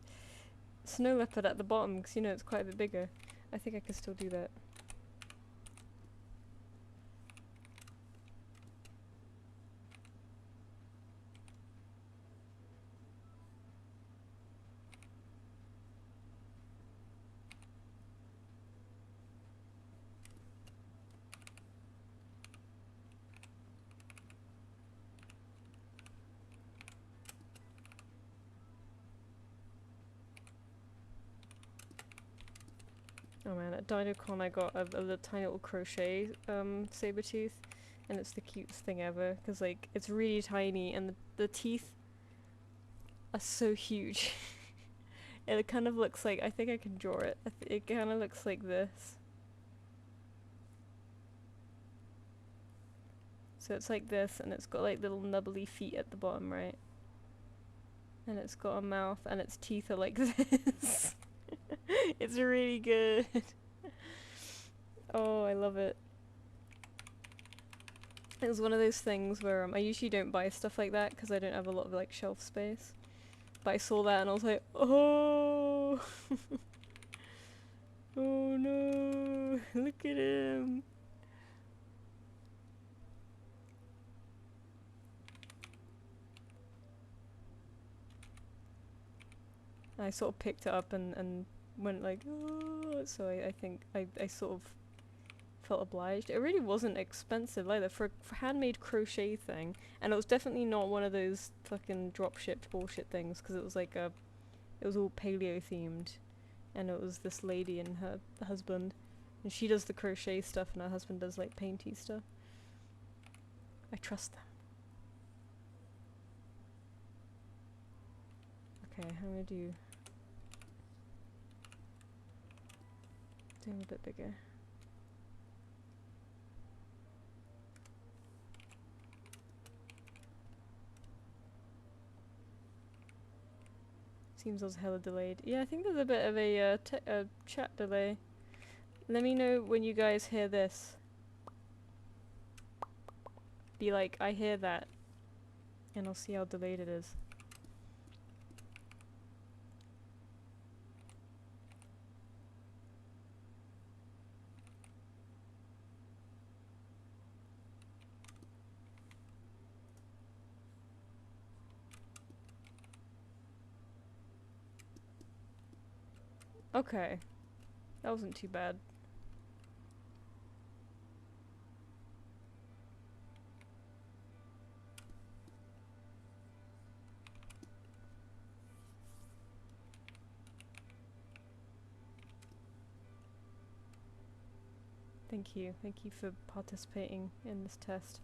snow leopard at the bottom because you know it's quite a bit bigger. I think I can still do that. Oh man, at DinoCon I got a little tiny little crochet saber tooth, and it's the cutest thing ever because like it's really tiny and the teeth are so huge. It kind of looks like, I think I can draw it. It kind of looks like this. So it's like this, and it's got like little nubbly feet at the bottom, right? And it's got a mouth, and its teeth are like this. It's really good. Oh, I love it. It was one of those things where I usually don't buy stuff like that because I don't have a lot of like shelf space. But I saw that and I was like, oh, oh no, look at him. I sort of picked it up and went like, oh, so I think I sort of felt obliged. It really wasn't expensive either for a handmade crochet thing, and it was definitely not one of those fucking drop-shipped bullshit things because it was like it was all paleo themed, and it was this lady and her husband, and she does the crochet stuff and her husband does like painty stuff. I trust them. Okay, I'm gonna do him a bit bigger. Seems I was hella delayed. Yeah, I think there's a bit of a chat delay. Let me know when you guys hear this. Be like, I hear that. And I'll see how delayed it is. Okay. That wasn't too bad. Thank you. Thank you for participating in this test.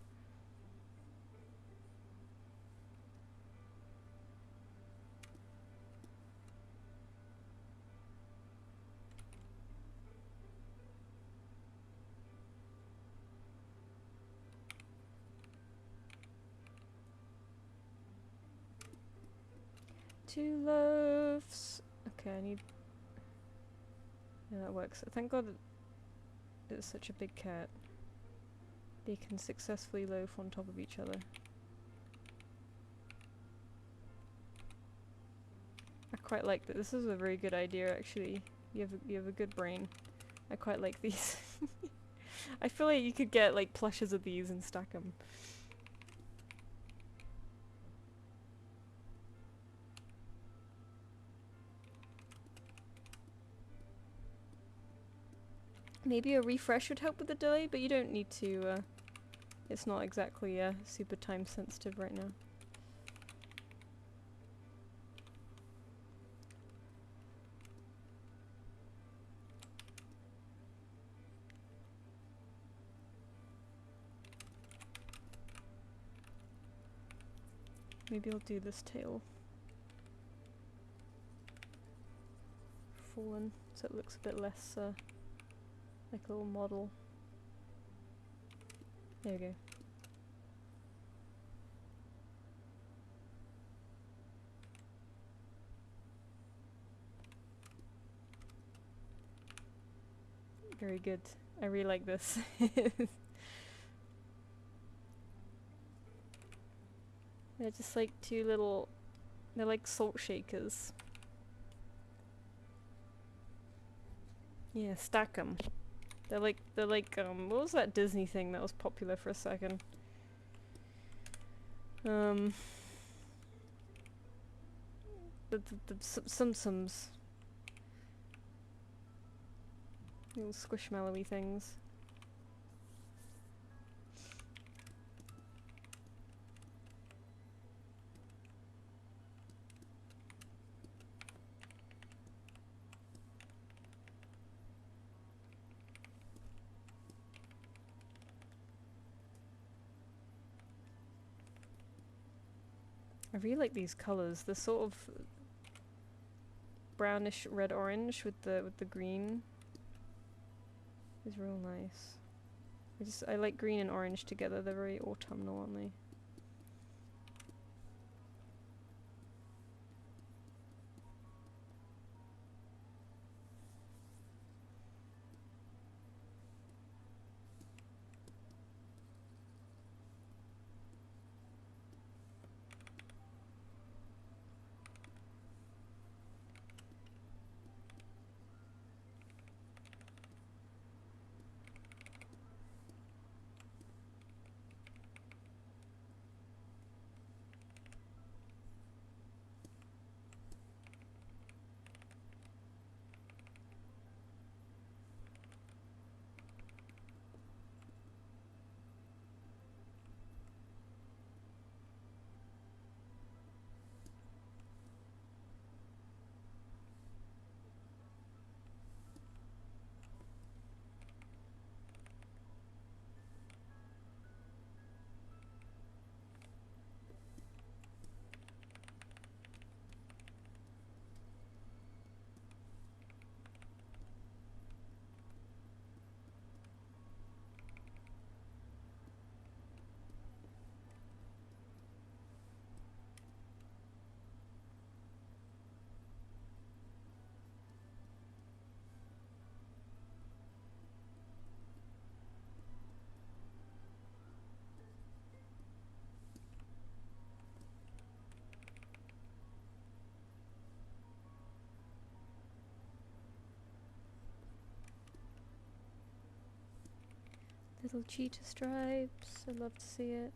Two loaves. Okay, I need... Yeah, that works. Thank God it's such a big cat. They can successfully loaf on top of each other. I quite like that. This is a very good idea, actually. You have a good brain. I quite like these. I feel like you could get like plushes of these and stack them. Maybe a refresh would help with the delay, but you don't need to. It's not exactly super time sensitive right now. Maybe I'll do this tail fallen so it looks a bit less like a little model. There we go. Very good. I really like this. They're just like two little... They're like salt shakers. Yeah, stack 'em. They're like, what was that Disney thing that was popular for a second? The Sums. Little squishmallowy things. I really like these colours. The sort of brownish red orange with the green is real nice. I like green and orange together. They're very autumnal, aren't they? Little cheetah stripes. I'd love to see it.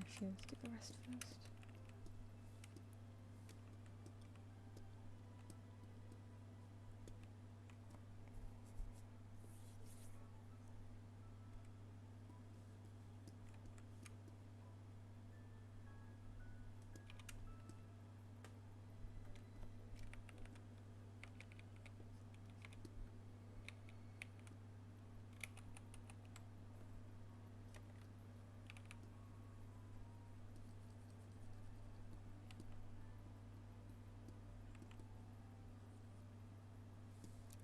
Actually, let's do the rest first.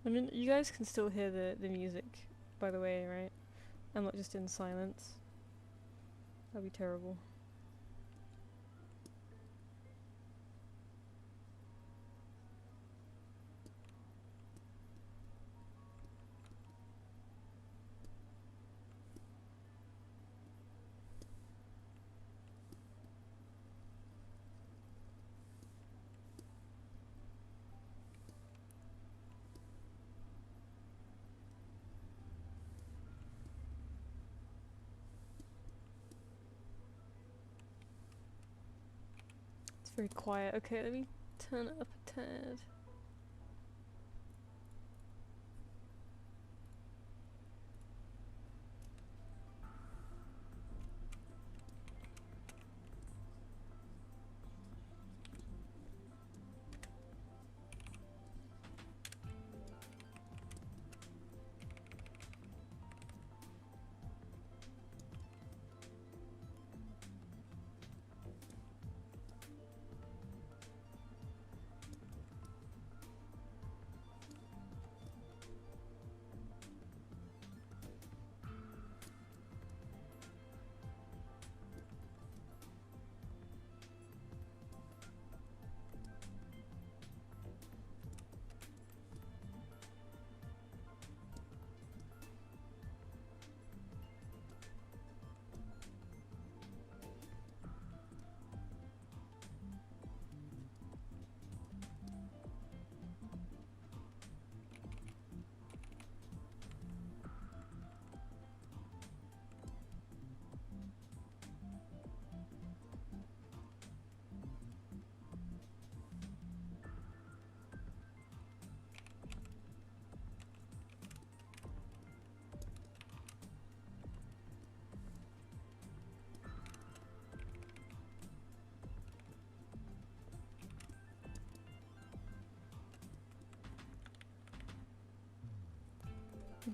I mean, you guys can still hear the music, by the way, right? I'm not just in silence. That'd be terrible. It's very quiet. Okay, let me turn it up a tad.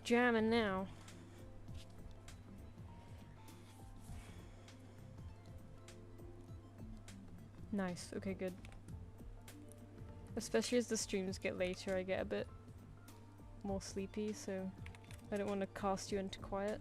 Jamming now. Nice, okay, good. Especially as the streams get later, I get a bit more sleepy, so I don't want to cast you into quiet.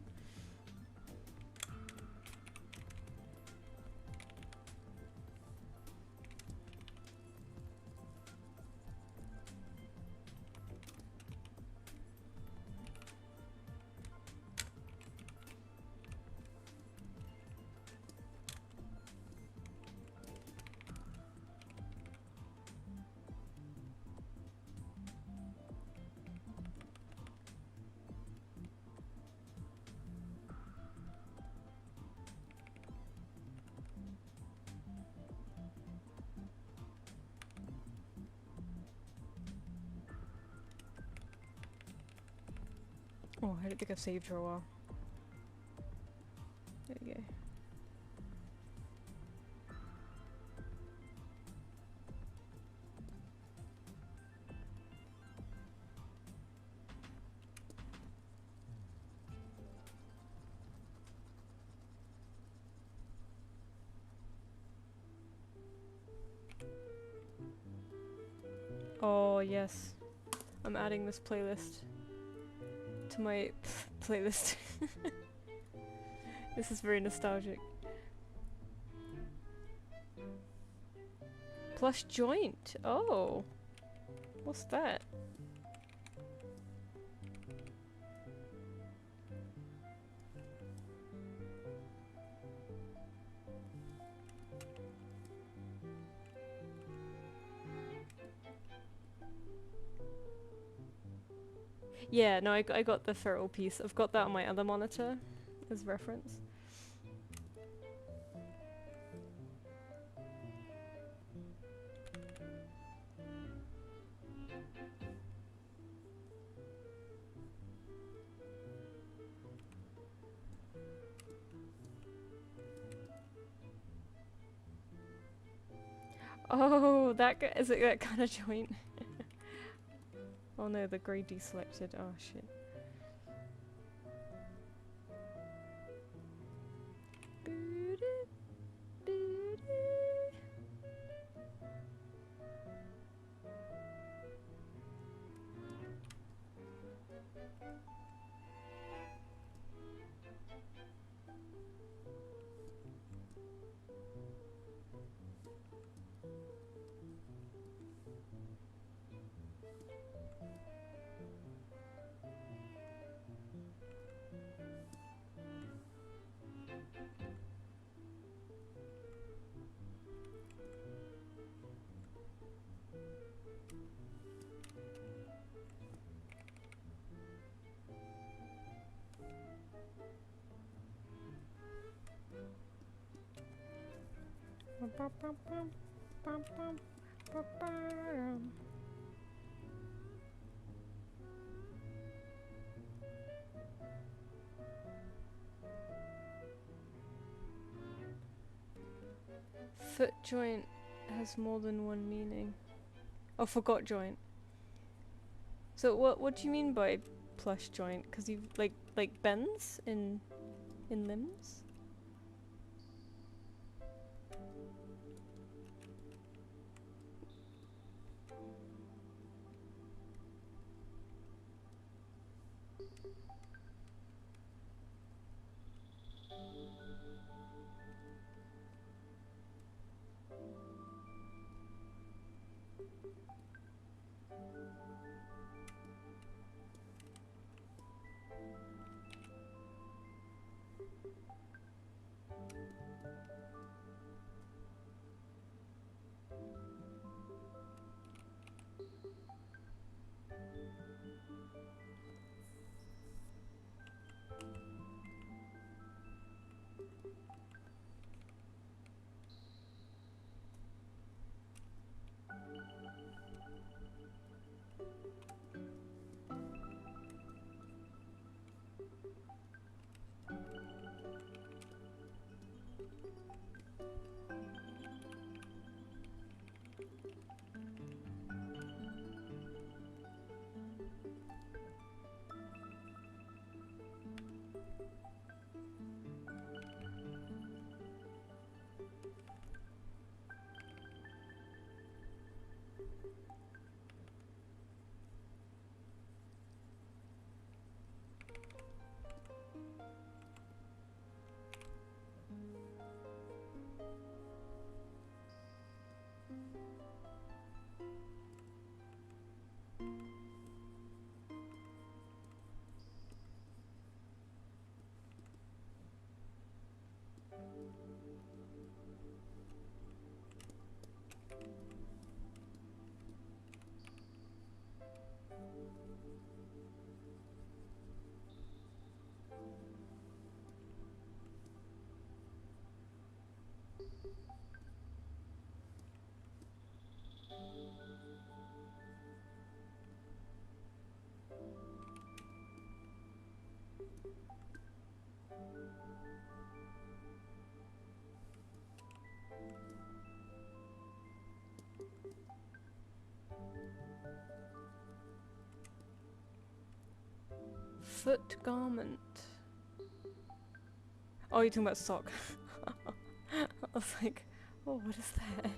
Oh, I don't think I've saved for a while. There we go. Oh, yes. I'm adding this playlist to my playlist. This is very nostalgic. Plush joint. Oh. What's that? Yeah, no, I got the feral piece. I've got that on my other monitor as reference. Oh, is it that kind of joint? Oh no, the grey deselected. Oh shit. Foot joint has more than one meaning. Oh, forgot joint. So what do you mean by plush joint? Because you like bends in limbs? Foot garment. Oh, you're talking about sock. I was like, oh, what is that?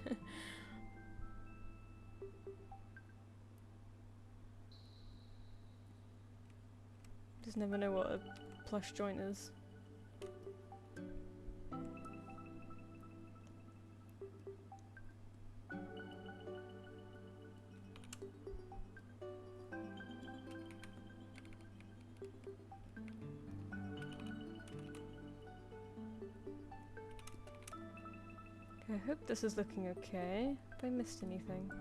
Just never know what a plush joint is. I hope this is looking okay. Have I missed anything?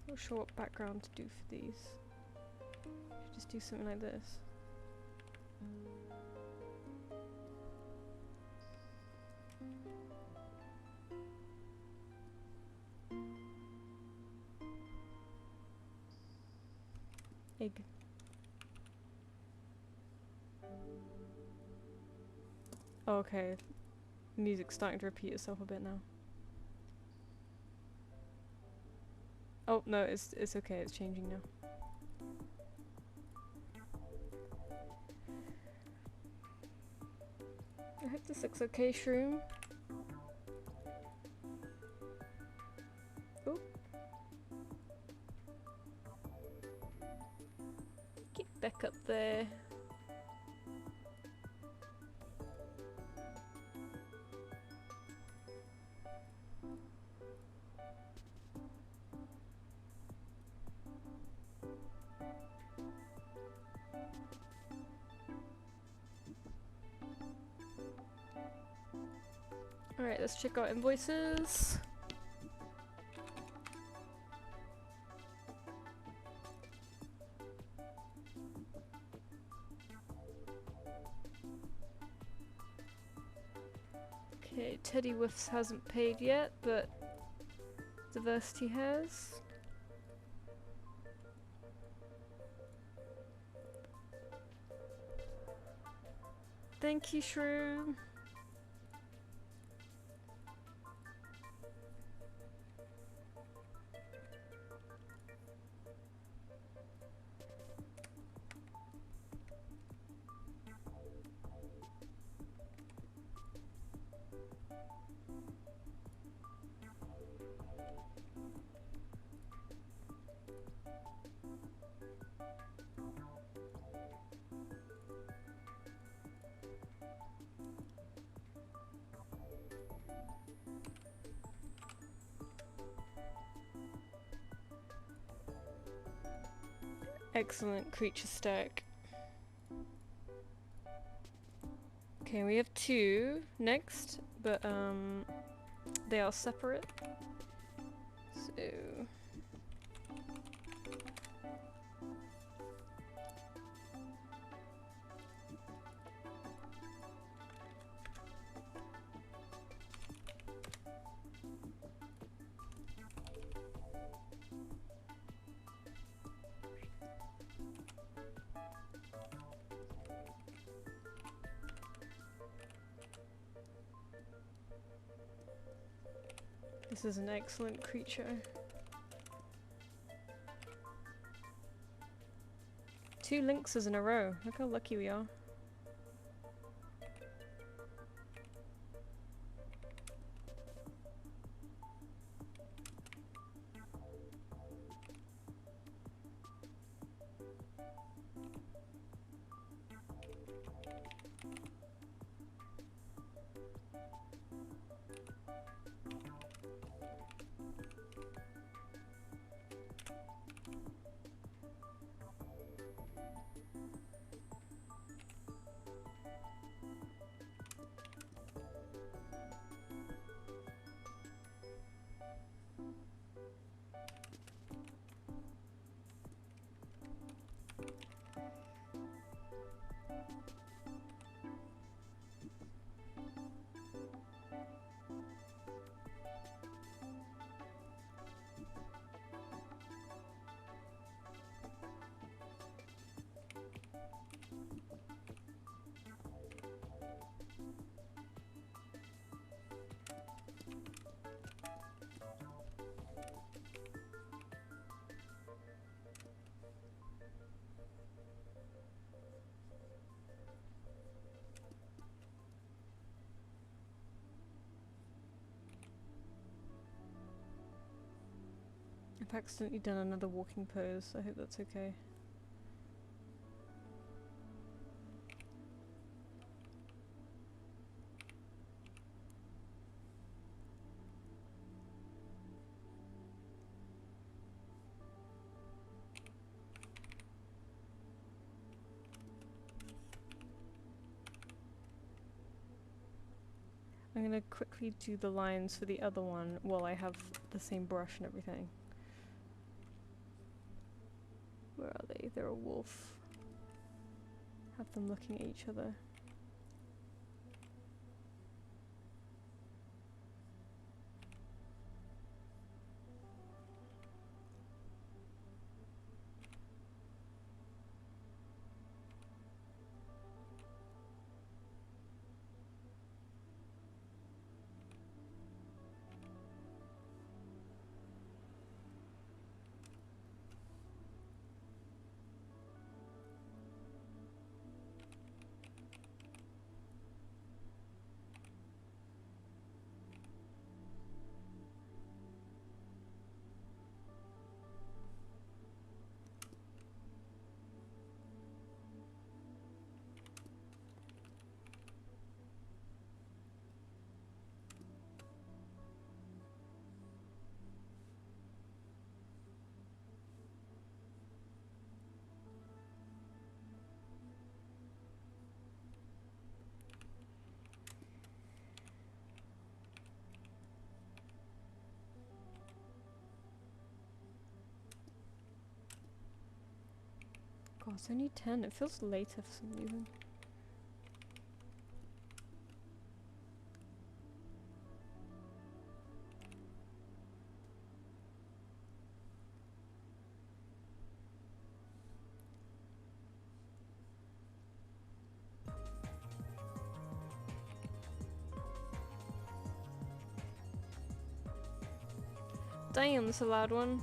Not sure what background to do for these. Should just do something like this. Egg. Oh, okay. Music's starting to repeat itself a bit now. Oh no, it's okay. It's changing now. I hope this looks okay, Shroom. Oh. Get back up there. Alright, let's check out invoices. Okay, Teddy Whiffs hasn't paid yet, but Diversity has. Thank you, Shroom. Excellent creature stack. Okay, we have two next, but they are separate. So this is an excellent creature. 2 lynxes in a row. Look how lucky we are. I've accidentally done another walking pose. I hope that's okay. I'm gonna quickly do the lines for the other one while I have the same brush and everything. Where are they? They're a wolf. Have them looking at each other. God, it's only 10. It feels later for some reason. Damn, that's a loud one.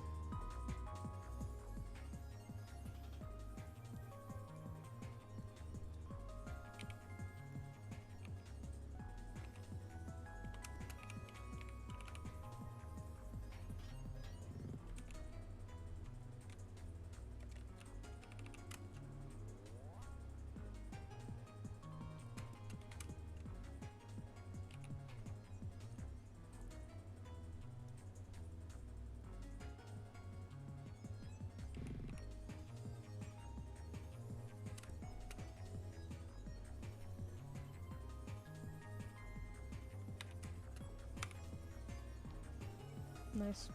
Nice.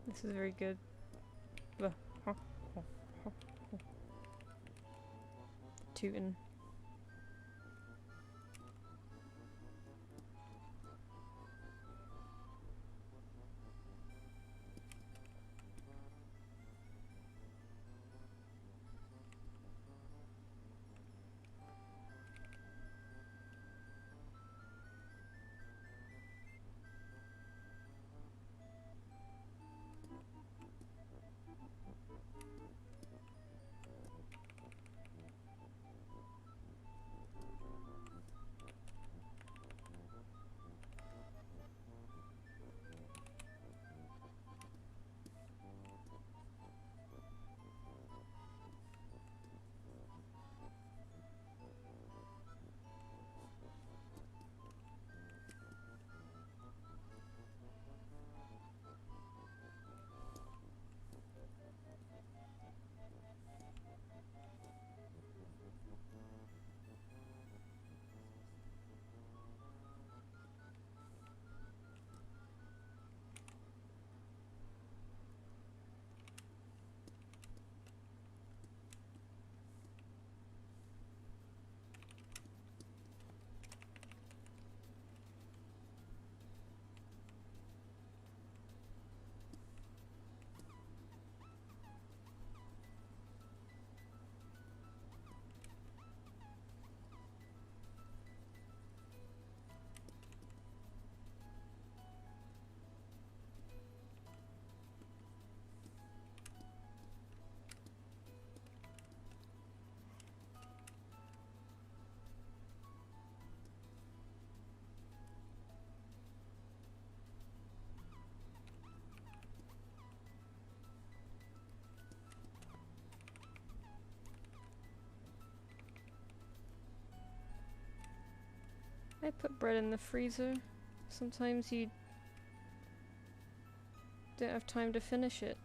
This is very good. Tootin'. I put bread in the freezer. Sometimes you don't have time to finish it.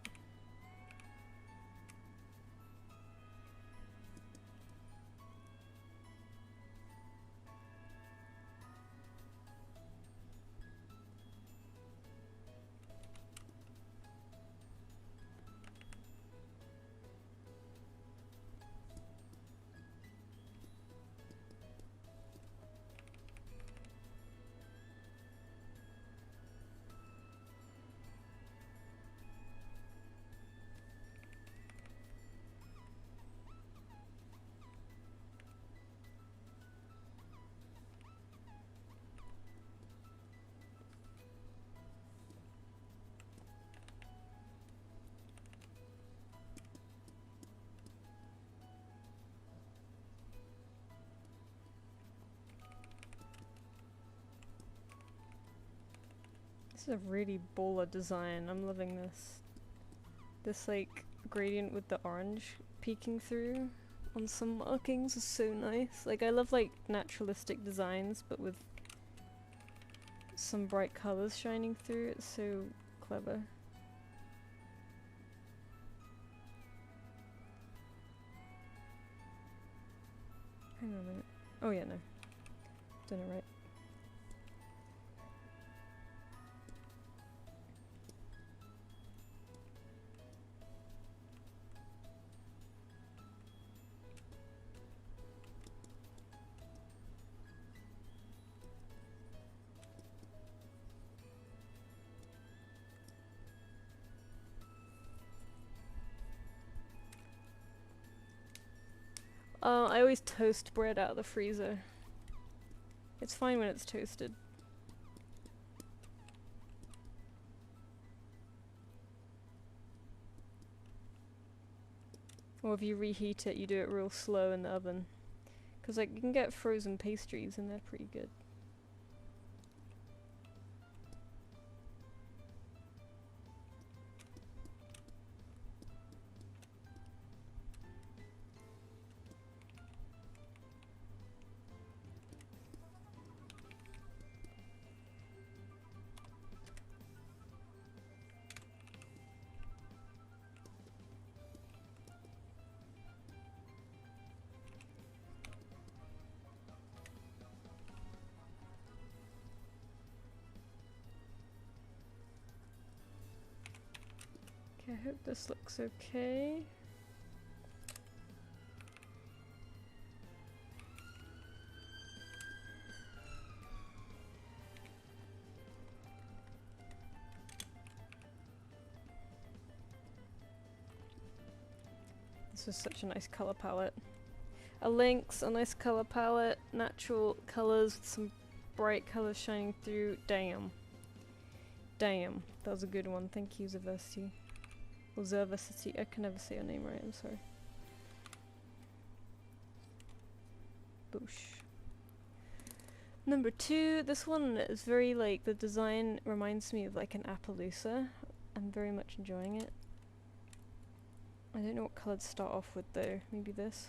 This is a really baller design. I'm loving this. This like gradient with the orange peeking through on some markings is so nice. Like I love like naturalistic designs but with some bright colours shining through. It's so clever. Hang on a minute. Oh yeah, no. Done it right. I always toast bread out of the freezer. It's fine when it's toasted. Or if you reheat it, you do it real slow in the oven. Because like you can get frozen pastries and they're pretty good. Okay, I hope this looks okay. This is such a nice colour palette. A lynx, a nice colour palette, natural colours with some bright colours shining through. Damn. Damn. That was a good one. Thank you, Zaversity. Or Zerversity. I can never say your name right, I'm sorry. Boosh. Number 2, this one is very like, the design reminds me of like an Appaloosa. I'm very much enjoying it. I don't know what colour to start off with though. Maybe this.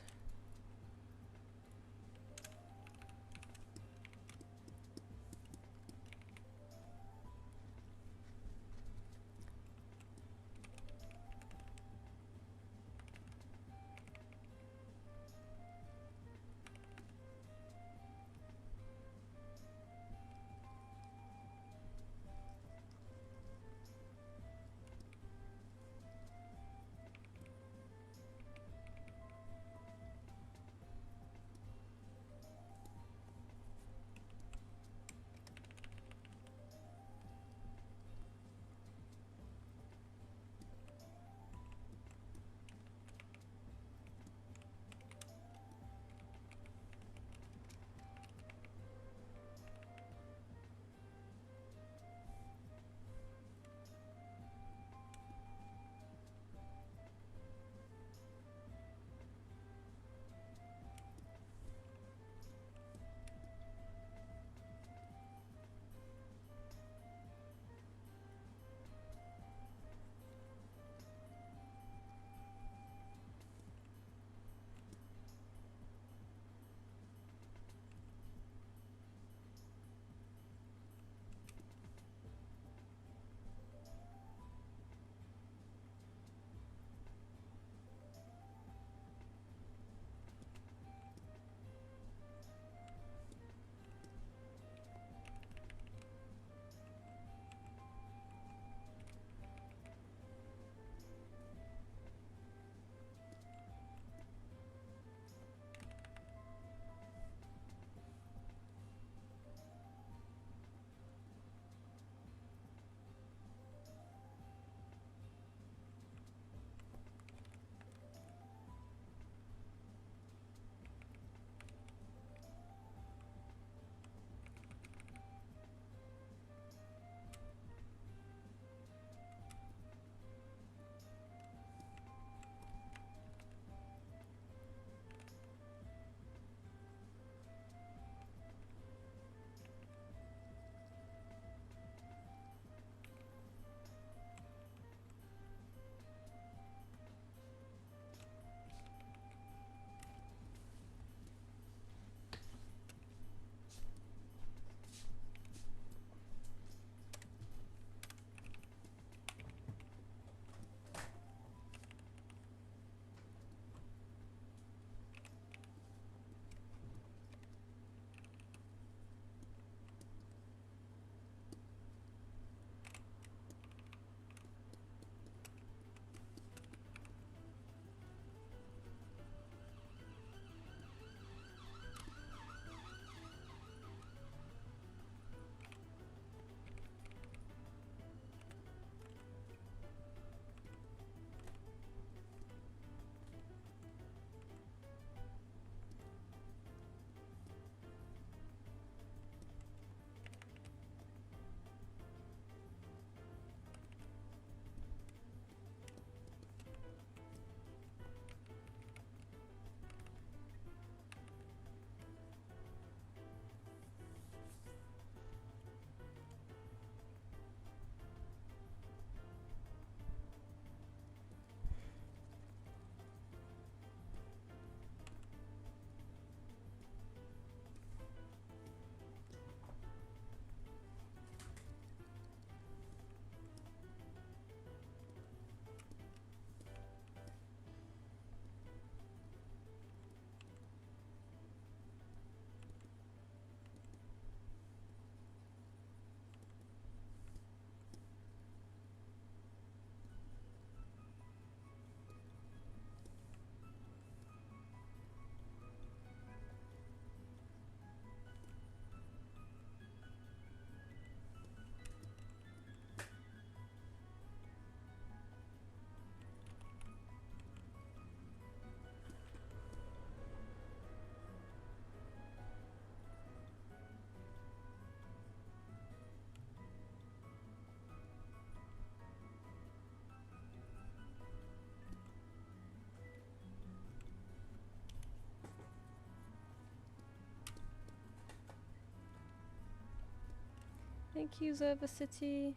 Thank you, Zerva City.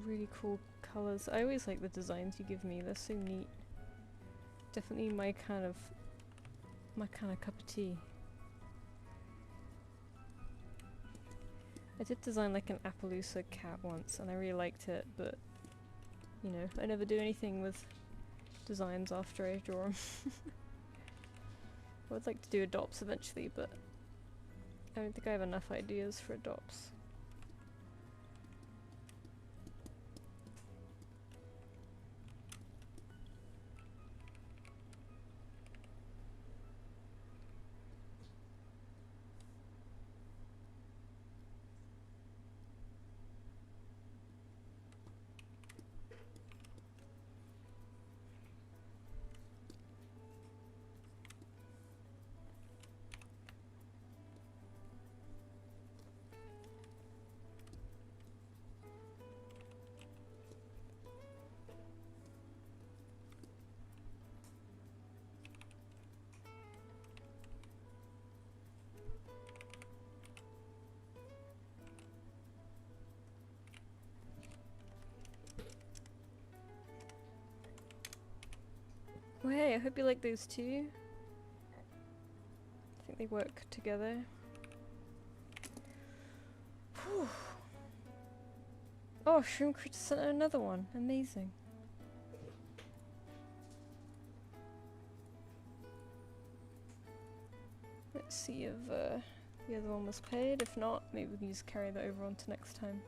Really cool colours. I always like the designs you give me, they're so neat. Definitely my kind of cup of tea. I did design like an Appaloosa cat once and I really liked it, but you know, I never do anything with designs after I draw them. I would like to do adopts eventually, but I don't think I have enough ideas for adopts. Well, hey, I hope you like those too. I think they work together. Whew. Oh, Shroom Critter sent out another one. Amazing. Let's see if the other one was paid. If not, maybe we can just carry that over on to next time.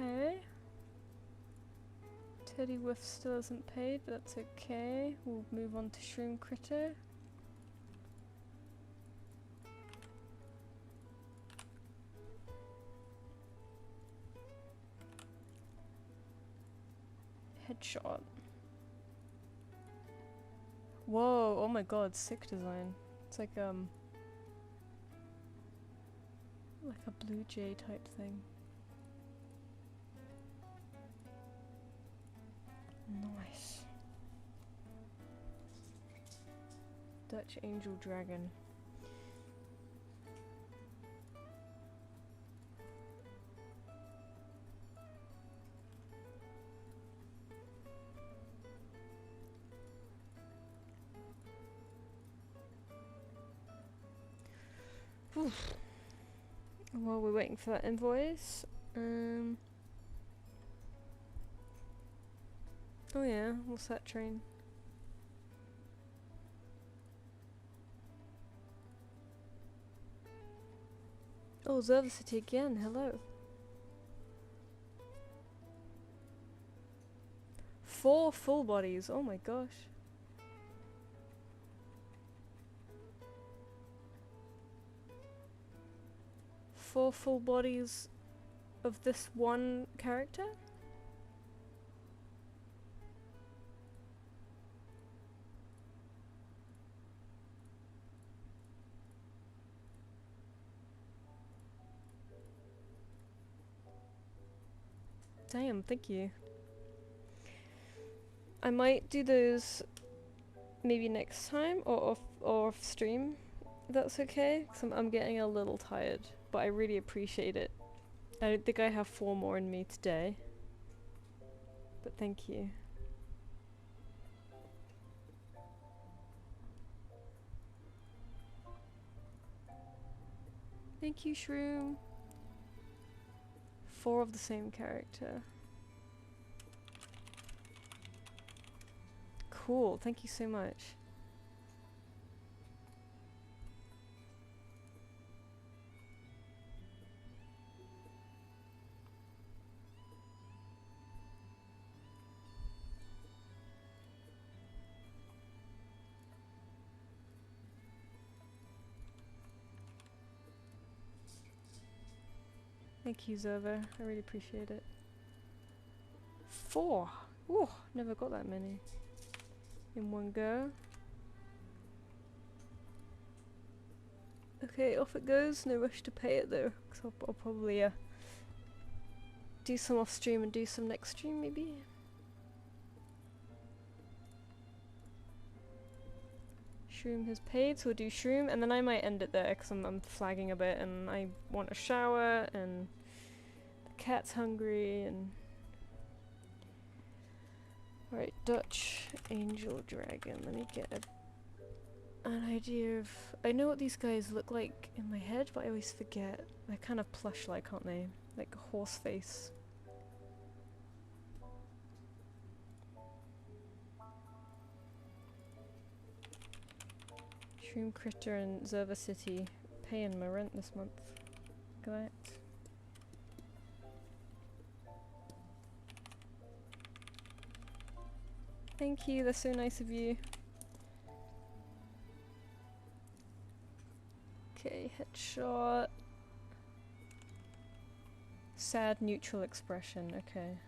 Okay. Teddy Whiff still hasn't paid, but that's okay. We'll move on to Shroom Critter. Headshot. Whoa, oh my god, sick design. It's like a blue jay type thing. Nice. Dutch Angel Dragon. Oof. While we're waiting for that invoice, oh yeah, what's that train? Oh, Zerva City again, hello. 4 full bodies, oh my gosh. Four full bodies of this one character? Damn, thank you. I might do those maybe next time or off stream. If that's okay, because I'm getting a little tired, but I really appreciate it. I don't think I have 4 more in me today, but thank you. Thank you, Shroom. 4 of the same character. cool. Thank you so much. Thank you, Zerva. I really appreciate it. 4! Ooh, never got that many in one go. Okay, off it goes. No rush to pay it though, because I'll probably do some off stream and do some next stream maybe. Shroom has paid, so we'll do Shroom, and then I might end it there because I'm flagging a bit and I want a shower and the cat's hungry and... Right, Dutch Angel Dragon. Let me get an idea of... I know what these guys look like in my head, but I always forget. They're kind of plush-like, aren't they? Like a horse face. Shroom Critter and Zerva City paying my rent this month. Look at that. Thank you, that's so nice of you. Okay, headshot. Sad neutral expression, okay.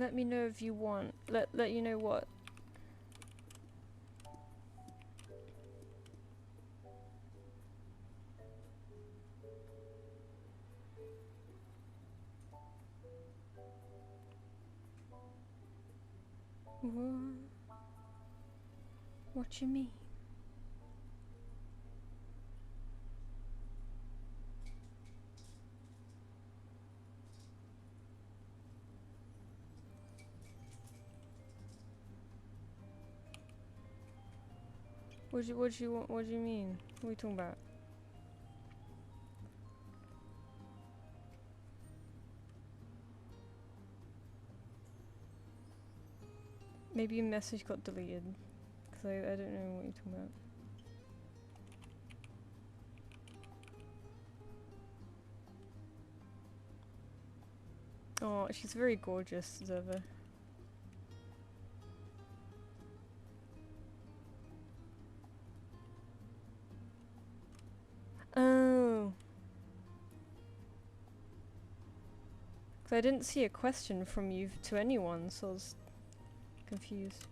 Let me know if you want. Let you know what. What you mean? What do you want? What do you mean? What are we talking about? Maybe your message got deleted, because I don't know what you're talking about. Oh, she's very gorgeous, Zerva. Oh. Because I didn't see a question from you to anyone, so I was confused.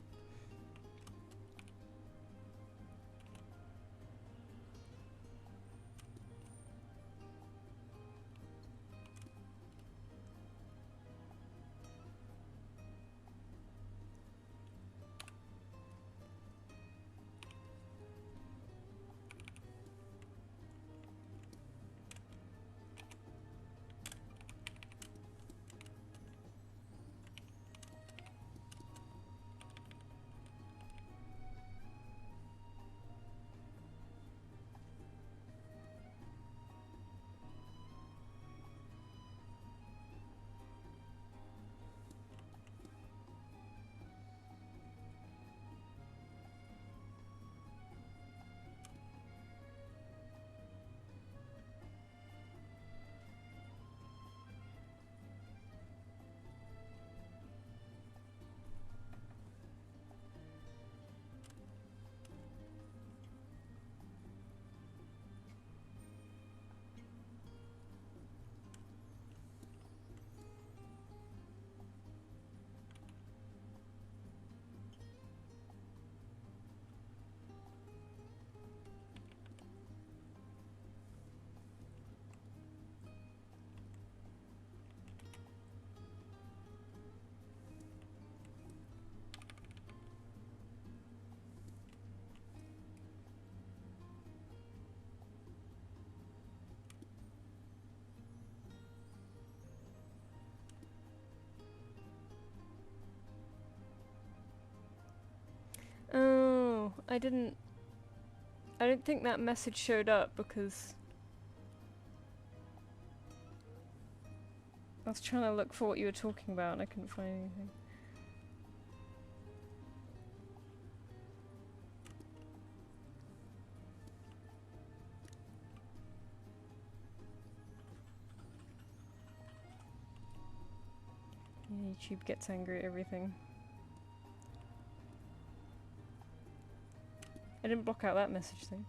I don't think that message showed up because I was trying to look for what you were talking about and I couldn't find anything. Yeah, YouTube gets angry at everything. I didn't block out that message thing.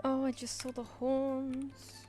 Oh, I just saw the horns.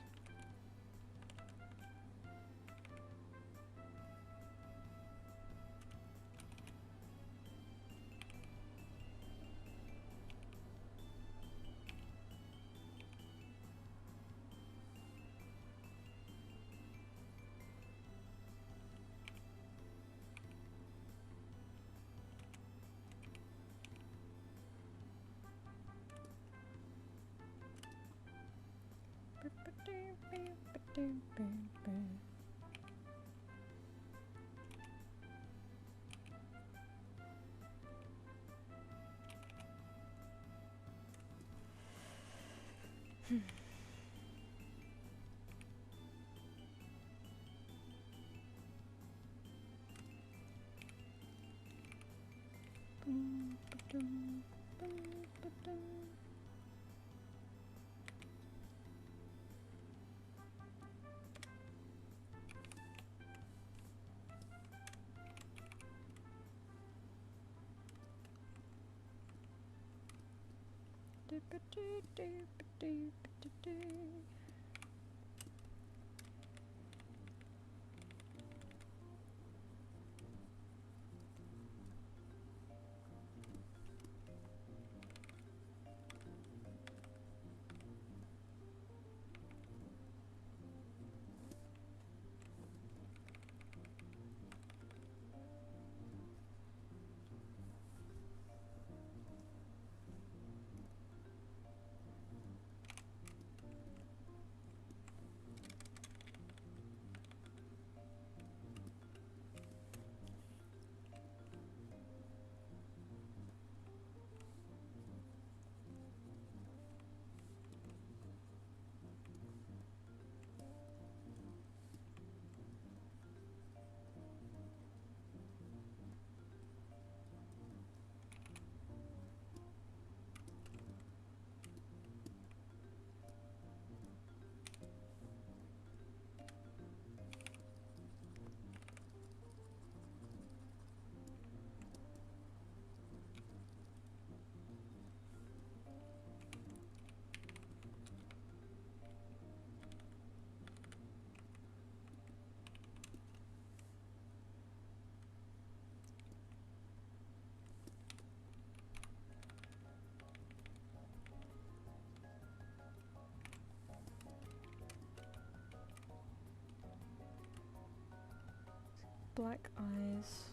Black eyes.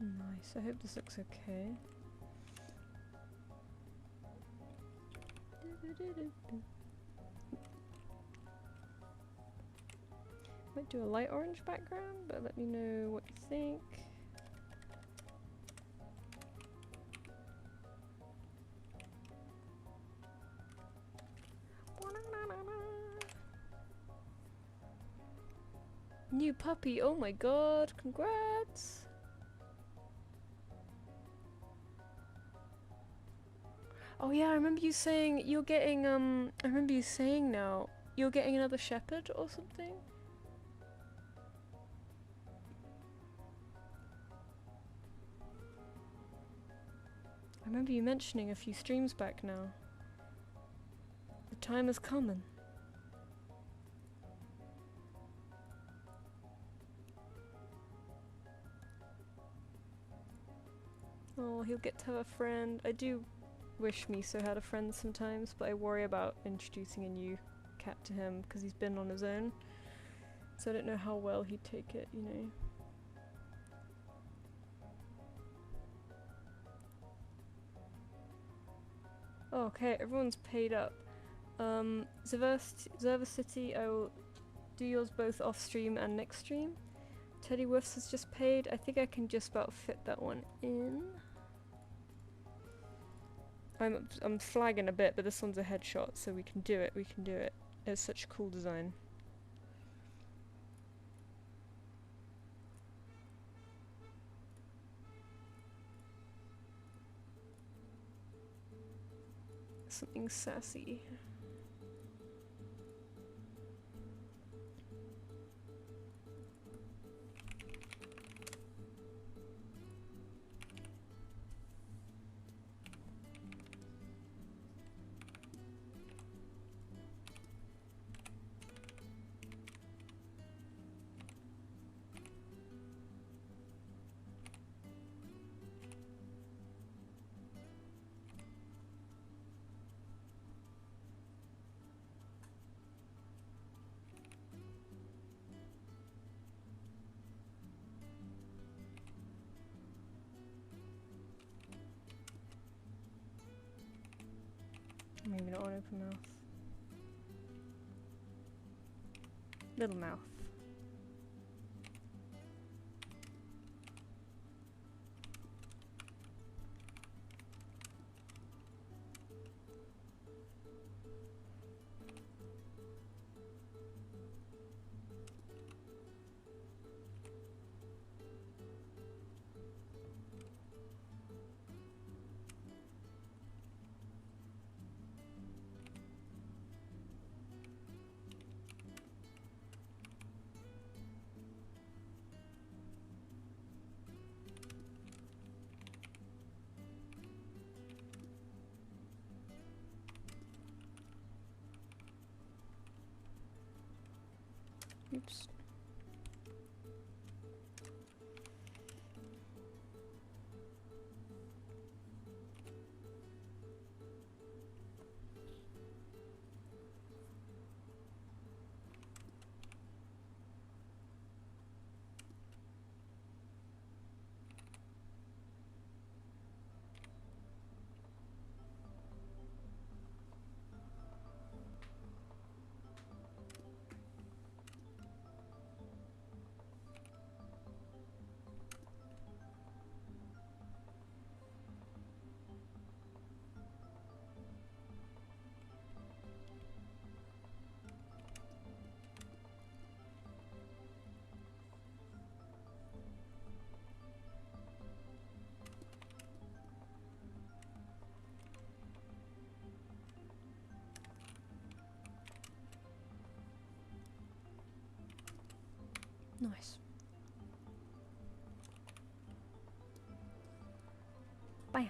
Nice, I hope this looks okay. Might do a light orange background, but let me know what you think. New puppy, oh my god, congrats! Oh yeah, I remember you saying you're getting I remember you saying now you're getting another shepherd or something. I remember you mentioning a few streams back now. The time is coming. Oh, he'll get to have a friend. I do wish Miso had a friend sometimes, but I worry about introducing a new cat to him because he's been on his own. So I don't know how well he'd take it, you know. Oh, okay, everyone's paid up. City, I will do yours both off stream and next stream. Teddy Woofs has just paid. I think I can just about fit that one in. I'm flagging a bit, but this one's a headshot, so we can do it. We can do it. It's such a cool design. Something sassy. Maybe not on open mouth. Little mouth. Oops. Nice. Bam.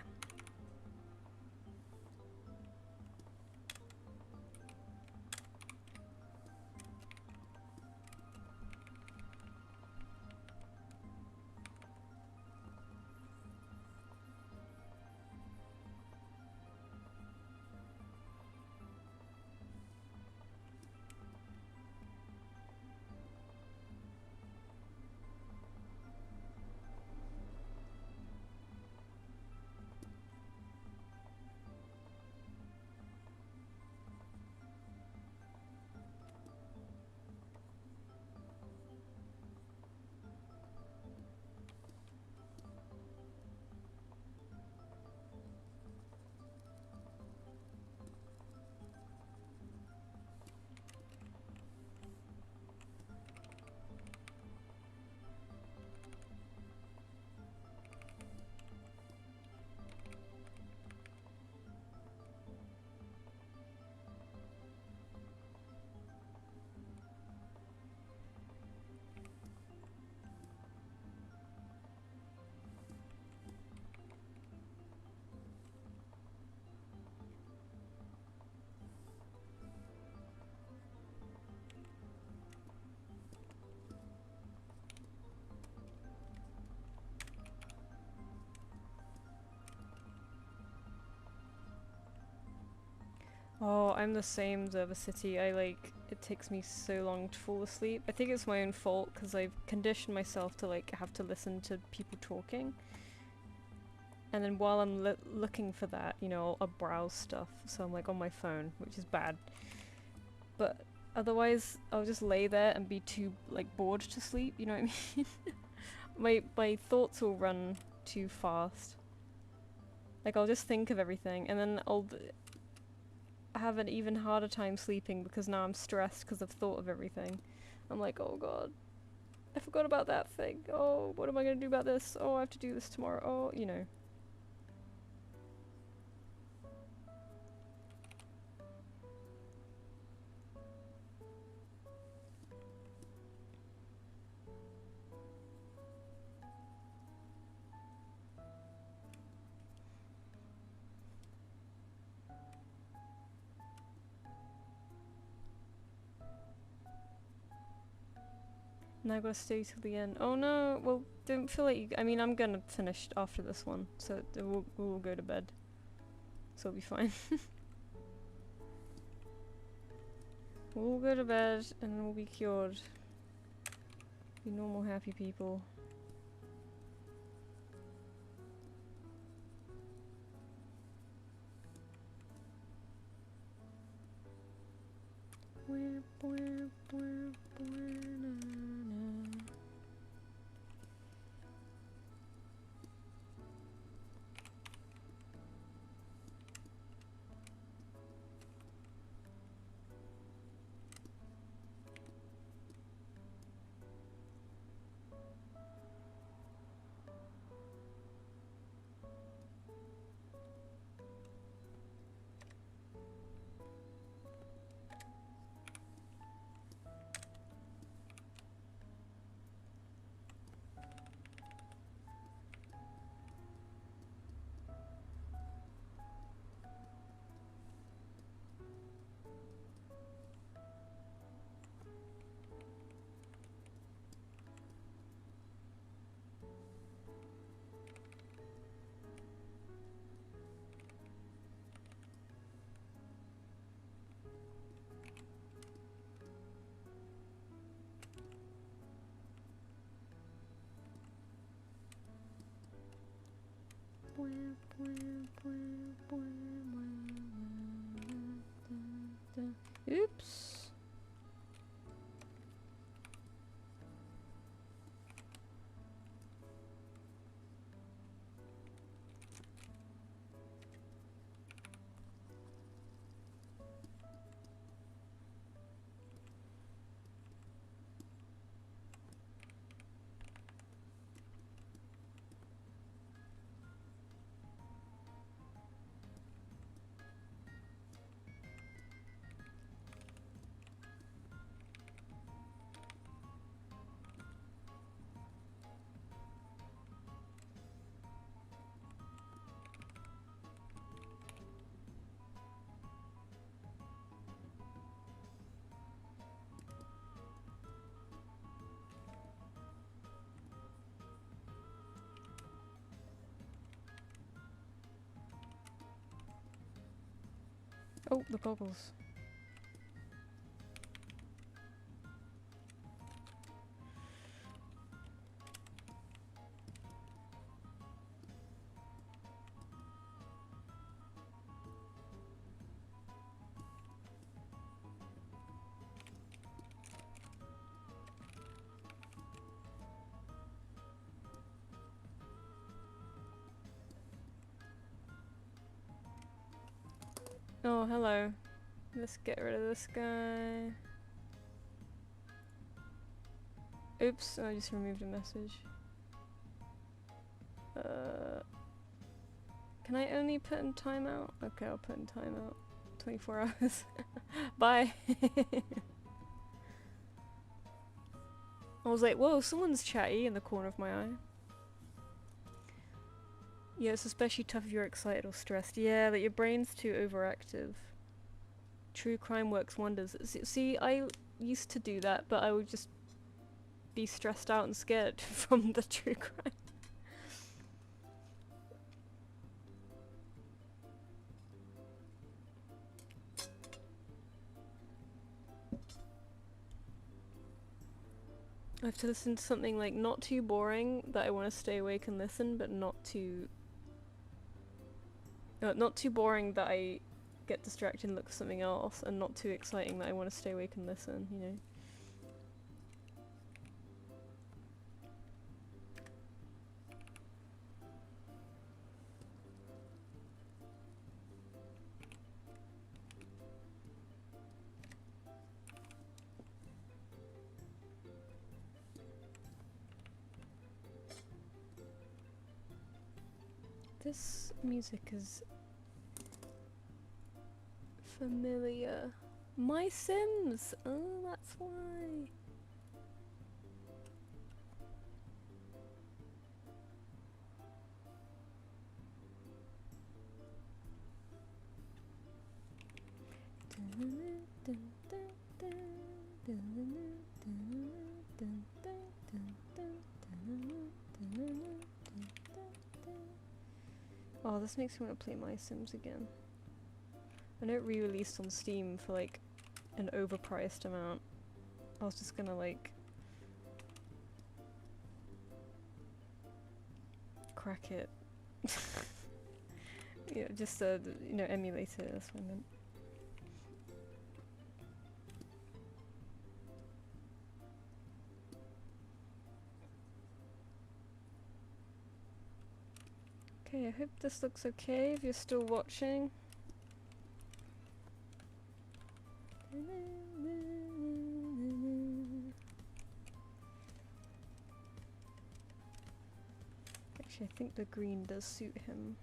Oh, I'm the same as Over City. It takes me so long to fall asleep. I think it's my own fault because I've conditioned myself to like have to listen to people talking. And then while I'm looking for that, you know, I'll browse stuff. So I'm like on my phone, which is bad. But otherwise, I'll just lay there and be too like bored to sleep. You know what I mean? my thoughts will run too fast. Like I'll just think of everything, and then I'll have an even harder time sleeping because now I'm stressed because I've thought of everything. I'm like, oh god, I forgot about that thing. Oh, what am I gonna do about this? Oh, I have to do this tomorrow. Oh, you know. Now I gotta stay till the end. Oh no, well, don't feel like you, I mean, I'm gonna finish after this one, so we'll go to bed. So it'll be fine. We'll go to bed and we'll be cured. Be normal, happy people. Oops. Oh, the goggles. Oh, hello. Let's get rid of this guy. Oops, I just removed a message. Can I only put in timeout? Okay, I'll put in timeout. 24 hours. Bye. I was like, whoa, someone's chatty in the corner of my eye. Yeah, it's especially tough if you're excited or stressed. Yeah, that your brain's too overactive. True crime works wonders. See, I used to do that, but I would just be stressed out and scared from the true crime. I have to listen to something like not too boring that I want to stay awake and listen, but not too boring that I get distracted and look for something else, and not too exciting that I want to stay awake and listen, you know. This music is familiar. My Sims! Oh, that's why. Oh, this makes me want to play My Sims again. I know it re-released on Steam for like an overpriced amount. I was just gonna like crack it. Yeah, just you know, emulate it, that's what I meant. Okay, I hope this looks okay if you're still watching. Actually, I think the green does suit him.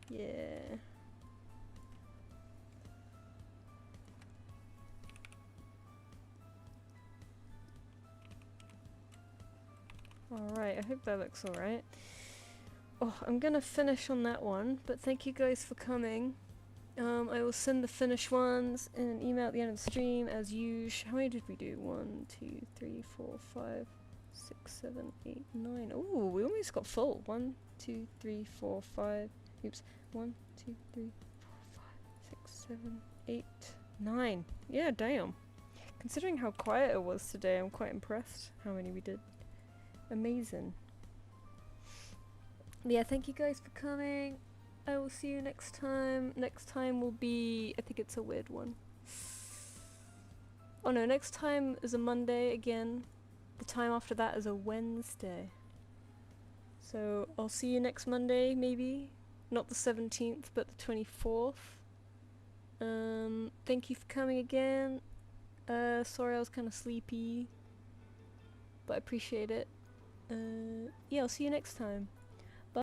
Yeah. Alright, I hope that looks alright. Oh, I'm gonna finish on that one, but thank you guys for coming. I will send the finished ones in an email at the end of the stream, as usual. How many did we do? 1, 2, 3, 4, 5, 6, 7, 8, 9. Ooh, we almost got full. 1, 2, 3, 4, 5. Oops. 1, 2, 3, 4, 5, 6, 7, 8, 9. Yeah, damn. Considering how quiet it was today, I'm quite impressed how many we did. Amazing. Yeah, thank you guys for coming. I will see you next time. Next time will be, I think it's a weird one. Oh no, next time is a Monday again. The time after that is a Wednesday. So I'll see you next Monday, maybe. Not the 17th, but the 24th. Thank you for coming again. Sorry I was kind of sleepy, but I appreciate it. Yeah, I'll see you next time.